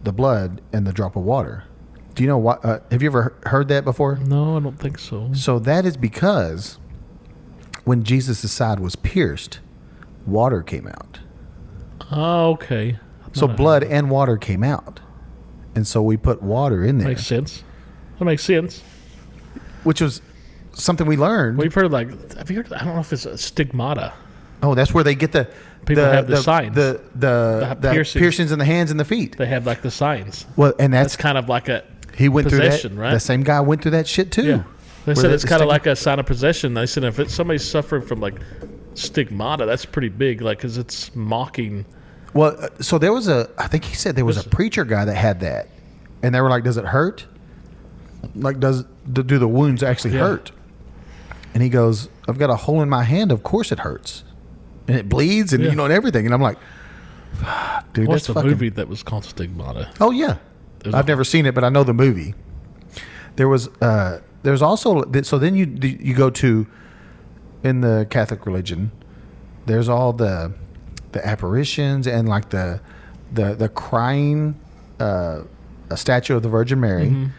the blood, and the drop of water. Do you know what? Have you ever heard that before? No, I don't think so. So that is because when Jesus' side was pierced, water came out. Oh, okay. So No, blood and water came out, and so we put water in there, makes sense. That makes sense. which was something we learned. We've heard have you heard? I don't know if it's a stigmata. Oh, that's where they get the People have the signs. the piercings in the hands and the feet. They have like the signs. Well, and That's that's kind of like a he went possession, through that. right? The same guy went through that shit too. yeah. They Where said the it's kind of stigma- like a sign of possession. They said if somebody's suffering from like stigmata, that's pretty big, like because it's mocking. Well, so there was I think he said there was a preacher guy that had that, and they were like, "Does it hurt? Like, do the wounds actually Yeah. hurt?" And he goes, "I've got a hole in my hand. Of course it hurts, and it bleeds, and Yeah. and everything." And I'm like, "Fuck, dude, What's that's the fucking." movie that was called Stigmata? Oh yeah, There's I've a- never seen it, but I know the movie. There's also so then you go to in the Catholic religion. There's all the apparitions and like the crying a statue of the Virgin Mary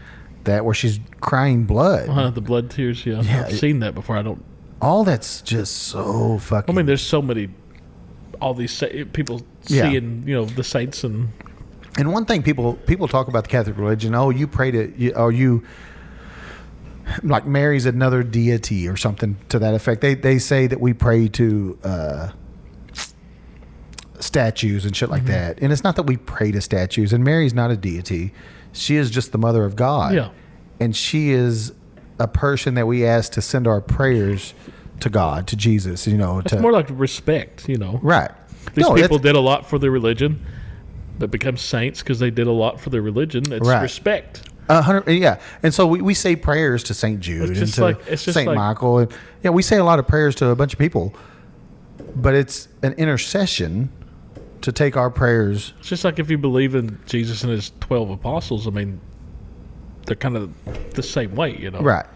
that where she's crying blood. The blood tears. Yeah, Yeah, I've seen that before. I don't. All that's just so fucking. I mean, there's so many. All these people Yeah. seeing, the saints and And one thing people talk about the Catholic religion, oh, you pray to, you like Mary's another deity or something to that effect. They say that we pray to statues and shit like that. And it's not that we pray to statues. And Mary's not a deity. She is just the mother of God. Yeah. And she is a person that we ask to send our prayers to God, to Jesus, it's more like respect. right. These No, people that's- did a lot for their religion, but become saints because they did a lot for their religion. It's Right. respect. 100, yeah, and so we say prayers to Saint Jude and just to like- it's just Saint like- Michael, and yeah, we say a lot of prayers to a bunch of people, but it's an intercession to take our prayers. It's just like if you believe in Jesus and his 12 apostles. I mean, they're kind of the same way, Right.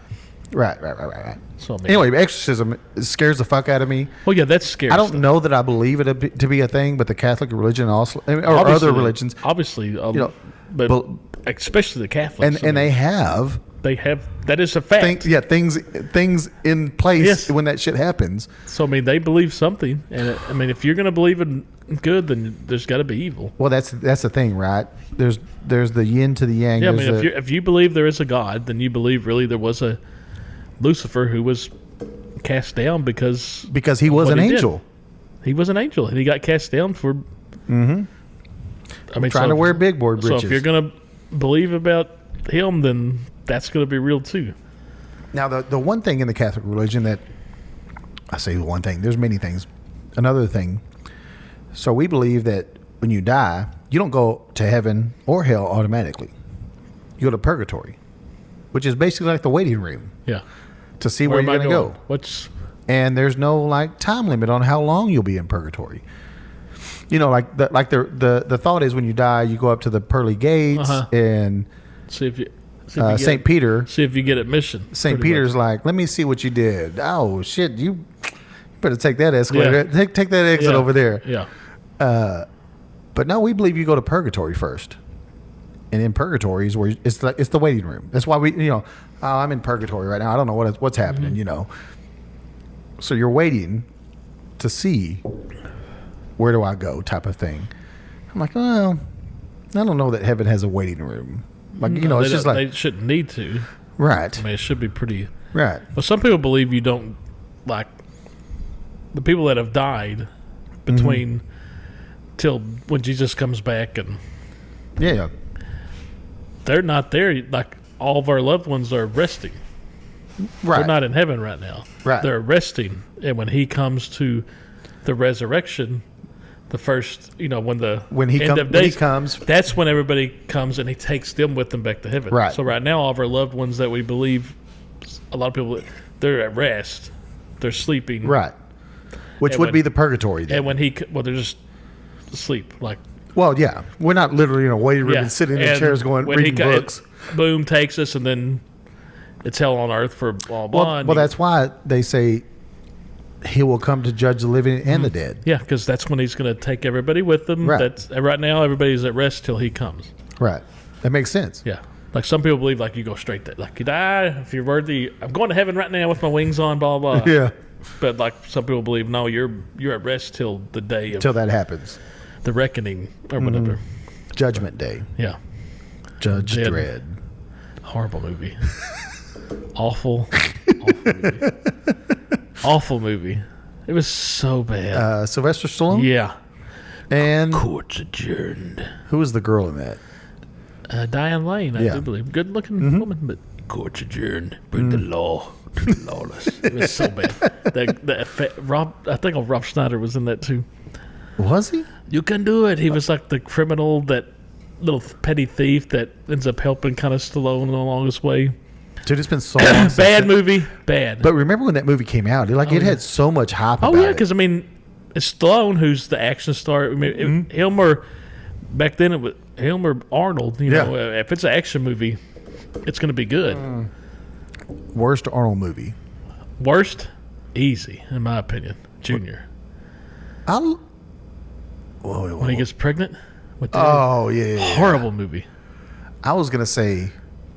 So I mean, Anyway, exorcism scares the fuck out of me. well, yeah, that's scary. I don't stuff. know that I believe it to be a thing, but the Catholic religion also, or Obviously- other religions, obviously, know, but but- especially the Catholics. and they have they have that is a fact. things in place Yes. when that shit happens. So I mean, they believe something, and I mean, if you're going to believe in good, then there's got to be evil. Well, that's the thing, right? There's the yin to the yang. Yeah, I There's mean, the- if you believe there is a God, then you believe really there was a Lucifer who was cast down because he was what an he did. angel. He was an angel, and he got cast down for. I mean, Trying to wear big board So britches. if you're going to believe about him, then that's going to be real too. Now, the one thing in the Catholic religion that I say the one thing, there's many things. Another thing, so we believe that when you die, you don't go to heaven or hell automatically. You go to purgatory, which is basically like the waiting room Yeah. to see where am you're I going to go. What's And there's no like time limit on how long you'll be in purgatory. The thought is when you die, you go up to the pearly gates Uh-huh. and see if you get St. Peter. see if you get admission. St. pretty Peter's much. like, let me see what you did. Oh shit, you Better take that escalator. Yeah. Take that exit Yeah. over there. Yeah. But no, we believe you go to purgatory first. And in purgatory is where it's the waiting room. That's why I'm in purgatory right now. I don't know what's happening, So you're waiting to see where do I go type of thing. I'm like, well, I don't know that heaven has a waiting room. Like, it's just like, they shouldn't need to. right. I mean, it should be pretty. Right. But some people believe you don't, like, the people that have died between till when Jesus comes back, and Yeah. they're not there. Like, all of our loved ones are resting. Right. They're not in heaven right now. Right. They're resting. And when he comes to the resurrection, the first, When he end of days, comes, that's when everybody comes and he takes them with them back to heaven. Right. So right now, all of our loved ones that we believe, a lot of people, they're at rest. They're sleeping. right. Which And would when- be the purgatory then. And when they're just asleep. Like, Well, yeah. We're not literally in a waiting room yeah. and sitting in And chairs going, when reading books. Boom, takes us, and then it's hell on earth for blah, blah. Well, and that's why they say he will come to judge the living and the dead. yeah, because that's when he's going to take everybody with him. Right. Right now, everybody's at rest till he comes. Right. That makes sense. Yeah. Like, some people believe, like, you go straight there. Like, you die, if you're worthy, I'm going to heaven right now with my wings on, blah, blah. Yeah. But, like, some people believe, no, you're at rest till the day of Till that happens. the reckoning or whatever. Judgment Day. Yeah. Judge Dead. Dredd. Horrible movie. Awful movie. Awful movie. It was so bad. Sylvester Stallone? Yeah. And Court's adjourned. who was the girl in that? Diane Lane, I Yeah. do believe. Good looking woman, but court's adjourned. Bring the law to the lawless. It was so bad. I think Rob Schneider was in that too. Was he? You can do it. He was like the criminal, that little petty thief that ends up helping kind of Stallone along his way. Dude, it's been so long. since Bad that- movie. Bad. But remember when that movie came out? It had so much hype Oh about yeah, it. because I mean, it's Stallone who's the action star. I mean, Hilmer, back then it was Hilmer Arnold. You know, if it's an action movie, it's going to be good. Worst Arnold movie. Worst, easy in my opinion. Junior, when he gets pregnant with the Oh, yeah. horrible movie. I was going to say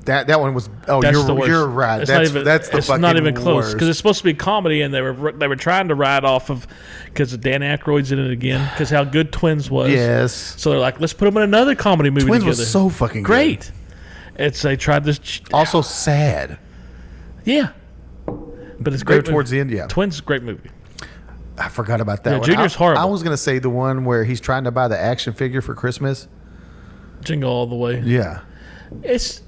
that one was. Oh, That's the worst. you're right. It's That's not even, that's the it's fucking not even close worst. because it's supposed to be comedy, and they were trying to ride off of because Dan Aykroyd's in it again because how good Twins was. Yes. So they're like, let's put them in another comedy movie Twins together. was so fucking great. They tried this. good. Also sad. Yeah, but it's Go great. towards movie. the end, yeah. Twins, is a great movie. I forgot about that Yeah, one. Junior's horrible. I was going to say the one where he's trying to buy the action figure for Christmas. Jingle All the Way. Yeah. It's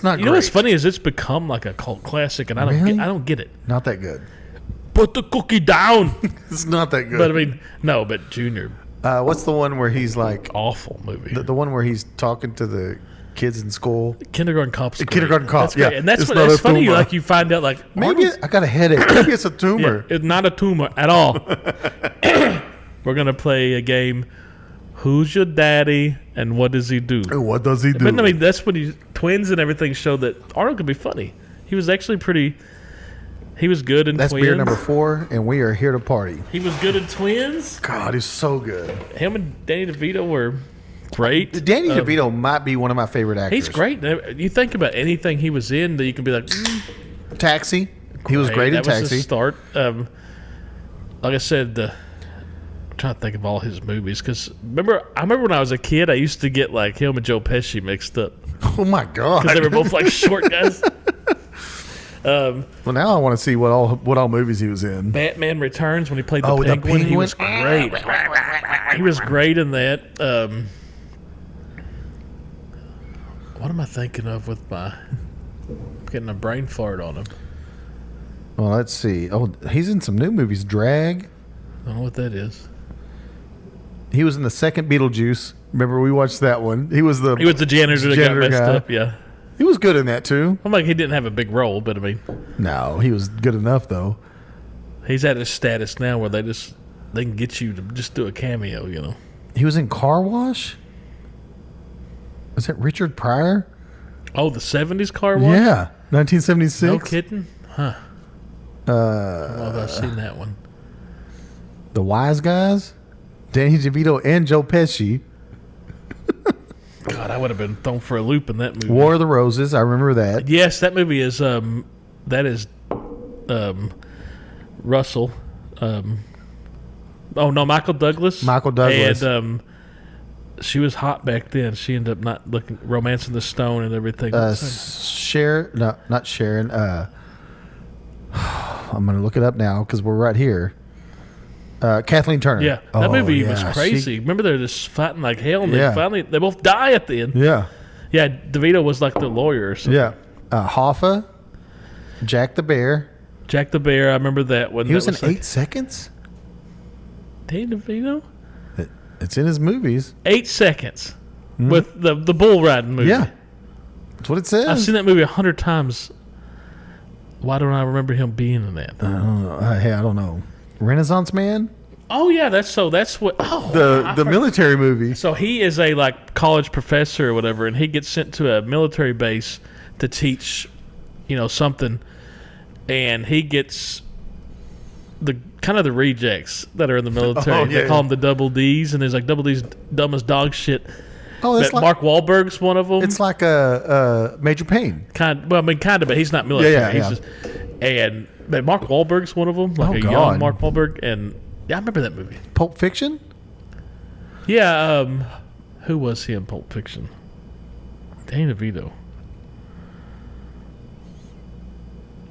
Not you great. know what's funny is it's become like a cult classic, and I don't get it. Not that good. Put the cookie down. It's not that good. But I mean, no, but Junior, What's the one where he's like awful movie. the one where he's talking to the kids in school? Kindergarten Cop's great. Kindergarten Cop, That's great. yeah. And that's It's what not that's a funny. tumor. Like you find out, like Maybe Arnold's- I got a headache. Maybe it's a yeah, tumor. it's not a tumor at all. We're gonna play a game. Who's your daddy and what does he do? What does he do? But I mean, that's when Twins and everything showed that Arnold could be funny. He was actually pretty. He was good in That's Twins. beer number 4, and we are here to party. He was good in Twins. God, he's so good. Him and Danny DeVito were great. Danny DeVito might be one of my favorite actors. He's great. You think about anything he was in that you can be like, Taxi. He was great in that was Taxi. his start. Like I said, I'm trying to think of all his movies because I remember when I was a kid, I used to get like him and Joe Pesci mixed up Oh my God. because they were both like short guys. Well, now I want to see what all movies he was in. Batman Returns when he played the Oh, the penguin, he penguin? was great. He was great in that. What am I thinking of with my getting a brain fart on him? Well, let's see. Oh, he's in some new movies. Drag. I don't know what that is. He was in the second Beetlejuice. Remember we watched that one. He was the janitor that got Janitor messed guy. up. Yeah, He was good in that too. I'm like he didn't have a big role, but I mean No, he was good enough though. he's at a status now where they can get you to just do a cameo. You know. He was in Car Wash. Is that Richard Pryor? Oh, the '70s car wash. Yeah, 1976. No kidding. Huh. I don't know if I've seen that one. The Wise Guys, Danny DeVito and Joe Pesci. God, I would have been thrown for a loop in that movie. War of the Roses, I remember that. Yes, that movie is Russell. Michael Douglas. Michael Douglas. And she was hot back then. She ended up not looking romancing the stone and everything. Not Sharon. I'm going to look it up now because we're right here. Kathleen Turner. Yeah, that movie was yeah, crazy. Remember, they're just fighting like hell, and Yeah. they both die at the end. Yeah. Yeah, DeVito was like the lawyer or something. Yeah. Hoffa, Jack the Bear. Jack the Bear, I remember that one. He was in like, 8 Seconds? Danny DeVito? It's in his movies. 8 Seconds with the bull riding movie. Yeah. That's what it says. I've seen that movie 100 times. Why don't I remember him being in that? I don't know. Renaissance Man? Oh yeah, that's what. Oh, The military movie. So he is a like college professor or whatever, and he gets sent to a military base to teach, something, and he gets the kind of the rejects that are in the military. Oh, yeah, they call them the double D's, and there's like double D's dumb as dog shit. Oh, that's Mark Wahlberg's one of them. It's like a Major Payne. Kind of, but he's not military. Yeah. But Mark Wahlberg's one of them, like Oh, a young God. Mark Wahlberg, and yeah, I remember that movie. Pulp Fiction? Yeah, who was he in Pulp Fiction? Danny DeVito.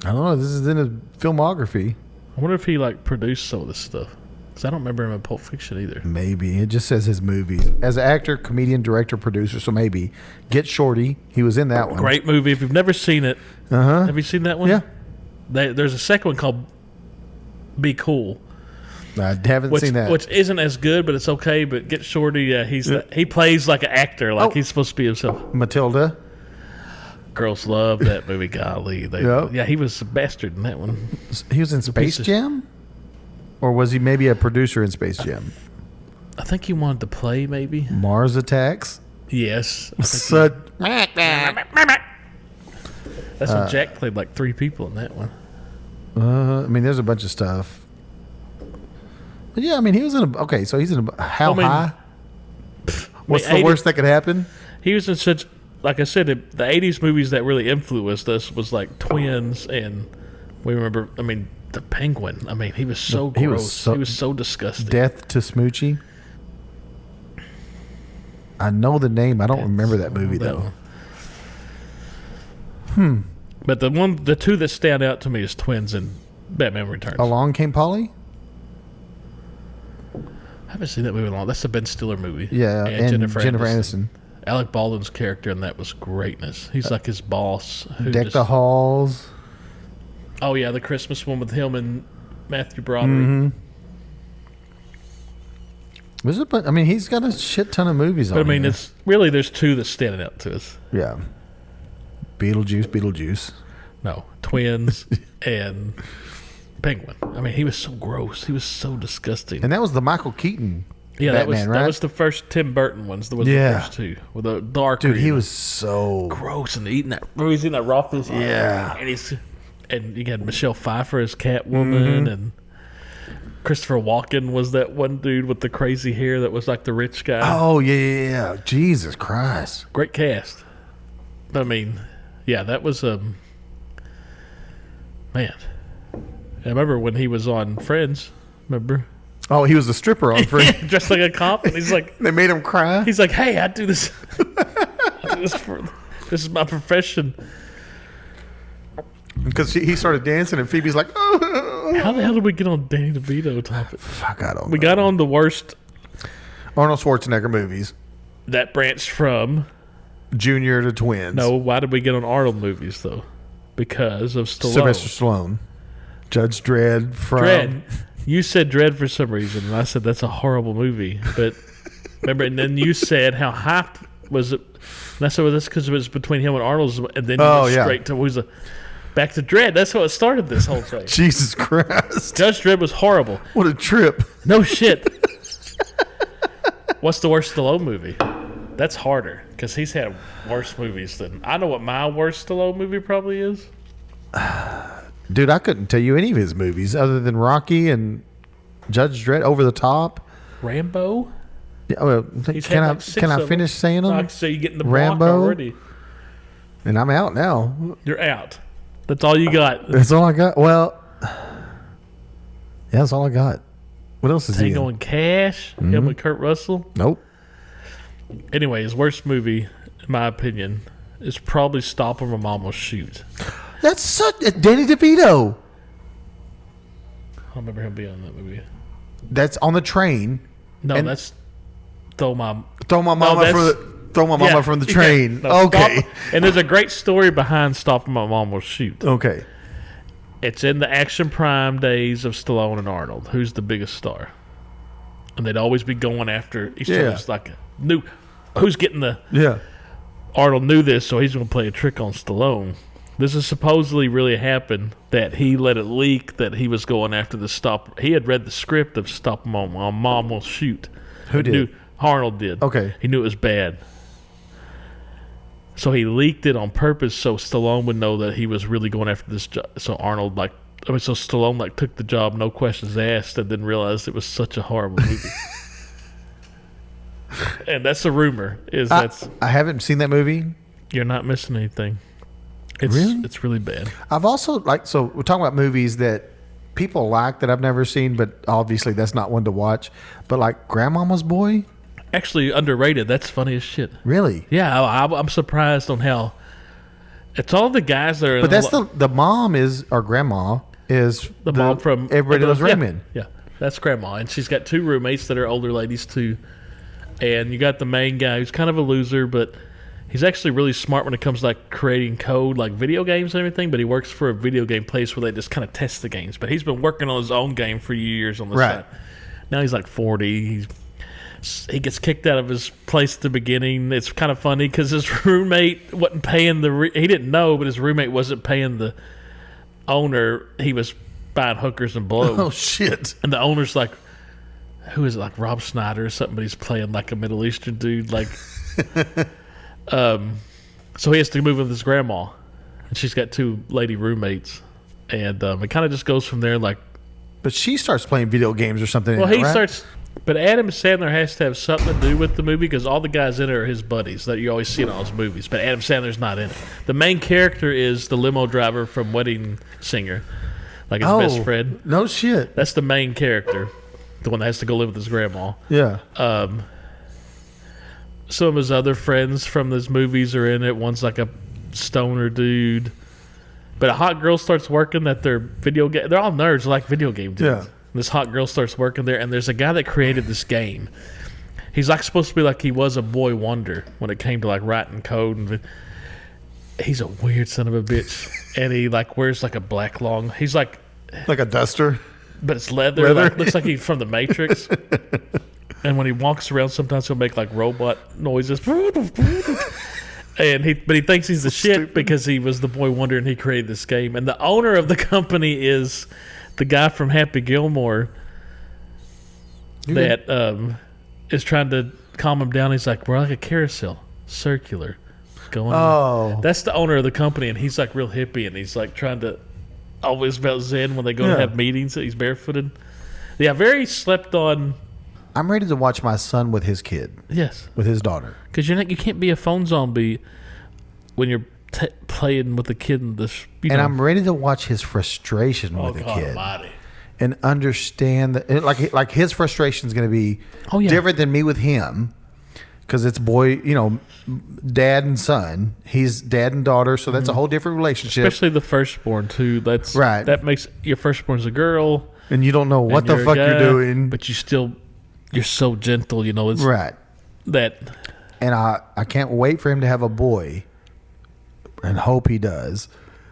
I don't know. This is in his filmography. I wonder if he like produced some of this stuff, because I don't remember him in Pulp Fiction either. Maybe. It just says his movies. As an actor, comedian, director, producer, so maybe. Get Shorty. He was in that one. Great movie. If you've never seen it, Uh-huh. have you seen that one? Yeah. There's a second one called Be Cool, I haven't seen that. which isn't as good, but it's okay. But Get Shorty, he plays like an actor, like he's supposed to be himself. Matilda. Girls love that movie. Golly, Yep. he was a bastard in that one. He was in Space Jam? Or was he maybe a producer in Space Jam? I think he wanted to play, maybe. Mars Attacks? Yes. Such, That's when Jack played like 3 people in that one. I mean, there's a bunch of stuff. But yeah, I mean, he was in a... Okay, so he's in a... How High? What's the worst that could happen? He was in such... Like I said, the 80s movies that really influenced us was like Twins, and we remember... I mean, The Penguin. I mean, he was so gross. He was so disgusting. Death to Smoochie. I know the name. I don't remember that movie, though. But the two that stand out to me is Twins and Batman Returns. Along Came Polly? I haven't seen that movie in a long. That's the Ben Stiller movie. Yeah, and Jennifer Aniston. Aniston. Alec Baldwin's character in that was greatness. He's like his boss. Deck the Halls. Oh yeah, the Christmas one with him and Matthew Broderick. Mm-hmm. I mean, he's got a shit ton of movies on. But I mean, here. it's really there's two that stand out to us. Yeah. Beetlejuice. No, Twins and Penguin. I mean, he was so gross. He was so disgusting. And that was the Michael Keaton Yeah, Batman, that right? was the first Tim Burton ones. That was Yeah. the first two with the dark. Dude, he was so... gross and eating that. Remember he's eating that raw fish. Yeah. And you got Michelle Pfeiffer as Catwoman, and Christopher Walken was that one dude with the crazy hair that was like the rich guy. Oh, yeah. Jesus Christ. Great cast. I mean, yeah, that was man. I remember when he was on Friends. Remember? Oh, he was a stripper on Friends. Dressed like a cop, and he's like, They made him cry. he's like, hey, I do this. This is my profession. Because he started dancing, and Phoebe's like, oh. How the hell did we get on Danny DeVito topic? Fuck, I don't We know. got on the worst Arnold Schwarzenegger movies. that branched from. Junior to Twins. No, why did we get on Arnold movies though? Because of Stallone. Sylvester Stallone. Judge Dredd from... Dredd. You said Dredd for some reason, and I said that's a horrible movie. But remember, and then you said how hyped was it? And I said, well, that's because it was between him and Arnold's, and then you went straight to back to Dredd. That's how it started. This whole thing. Jesus Christ. Judge Dredd was horrible. What a trip. No shit. What's the worst Stallone movie? That's harder because he's had worse movies than I know what my worst Stallone movie probably is. Dude, I couldn't tell you any of his movies other than Rocky and Judge Dredd, Over the Top. Rambo. Yeah, well, He's can had I like 6 can I of them. finish saying them? I say you get in the block Rambo. already. And I'm out now. You're out. That's all you got. That's all I got. Well, yeah, that's all I got. What else is he Tango in? and Cash. Him with Kurt Russell. Nope. Anyway, his worst movie, in my opinion, is probably Stop or My Mom Will Shoot. That's such Danny DeVito. I don't remember him being in that movie. That's on the train. No, And- that's Throw My Throw my mama from the Yeah, train. no, Okay. Stop- and there's a great story behind Stop or My Mom Will Shoot. Okay. It's in the action prime days of Stallone and Arnold. Who's the biggest star? And they'd always be going after each other. It's like new. Who's getting the? Yeah. Arnold knew this, so he's going to play a trick on Stallone. This is supposedly really happened, that he let it leak that he was going after the stop. He had read the script of Stop Mom Will Shoot. Who And did? knew- Arnold did. Okay. He knew it was bad. So he leaked it on purpose so Stallone would know that he was really going after this job. So so Stallone took the job, no questions asked, and then realized it was such a horrible movie. And that's a rumor. I haven't seen that movie. You're not missing anything. It's, Really? It's really bad. I've also so we're talking about movies that people like that I've never seen, but obviously that's not one to watch. But like Grandmama's Boy, Actually, underrated. That's funny as shit. really? Yeah, I'm surprised on how it's all the guys that are. But that's the mom is or grandma is the mom from Everybody Loves Raymond. Yeah, that's grandma, and she's got 2 roommates that are older ladies too. And you got the main guy who's kind of a loser, but he's actually really smart when it comes to like creating code, like video games and everything. But he works for a video game place where they just kind of test the games. But he's been working on his own game for years on the side. Now he's like 40. He gets kicked out of his place at the beginning. It's kind of funny because his roommate wasn't paying he didn't know, but his roommate wasn't paying the owner. He was buying hookers and blow. Oh shit! And the owner's like, who is it, like Rob Schneider or something? But he's playing like a Middle Eastern dude. Like, so he has to move with his grandma, and she's got 2 lady roommates, and it kind of just goes from there. Like, But she starts playing video games or something. well, he right? starts. But Adam Sandler has to have something to do with the movie because all the guys in it are his buddies that you always see in all his movies. But Adam Sandler's not in it. The main character is the limo driver from Wedding Singer, like his best friend. No shit. That's the main character, the one that has to go live with his grandma. Yeah. Some of his other friends from those movies are in it. One's like a stoner dude. But a hot girl starts working at their video game. They're all nerds, like video game dudes. Yeah. This hot girl starts working there, and there's a guy that created this game. He's like supposed to be like he was a boy wonder when it came to like writing code, and he's a weird son of a bitch. And he like wears like a black long. He's like Like a duster. but it's leather. Like, looks like he's from the Matrix. And when he walks around, sometimes he'll make like robot noises. And he thinks he's the shit because he was the boy wonder and he created this game. And the owner of the company is the guy from Happy Gilmore that is trying to calm him down. He's like, we're like a carousel, circular, going. Oh. That's the owner of the company, and he's like real hippie, and he's like trying to always about Zen when they go to have meetings. He's barefooted. Yeah, very slept on. I'm ready to watch my son with his kid, Yes, with his daughter. because you can't be a phone zombie when you're playing with a kid in this. And I'm ready to watch his frustration with the kid. Almighty. And understand that, like his frustration is going to be different than me with him, because it's dad and son. He's dad and daughter, so that's a whole different relationship. Especially the firstborn too. That's Right. That makes your firstborn's a girl, And you don't know what and the you're a fuck guy, you're doing, but you're so gentle. It's right? that. And I can't wait for him to have a boy, and hope he does.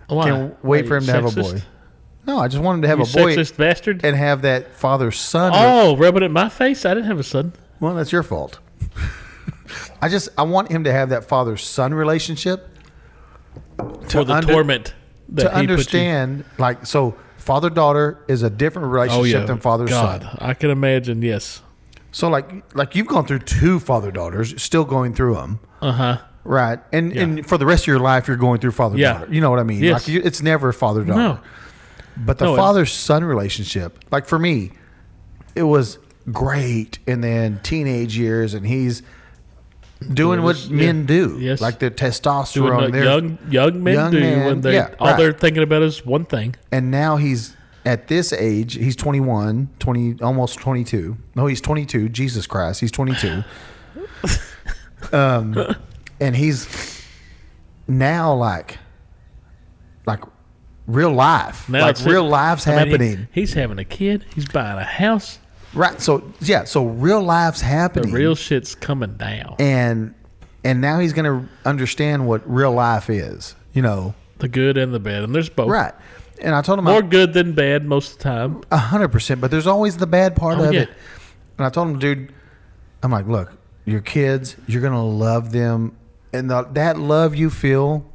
Why? Can't wait for him to have a Sexist? boy. No, I just want him to have You a boy sexist bastard. and have that father-son. Oh, rubbing it in my face. I didn't have a son. Well, that's your fault. I want him to have that father-son relationship For the torment that to he put you- understand. Like, so father-daughter is a different relationship than father-son. God, I can imagine. Yes. So like you've gone through 2 father-daughters, still going through them. Right. And for the rest of your life, you're going through father-daughter. Yeah. You know what I mean? Yes. Like it's never father-daughter. No. But the No, father-son relationship, like for me, it was great, and then teenage years, and he's doing what men do, Yes. like the Doing testosterone. what They're- young men young do men, when they yeah, all right. they're thinking about is one thing. And now he's at this age, he's 21, 20, almost 22. No, he's 22. Jesus Christ, he's 22. And he's now like real life. Now like it's real life's I mean, happening. he's having a kid. He's buying a house. Right. So yeah, so real life's The happening. real shit's coming down. and now he's going to understand what real life is, The good and the bad, and there's both. Right. And I told him More good than bad most of the time. 100%, but there's always the bad part Oh, of yeah. it. And I told him, dude, I'm like, look, your kids, you're going to love them. And that love you feel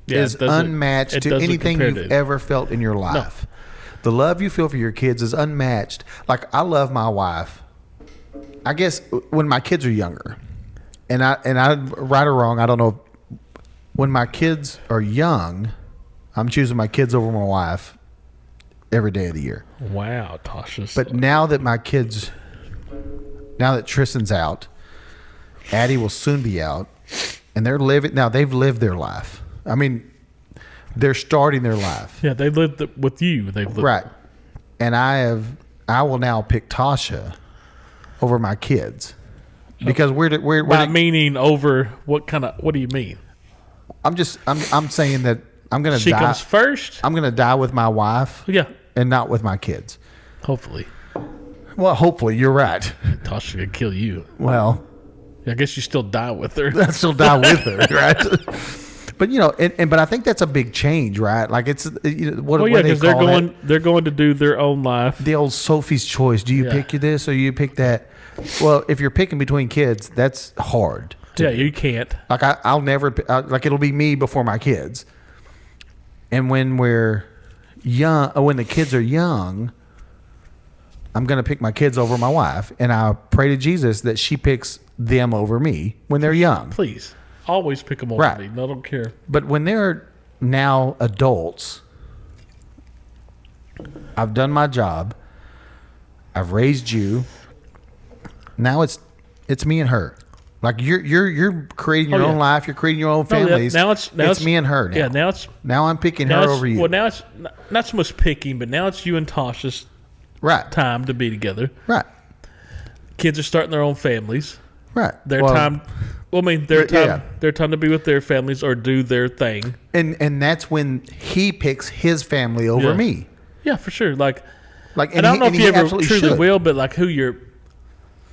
Yeah, is it doesn't- unmatched it to doesn't anything compare you've to- ever felt in your life. The love you feel for your kids is unmatched. Like, I love my wife. I guess when my kids are younger, and I right or wrong, I don't know. When my kids are young, I'm choosing my kids over my wife every day of the year. Wow, Tasha. But now that Tristan's out, Addie will soon be out, and they've lived their life. I mean, they're starting their life. yeah, they lived with you. They've lived Right. And I will now pick Tasha over my kids. Because we're Not meaning over what do you mean? I'm saying that I'm gonna She die. comes first. I'm gonna die with my wife Yeah, and not with my kids. hopefully. Well, hopefully you're right. Tasha could kill you. Well, I guess you still die with her. I still die with her, right? But but I think that's a big change, right? Like it's what, Well, what yeah, do they because they're call that? going to do their own life. The old Sophie's choice. Do you Yeah. pick this or you pick that? Well, if you're picking between kids, that's hard. Yeah, you can't. Like I'll never like it'll be me before my kids. And when we're young, when the kids are young, I'm gonna pick my kids over my wife, and I pray to Jesus that she picks them over me when they're young. Please, always pick them over Right. me. No, I don't care. But when they're now adults, I've done my job. I've raised you. Now it's me and her. Like you're creating your Oh, yeah. own life. You're creating your own No, families. now it's me and her. Now. Yeah, now it's Now I'm picking her it's, over you. Well, now it's not so much picking, but now it's you and Tasha's Right. time to be together. Right. Kids are starting their own families. Right. Their Well, time. Well, I mean, their but, time. yeah. Their time to be with their families or do their thing. And that's when he picks his family over Yeah. me. Yeah, for sure. Like, Like, and I don't know if he you ever absolutely truly should. will, but like who your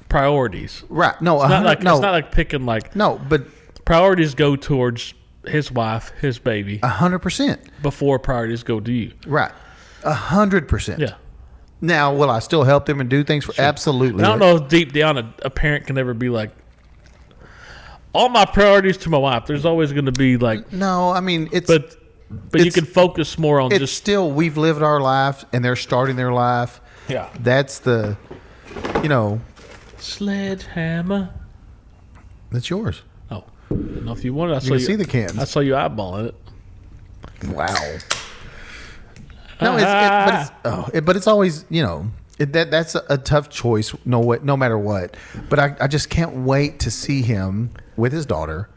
priorities. Right. No. It's not like no. it's not like picking like no. But priorities go towards his wife, his baby, 100%. before priorities go to you. Right. 100%. Yeah. Now, will I still help them and do things for? Absolutely. And I don't know if deep down a parent can ever be like, all my priorities to my wife. There's always going to be like, No, I mean it's. but you It's- can focus more on it's just still we've lived our life and they're starting their life. yeah. That's the, Sledgehammer. that's yours. Oh, didn't know if you wanted. I saw can see the cans. I saw you eyeballing it. Wow. No, but it's always that's a tough choice. No matter what. But I just can't wait to see him with his daughter.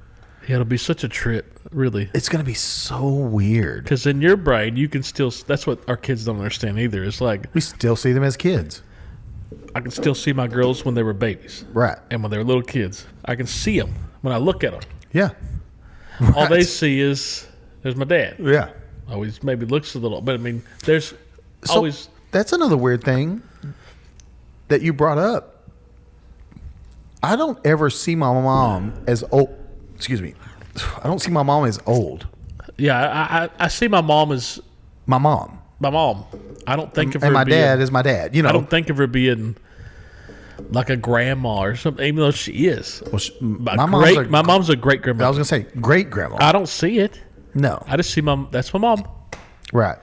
Yeah, it'll be such a trip, really. It's gonna be so weird. Because in your brain, you can still. That's what our kids don't understand either. It's like We still see them as kids, I can still see my girls when they were babies, right? and when they were little kids. I can see them when I look at them. Yeah. All they Right. see is there's my dad. Yeah. Always maybe looks a little, but I mean, there's So always. that's another weird thing that you brought up. I don't ever see my mom as old. Excuse me. I don't see my mom as old. Yeah, I see my mom as My mom my mom. I don't think of her and my being, dad is my dad. I don't think of her being like a grandma or something, even though she is. Well, My my mom's a great I grandmother. was gonna say great grandma. I don't see it. No, I just see mom. That's my mom. right.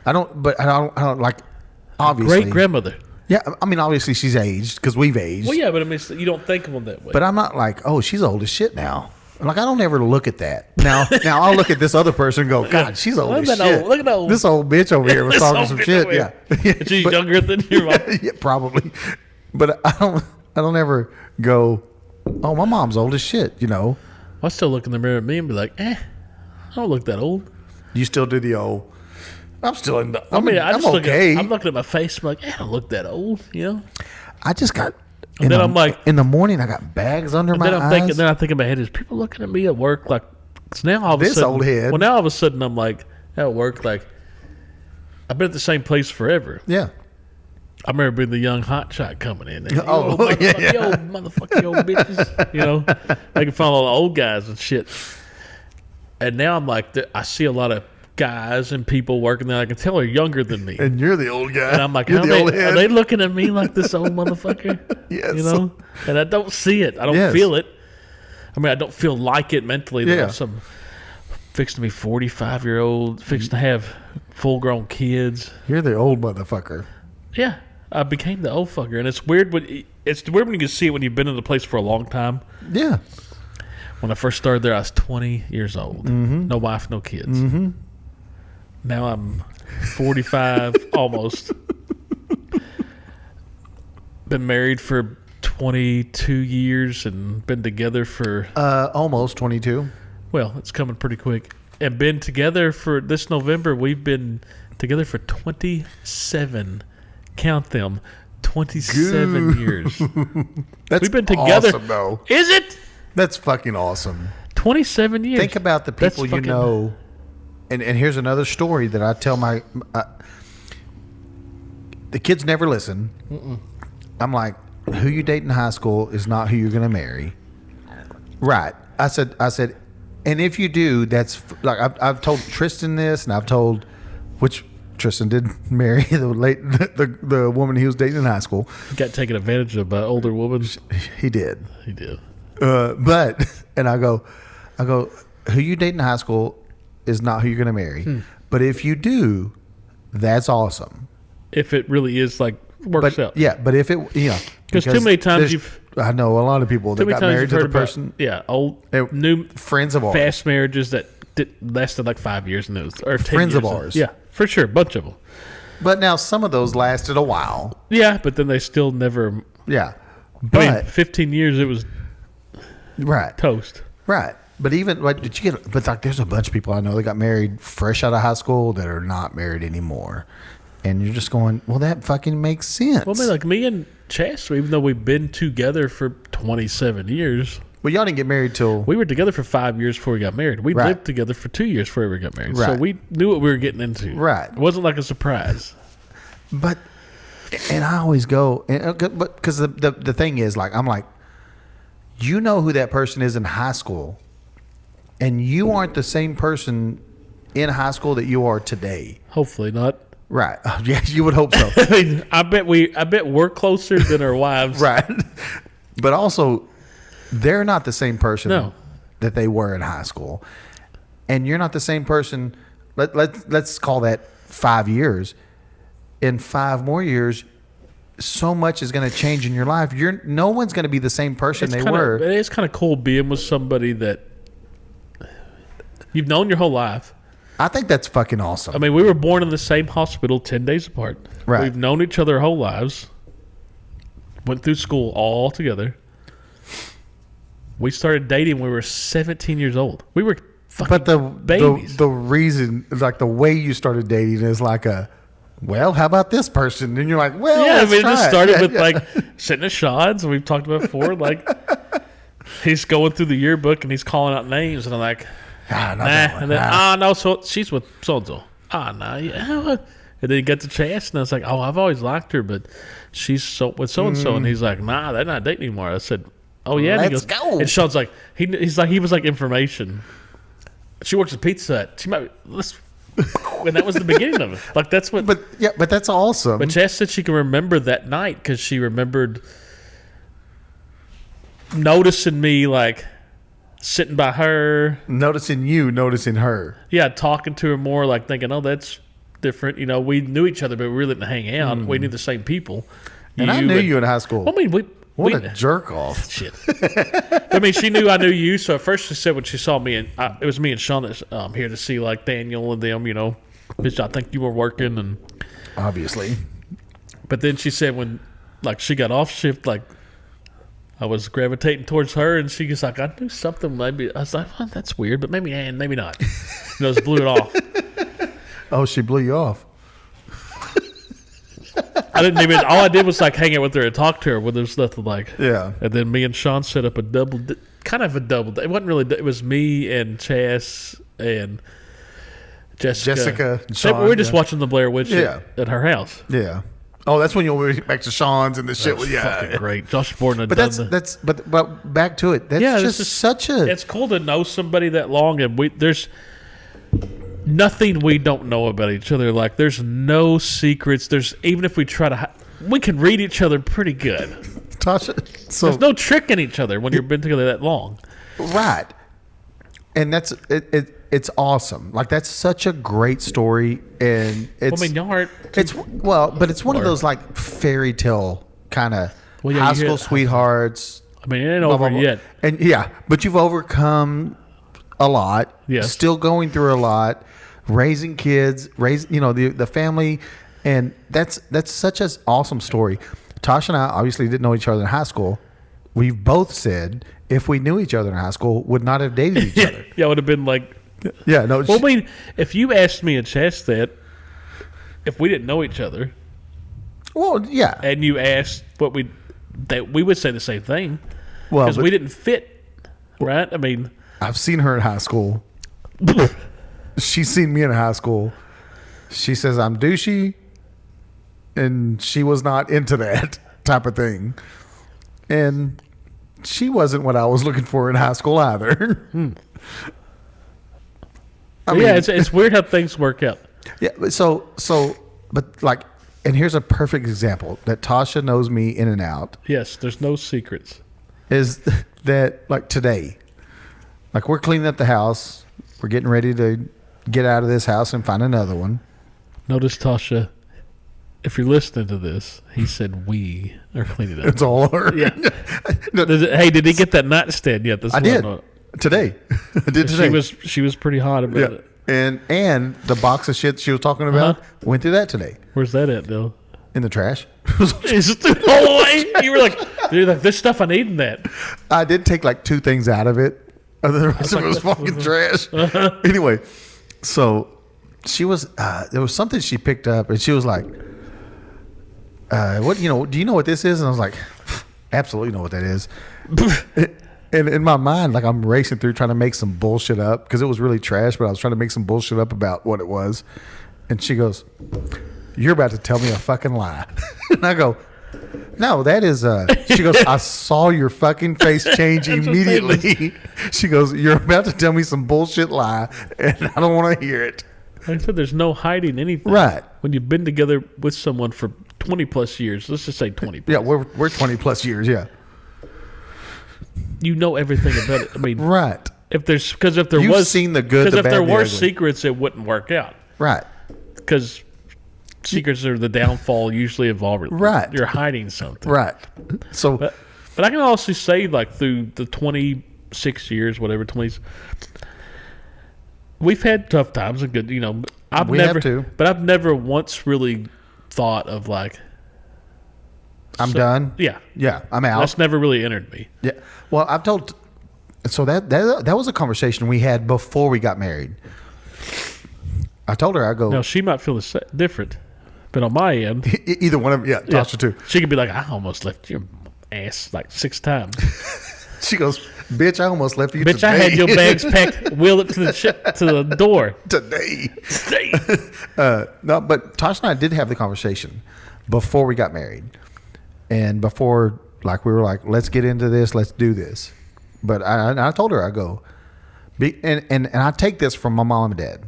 I don't like. Obviously, Great grandmother. Yeah, I mean, obviously she's aged because we've aged. Well, yeah, but I mean, you don't think of them that way. But I'm not like, oh, she's old as shit now. Like, I don't ever look at that. Now I'll look at this other person and go, God, she's old Look as at that shit. old- look at that old- This old bitch over here was This talking old some bitch shit. over Yeah. here. She's But- younger than your mom. yeah, probably. But I don't ever go, oh, my mom's old as shit, you know. I still look in the mirror at me and be like, I don't look that old. You still do the old, I'm still in the, I mean, I'm just look okay. I'm looking at my face. I'm like, I don't look that old, you know. I just got, And then I'm like, in the morning, I got bags under my then I'm eyes. thinking, then I think in my head, is people looking at me at work like? Cause now all of a This sudden, old head. Well, now all of a sudden I'm like at work, like I've been at the same place forever. Yeah. I remember being the young hot shot coming in. And, Oh, motherfucker, yeah. you old motherfucker, you old bitches. You know, making fun of all the old guys and shit. And now I'm like, I see a lot of guys and people working there I can tell are younger than me. And you're the old guy. And I'm like, you're how the old are head. they looking at me like this old motherfucker? Yes. You know? And I don't see it. I don't Yes. feel it. I mean, I don't feel like it mentally. That Yeah. I'm some fixing to be 45-year-old, fixing to have full-grown kids. You're the old motherfucker. Yeah, I became the old fucker, and it's weird. When you can see it when you've been in the place for a long time. Yeah. When I first started there, I was 20 years old. Mm-hmm. No wife, no kids. Now I'm 45, almost. Been married for 22 years and been together for, Almost 22. well, it's coming pretty quick. And been together for this November, we've been together for 27. Count them. 27 years. That's We've been together. awesome, though. Is it? That's fucking awesome. 27 years. Think about the That's people you fucking- know. And here's another story that I tell my... the kids never listen. I'm like, who you date in high school is not who you're going to marry. Right. I said, and if you do, that's... Like, I've told Tristan this, and I've told... Which Tristan did marry the woman he was dating in high school. Got taken advantage of by older women. He did. He did. But and I go, who you date in high school is not who you're going to marry. But if you do, that's awesome. If it really is like works But out. yeah, but if it, Because too many times there's- I know a lot of people that Too many got times married you've to heard the about, person, old, They- new, friends of ours. fast marriages that lasted like 5 years and it was, or 10 Friends of years. ours. Yeah, for sure. A bunch of them. But now some of those lasted a while. Yeah, but then they still never. Yeah, I but mean, 15 years it was right, toast. right. But even like, did you get? But like, there's a bunch of people I know that got married fresh out of high school that are not married anymore, and you're just going, well, that fucking makes sense. Well, I mean, like me and Chester, even though we've been together for 27 years, well, y'all didn't get married till we were together for 5 years before we got married. We Right. lived together for 2 years before we got married. So Right. we knew what we were getting into. Right. It wasn't like a surprise. But, and I always go, but because the thing is, like, I'm like, you know who that person is in high school, and you aren't the same person in high school that you are today. Hopefully not. Right. Yes, you would hope so. I mean, I bet we're closer than our wives. Right. But also, they're not the same person No. that they were in high school. And you're not the same person. Let's call that 5 years. In 5 more years, so much is going to change in your life. No one's going to be the same person they were. It is kind of cool being with somebody that you've known your whole life. I think that's fucking awesome. I mean, we were born in the same hospital 10 days apart. Right. We've known each other our whole lives. Went through school all together. We started dating when we were 17 years old. We were fucking but the babies. the reason, like the way you started dating is like well, how about this person? And you're like, well, yeah, I let's mean, it try just it. started Yeah, with yeah. like sitting at shots, and we've talked about before. Like, he's going through the yearbook and he's calling out names, and I'm like, Ah, not nah. that one. And then, Ah. no, so she's with so and so. Nah, yeah. And then he got the chance, and I was like, oh, I've always liked her, but she's with so and so. And he's like, nah, they're not dating anymore. I said, oh yeah. And he Let's goes, go. And Sean's like, he was like information. She works at Pizza Hut. She might. And that was the beginning of it. Like that's what. But that's awesome. But Chas said she can remember that night because she remembered noticing me, like sitting by her. noticing you, noticing her. Yeah, talking to her more, like thinking, oh, that's different. We knew each other, but we really didn't hang out. We knew the same people. And I knew you in high school. I mean, What a jerk off. Shit. I mean, she knew I knew you, so at first she said when she saw me, and it was me and Sean that's here to see like Daniel and them, because I think you were working, and Obviously. but then she said when like she got off shift, like I was gravitating towards her, and she was like, I knew something. Maybe I was like, well, that's weird, but maybe and maybe not. Just blew it off. Oh, she blew you off. I didn't even. All I did was like hang out with her and talk to her when there was nothing like. Yeah. And then me and Sean set up kind of a double. It wasn't really. It was me and Chas and Jessica. And Sean, we were just watching the Blair Witch Yeah. at her house. Yeah. Oh, that's when you went back to Sean's and the shit was Fucking great. Josh Borden had But done but back to it. That's this just is such a It's cool to know somebody that long, and there's nothing we don't know about each other. Like there's no secrets. There's even if we try to, we can read each other pretty good. Tasha. So There's no tricking each other when you've been together that long. right, and that's it. It's awesome. Like that's such a great story, and it's. I mean, y'all aren't. It's but it's one of those like fairy tale kind of Well, yeah, high you hear school it. sweethearts. I mean, it ain't blah, over blah, blah. yet. And yeah, but you've overcome a lot. Yes. Still going through a lot, raising kids, the family, and that's such an awesome story. Tasha and I obviously didn't know each other in high school. We've both said if we knew each other in high school, would not have dated each other. Yeah, it would have been like. Yeah, no. Well, I mean, if you asked me and Chas that, if we didn't know each other, well, yeah. and you asked that we would say the same thing, Well, because but we didn't fit, right? I mean, I've seen her in high school. She's seen me in high school. She says I'm douchey, and she was not into that type of thing. And she wasn't what I was looking for in high school either. I mean, yeah, it's weird how things work out. yeah. But like, and here's a perfect example that Tasha knows me in and out. Yes, there's no secrets. Is that like today? Like we're cleaning up the house. We're getting ready to get out of this house and find another one. Notice, Tasha, if you're listening to this, he said we are cleaning up. It's all her. Yeah. No, Did he get that nightstand yet? I did today. I did today. She was pretty hot about Yeah. it. And the box of shit she was talking about went through that today Where's that at, Bill? in the trash. Is it the whole way? You were like, dude, like this stuff I need in that. I did take like 2 things out of it. Other than the rest of it was fucking trash. Anyway, so she was there was something she picked up and she was like, "What do you know what this is?" And I was like, "Absolutely know what that is." And in my mind, like I'm racing through trying to make some bullshit up because it was really trash, but I was trying to make some bullshit up about what it was. And she goes, "You're about to tell me a fucking lie." And I go, "No, that is she goes, "I saw your fucking face change immediately." She goes, "You're about to tell me some bullshit lie and I don't want to hear it." Like I said, there's no hiding anything. Right. When you've been together with someone for 20 plus years, let's just say 20 plus. Yeah, we're 20 plus years, yeah. You know everything about it. I mean, Right. if there You've was seen the good, because the if bad, there the were ugly. secrets, it wouldn't work out. Right. Because secrets are the downfall usually of all. Right. You're hiding something. Right. So But I can also say, like, through the 26 years, whatever, 20s, we've had tough times and good, We have to. But I've never once really thought of, like, I'm done. yeah. Yeah, I'm out. That's never really entered me. Yeah. Well, I've told. So that was a conversation we had before we got married. I told her I go. Now, she might feel different, but on my end, Either one of them. Yeah, Tasha too. she could be like, I almost left your ass like 6 times. She goes, "Bitch, I almost left you Bitch, today." I had your bags packed, wheel it to the door. today. No, but Tasha and I did have the conversation before we got married, and before we were like, let's get into this, let's do this. But I told her, I go, and I take this from my mom and dad.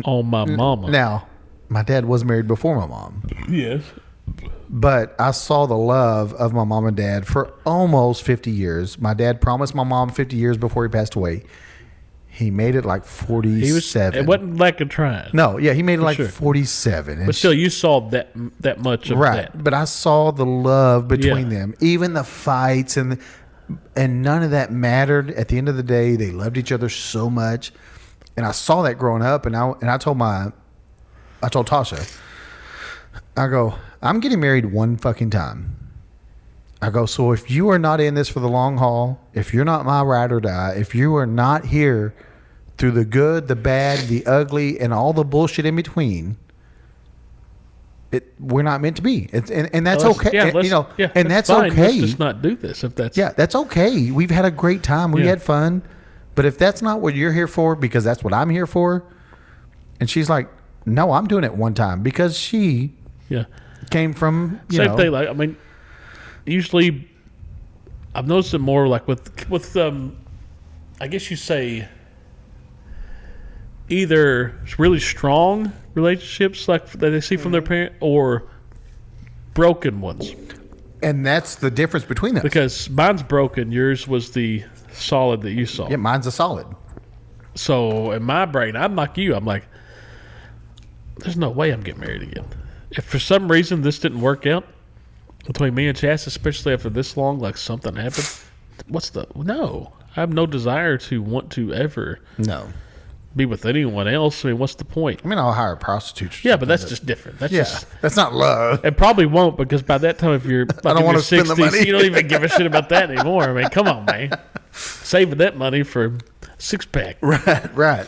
On my mama. Now, my dad was married before my mom, Yes. but I saw the love of my mom and dad for almost 50 years. My dad promised my mom 50 years before he passed away. He made it like He was. 47. It wasn't lack of trying. No, yeah, he made it like sure. 47. But still, you saw that much of right. that. But I saw the love between Yeah. them, even the fights, and none of that mattered. At the end of the day, they loved each other so much, and I saw that growing up. And I told Tasha, I go, I'm getting married one fucking time. I go, so if you are not in this for the long haul, if you're not my ride or die, if you are not here through the good, the bad, the ugly, and all the bullshit in between, we're not meant to be. And that's okay. Yeah, and that's fine. okay. Let's just not do this if that's. Yeah, that's okay. We've had a great time. We Yeah. had fun. But if that's not what you're here for, because that's what I'm here for, and she's like, no, I'm doing it one time, because she Yeah. came from, Same thing. Like, I mean, usually I've noticed it more like with I guess you say either really strong relationships like that they see from their parent, or broken ones. and that's the difference between them. Because mine's broken, yours was the solid that you saw. Yeah, mine's a solid. So in my brain, I'm like you. I'm like, there's no way I'm getting married again. If for some reason this didn't work out between me and Chas, especially after this long, like something happened, no. I have no desire to want to ever No. be with anyone else. I mean, what's the point? I mean, I'll hire a prostitute. Yeah, but that's just different. That's Yeah, just. that's not love. It probably won't, because by that time, if you're like don't in wanna your spend the 60s, money. you don't even give a shit about that anymore. I mean, come on, man. Saving that money for a six-pack. Right.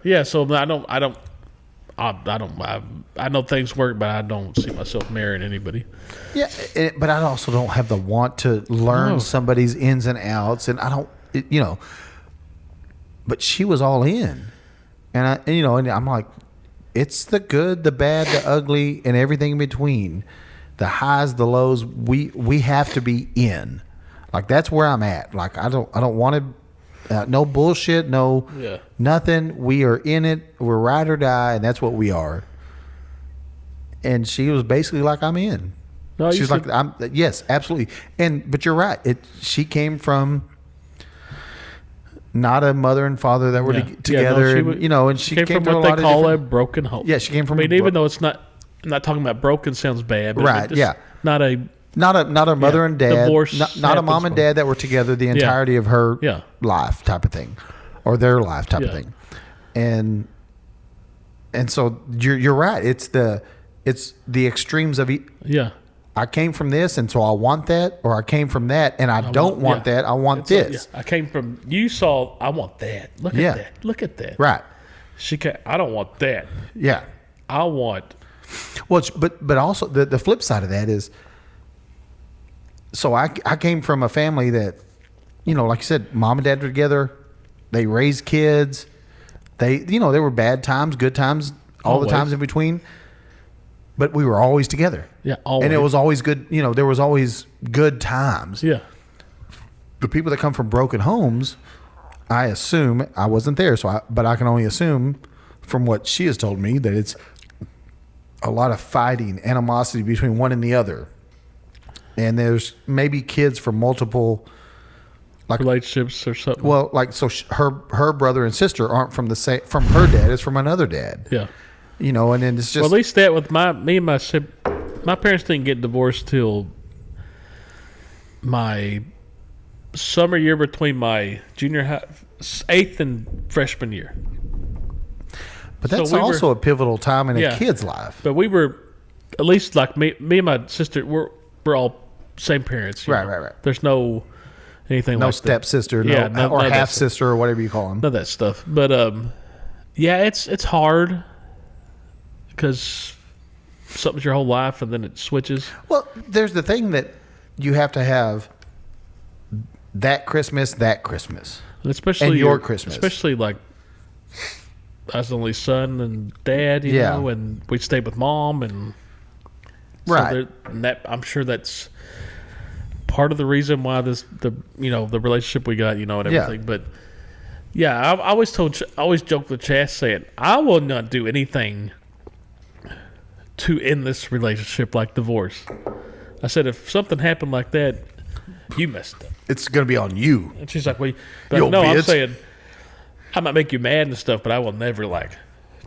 Yeah, so I know things work, but I don't see myself marrying anybody. Yeah, but I also don't have the want to learn No. somebody's ins and outs, and I don't, But she was all in, and I'm like, it's the good, the bad, the ugly, and everything in between, the highs, the lows. We have to be in, like that's where I'm at. Like I don't want to, no bullshit, no, Yeah. nothing. We are in it. We're ride or die, and that's what we are. And she was basically like, I'm in. No, She's like, yes, absolutely. But you're right. She came from not a mother and father that were together, and she came from through what a lot they of call a different. broken home. Yeah, she came from. I mean, even though it's not, I'm not talking about broken sounds bad, but Right, yeah. not a not a mother and dad, divorce not a mom happens and dad that were together the entirety of her Yeah. life type of thing, or their life type of Yeah. thing, and so you're right. It's the extremes of. yeah. I came from this, and so I want that, or I came from that, and I don't want that. I want this. I came from. You saw. I want that. Look Yeah. at that. Look at that. Right. I don't want that. Yeah. I want. Well, but also the flip side of that is, so I came from a family that, like you said, mom and dad were together. They raised kids. There were bad times, good times, all Always. the times in between. But we were always together. Yeah, always. And it was always good. There was always good times. Yeah. The people that come from broken homes, I assume, I wasn't there, but I can only assume from what she has told me that it's a lot of fighting, animosity between one and the other. And there's maybe kids from multiple Relationships or something. well, her brother and sister aren't from the same from her dad, it's from another dad. yeah. And then it's just Well, at least that with me and my parents didn't get divorced till my summer year between my junior high, 8th and freshman year. but that's so we also were- a pivotal time in Yeah. a kid's life. But we were, at least like me and my sister, we're all same parents. you Right, know. right, right. There's no anything No like that. stepsister, Yeah, or none of that half sister, or whatever you call them. None of that stuff. But yeah, it's hard because something's your whole life and then it switches. Well, there's the thing that you have to have that Christmas, And especially And your Christmas. especially like I was the only son and dad, you Yeah. know, and we stayed with mom, and Right. and that I'm sure that's part of the reason why the relationship we got, and everything. Yeah. But yeah, I always joked with Chas saying I will not do anything to end this relationship like divorce. I said if something happened like that, you messed up. it's going to be on you. And she's like, "Well, Yo, no, I'm bitch." saying I might make you mad and stuff, but I will never like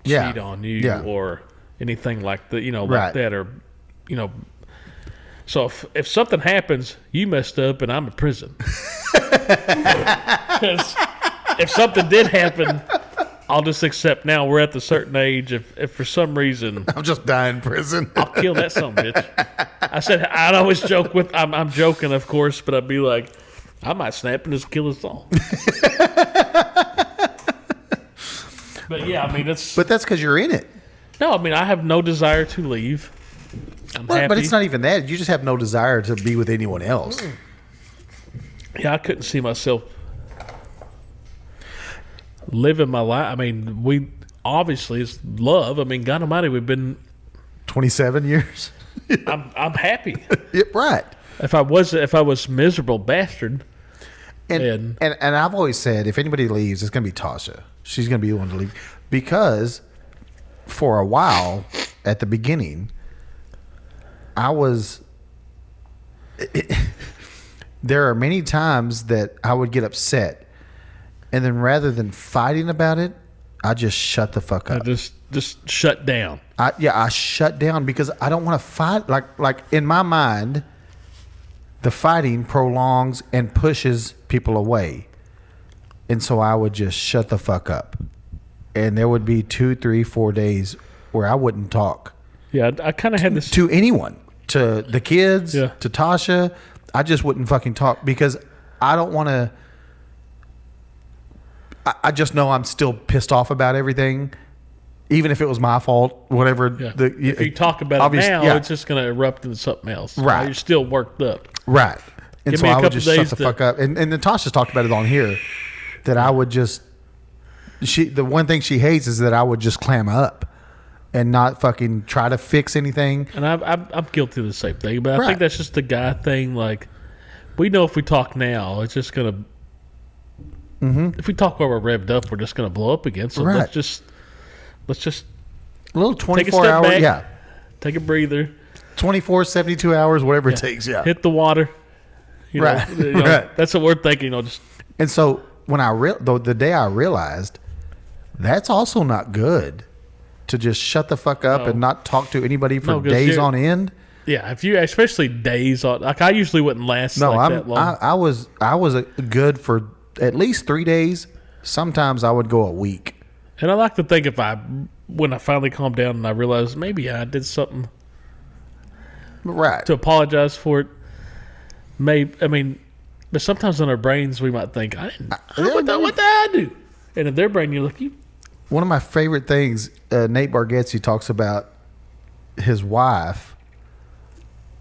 Yeah. cheat on you Yeah. or anything like that. Like Right. that, or So if something happens, you messed up, and I'm in prison. Because if something did happen, I'll just accept. Now we're at the certain age. If for some reason I'll just die in prison. I'll kill that son of a bitch. I said I'd always joke with. I'm joking, of course, but I'd be like, I might snap and just kill us all. But yeah, I mean it's. But that's because you're in it. No, I mean I have no desire to leave. I'm happy. But it's not even that. You just have no desire to be with anyone else. Yeah, I couldn't see myself living my life. I mean, we obviously it's love. I mean, God Almighty, we've been. 27 years. I'm happy. Right. If I was miserable bastard, And I've always said, if anybody leaves, it's going to be Tasha. She's going to be the one to leave. Because for a while, at the beginning, there are many times that I would get upset. And then rather than fighting about it, I just shut the fuck I up. just shut down. I shut down because I don't want to fight. Like in my mind, the fighting prolongs and pushes people away. And so I would just shut the fuck up. And there would be 2, 3, 4 days where I wouldn't talk Yeah, I kind of had this. to anyone, to the kids, Yeah. to Tasha. I just wouldn't fucking talk because I don't want to. I just know I'm still pissed off about everything, even if it was my fault. Whatever. Yeah. If you talk about it obvious- now, yeah. it's just going to erupt into something else. Right. You're still worked up. Right. And Give so me a I would couple just shut days the to- fuck up. And Natasha's talked about it on here that I would just. The one thing she hates is that I would just clam up and not fucking try to fix anything. And I'm guilty of the same thing, but I Right. think that's just a guy thing. Like, we know if we talk now, it's just gonna. If we talk while we're revved up, we're just gonna blow up again. So Right. let's just A little take a 24 step hour, back, yeah. take a breather, 24, 72 hours, whatever it takes, yeah. hit the water. Right. Right. That's what we're thinking. Just And so when the day I realized that's also not good to just shut the fuck up No. and not talk to anybody for No, 'cause days you're- on end. yeah, if you especially days on, like I usually wouldn't last No, like that long. I was good for at least 3 days. Sometimes I would go a week. And I like to think when I finally calmed down and I realized maybe I did something Right. to apologize for it. But sometimes in our brains we might think, what did I do? And in their brain, you're like, One of my favorite things, Nate Bargatze talks about his wife.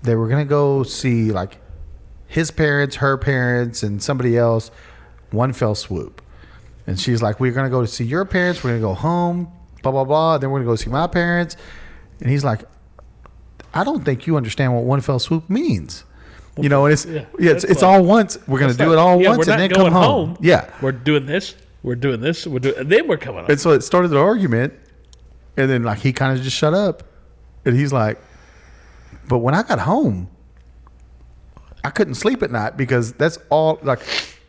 They were going to go see like his parents, her parents, and somebody else, one fell swoop. And she's like, we're going to go to see your parents. We're going to go home, blah, blah, blah. Then we're going to go see my parents. And he's like, I don't think you understand what one fell swoop means. And it's that's it's like- all once. We're going to do it all once we're and not then come going home. Yeah. We're doing this, and then we're coming home. And so it started the argument, and then like he kind of just shut up, and he's like, "But when I got home, I couldn't sleep at night because that's all. Like,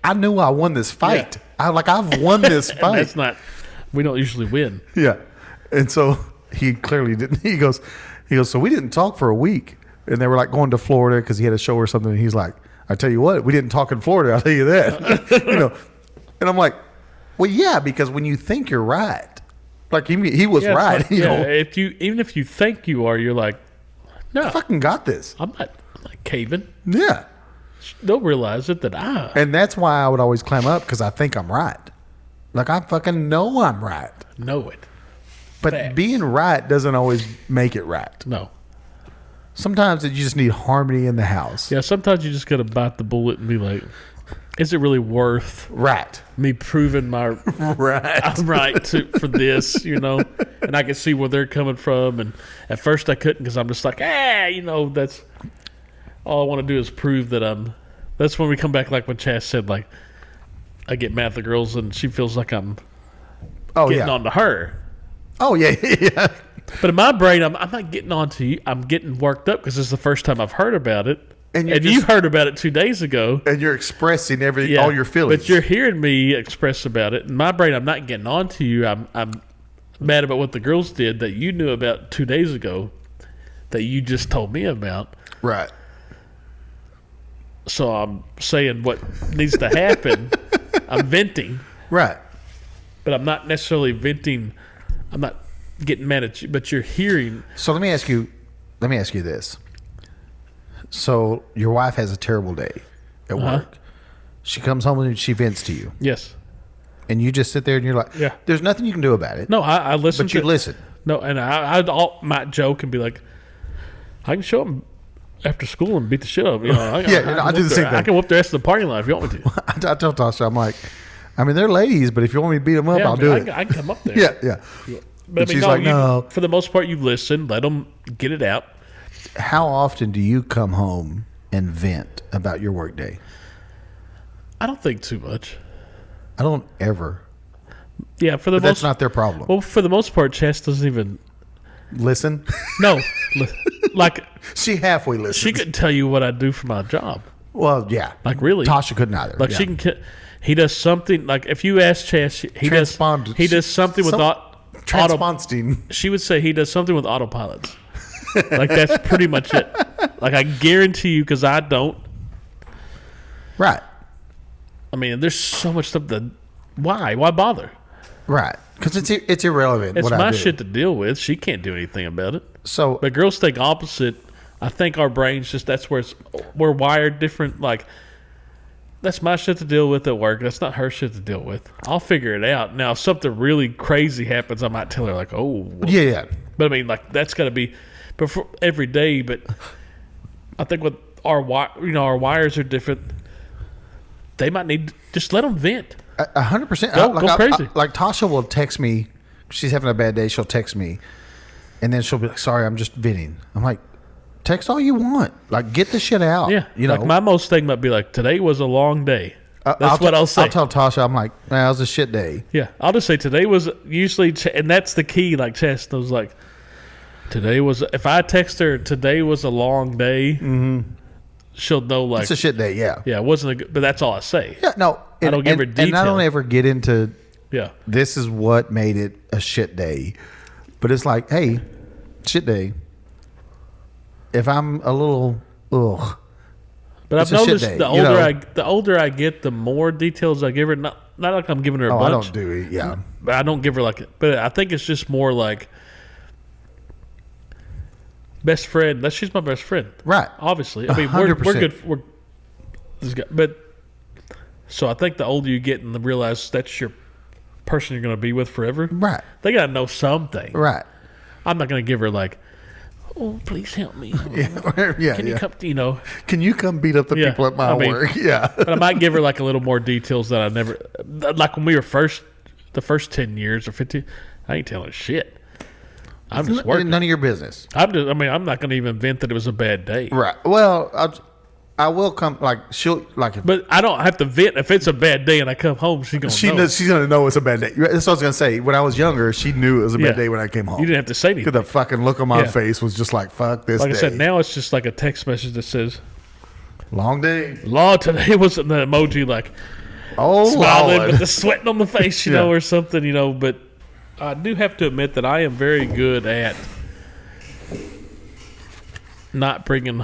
I knew I won this fight. I've won this And fight. that's not, we don't usually win. Yeah, and so he clearly didn't. He goes, so we didn't talk for a week, and they were like going to Florida because he had a show or something. And he's like, I tell you what, we didn't talk in Florida. I'll tell you that. And I'm like, well, yeah, because when you think you're right, like he was Yeah, it's right. like, even if you think you are, you're like, no, I fucking got this. I'm not caving. Yeah. They'll realize it that And that's why I would always climb up because I think I'm right. Like I fucking know I'm right. know it. But Facts. being right doesn't always make it right. No. Sometimes you just need harmony in the house. Yeah, sometimes you just got to bite the bullet and be like, is it really worth Right. me proving my Right. I'm right for this, And I can see where they're coming from. And at first I couldn't because I'm just like, that's all I want to do is prove that that's when we come back, like when Chas said, like, I get mad at the girls and she feels like I'm Oh, getting yeah. on to her. Oh, yeah. Yeah. But in my brain, I'm not getting on to you. I'm getting worked up because it's the first time I've heard about it. And and you heard about it 2 days ago. and you're expressing Yeah, all your feelings. but you're hearing me express about it. In my brain, I'm not getting on to you. I'm mad about what the girls did that you knew about 2 days ago that you just told me about. right. So I'm saying what needs to happen. I'm venting, Right. but I'm not necessarily venting. I'm not getting mad at you, but you're hearing. So let me ask you this. So your wife has a terrible day at work. She comes home and she vents to you. Yes. And you just sit there and you're like, Yeah. there's nothing you can do about it. No, I listen But you to listen. No, and I might joke and be like, I can show them after school and beat the shit out of them. You know, I do the same thing. I can whoop the rest of the parking lot if you want me to. I tell Tasha, I'm like, I mean, they're ladies, but if you want me to beat them up, Yeah, I'll do it. I can come up there. Yeah, yeah. But I mean, she's no, like, no. for the most part, you've listened. Let them get it out. How often do you come home and vent about your work day? I don't think too much. I don't ever. Yeah, for the But most that's not their problem. well, for the most part, Chess doesn't even Listen. no, like She halfway listens. she couldn't tell you what I do for my job. Well, yeah. Like really, Tasha couldn't either. like yeah. she can. He does something like if you ask Chess, he does something with Transponstein. She would say he does something with autopilots. Like that's pretty much it. Like I guarantee you, because I don't. Right. I mean, there's so much stuff that. Why bother? Right. Because it's irrelevant. It's what I my do. shit to deal with. She can't do anything about it. So But girls think opposite. I think our brains just that's where we're wired different. Like that's my shit to deal with at work. That's not her shit to deal with. I'll figure it out. Now, if something really crazy happens, I might tell her like, "Oh, yeah. But I mean, like that's got to be, but for every day. But I think with our our wires are different. They might need just let them vent. 100%. Go crazy. Like Tasha will text me. She's having a bad day. She'll text me, and then she'll be like, "Sorry, I'm just venting." I'm like, "Text all you want. Like, get the shit out." Yeah, you know. like my most thing might be like, "Today was a long day." That's what I'll say. I'll tell Tasha, I'm like, "Man, it was a shit day." Yeah, I'll just say today was usually, and that's the key. Like Chess was like, today was. If I text her, today was a long day. She'll know like It's a shit day. Yeah. yeah, it wasn't a good. But that's all I say. Yeah. No. I don't give her And I detail. don't ever get into Yeah, this is what made it a shit day, but it's like, hey, shit day. If I'm a little ugh. but It's I've a shit noticed day, the you older know? the older I get, the more details I give her. Not like I'm giving her a Oh, I bunch. don't do it. Yeah. But I don't give her like. But I think it's just more like best friend. She's my best friend. Right. Obviously, I mean we're 100%. good. But so I think the older you get and realize that's your person you're going to be with forever. Right. They got to know something. Right. I'm not going to give her like, oh, please help me. Yeah. Can you yeah. come? You know. Can you come beat up the Yeah, people at my I mean- work? Yeah. But I might give her like a little more details that I never like when we were the first 10 years or 15. I ain't telling her shit. I'm just working. None of your business. I'm not going to even vent that it was a bad day. Right. Well, I will come. Like she'll like. If, But I don't have to vent if it's a bad day and I come home. She's gonna she know. knows, she's gonna know it's a bad day. That's what I was gonna say. When I was younger, she knew it was a Yeah. bad day when I came home. You didn't have to say anything. Because the fucking look on my Yeah. face was just like, "Fuck this Like day." I said, now it's just like a text message that says, Long day. "Law today wasn't the emoji like Oh, smiling Lord. with the sweating on the face, you Yeah. know, or something, you know." But I do have to admit that I am very good at not bringing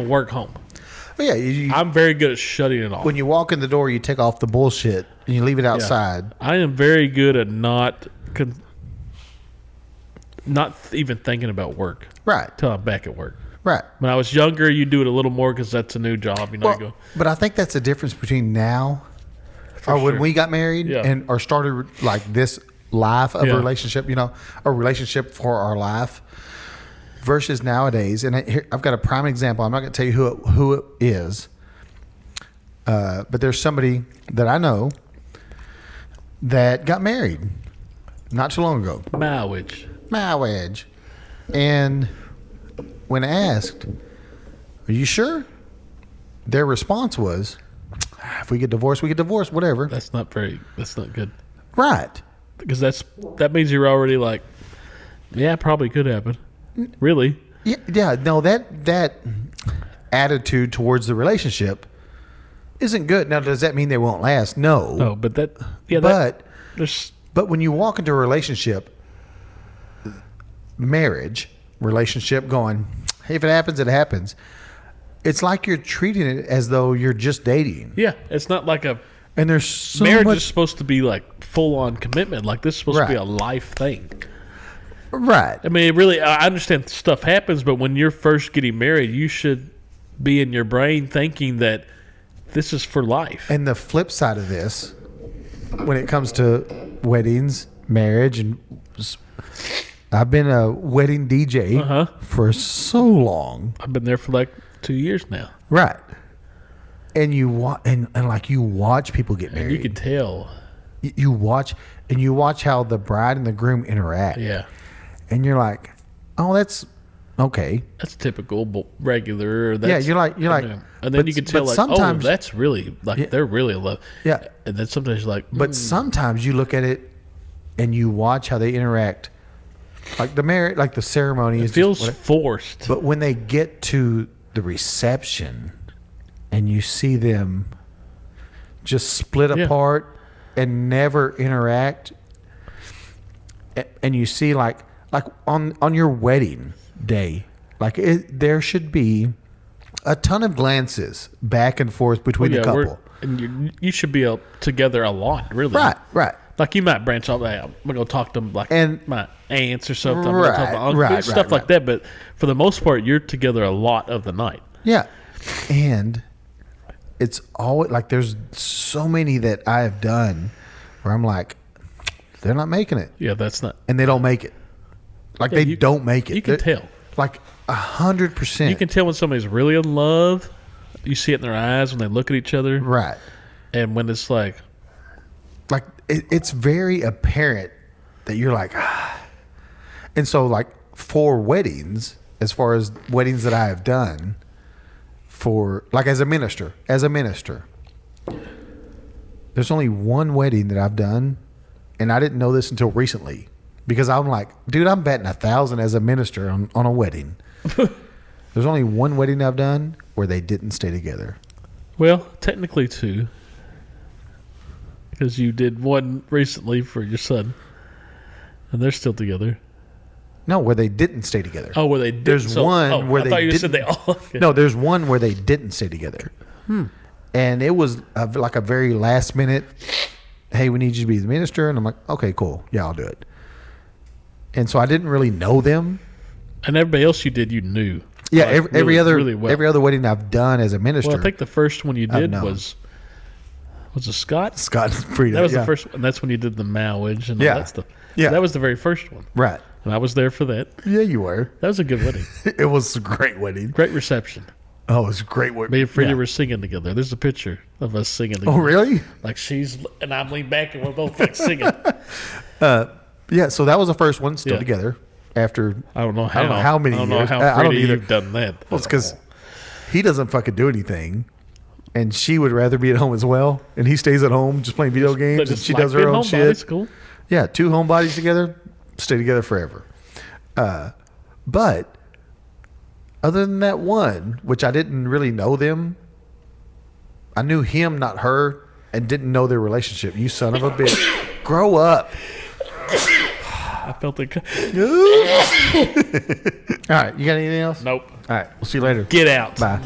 work home. But yeah, you, I'm very good at shutting it off. when you walk in the door, you take off the bullshit and you leave it outside. I am very good at not even thinking about work Right. till I'm back at work. Right. When I was younger, you do it a little more because that's a new job. You know, you go. But I think that's the difference between now or when sure. we got married Yeah. and or started like this life of Yeah. a relationship, you know, a relationship for our life versus nowadays. And I've got a prime example. I'm not going to tell you who it is, but there's somebody that I know that got married not too long ago. Marriage. And when asked, "Are you sure?" Their response was, "If we get divorced, we get divorced, whatever." That's not good. Right. Because that means you're already like, yeah, it probably could happen. Really? Yeah, no, that attitude towards the relationship isn't good. Now, does that mean they won't last? No. Oh, but that, yeah, there's, But when you walk into a relationship, marriage, relationship, going, hey, if it happens, it happens. It's like you're treating it as though you're just dating. yeah, it's not like a, And there's so marriage much. is supposed to be like full on commitment. Like this is supposed to be Right. a life thing. Right. I mean, it really, I understand stuff happens, but when you're first getting married, you should be in your brain thinking that this is for life. And the flip side of this, when it comes to weddings, marriage, and I've been a wedding DJ Uh-huh. for so long. I've been there for like 2 years now. Right. And you watch people get And married. you can tell. You watch how the bride and the groom interact. Yeah. And you're like, oh, that's okay. That's typical, but regular. Or Yeah, that's, you're like, and then but- you can tell, but like, sometimes- oh, that's really, like, Yeah. they're really in love. Yeah. And then sometimes you're like, But sometimes you look at it and you watch how they interact. Like the marriage, like the ceremony it is feels just forced. but when they get to the reception and you see them just split Yeah. apart and never interact, and you see like on your wedding day, like there should be a ton of glances back and forth between the couple. And you should be together a lot, really. Right. Like you might branch out. Hey, I'm gonna go talk to them, like And- my aunts or something. I'm gonna talk to my uncles, Right, stuff right, like right. that. But for the most part, you're together a lot of the night. Yeah. And it's always like there's so many that I have done where I'm like, they're not making it. Yeah, that's not. And they don't make it. Like Yeah, they you- don't make it. you can They're- tell. Like 100%. You can tell when somebody's really in love. You see it in their eyes when they look at each other, Right. and when it's like, Like it's very apparent that you're like, ah. And so like for weddings, as far as weddings that I have done for like as a minister, there's only one wedding that I've done, and I didn't know this until recently because I'm like, dude, I'm betting 1,000 as a minister on a wedding. There's only one wedding I've done where they didn't stay together. well, technically two, because you did one recently for your son, and they're still together. No, where they didn't stay together. Oh, where they did. There's one where I they thought you didn't. said they all. Okay. No, there's one where they didn't stay together. And it was like a very last minute, hey, we need you to be the minister. And I'm like, okay, cool. Yeah, I'll do it. And so I didn't really know them. And everybody else you did, you knew. Yeah, Like, every really- other really well. every other wedding I've done as a minister. Well, I think the first one you I've did known. was it Scott? Scott and Frida. That was yeah. the first, and that's when you did the marriage and all Yeah. that stuff. Yeah. That was the very first one, Right. and I was there for that. Yeah, you were. That was a good wedding, It was a great wedding. great reception. Oh, it was a great wedding. Me and Frida Yeah. were singing together. There's a picture of us singing together. Oh, really? Like she's and I'm leaned back and we're both like singing. Yeah, so that was the first one still Yeah. together after I don't know how. I don't know how many I don't know years. how I don't Frida either. you've done that. Well, it's because he doesn't fucking do anything, and she would rather be at home as well. And he stays at home just playing video games, and just she like does her being own homebodies, shit. Cool. Yeah, two homebodies together, stay together forever. But other than that one, which I didn't really know them, I knew him, not her, and didn't know their relationship. You son of a bitch, grow up. I felt it. All right, you got anything else? Nope. All right, we'll see you later. Get out. Bye.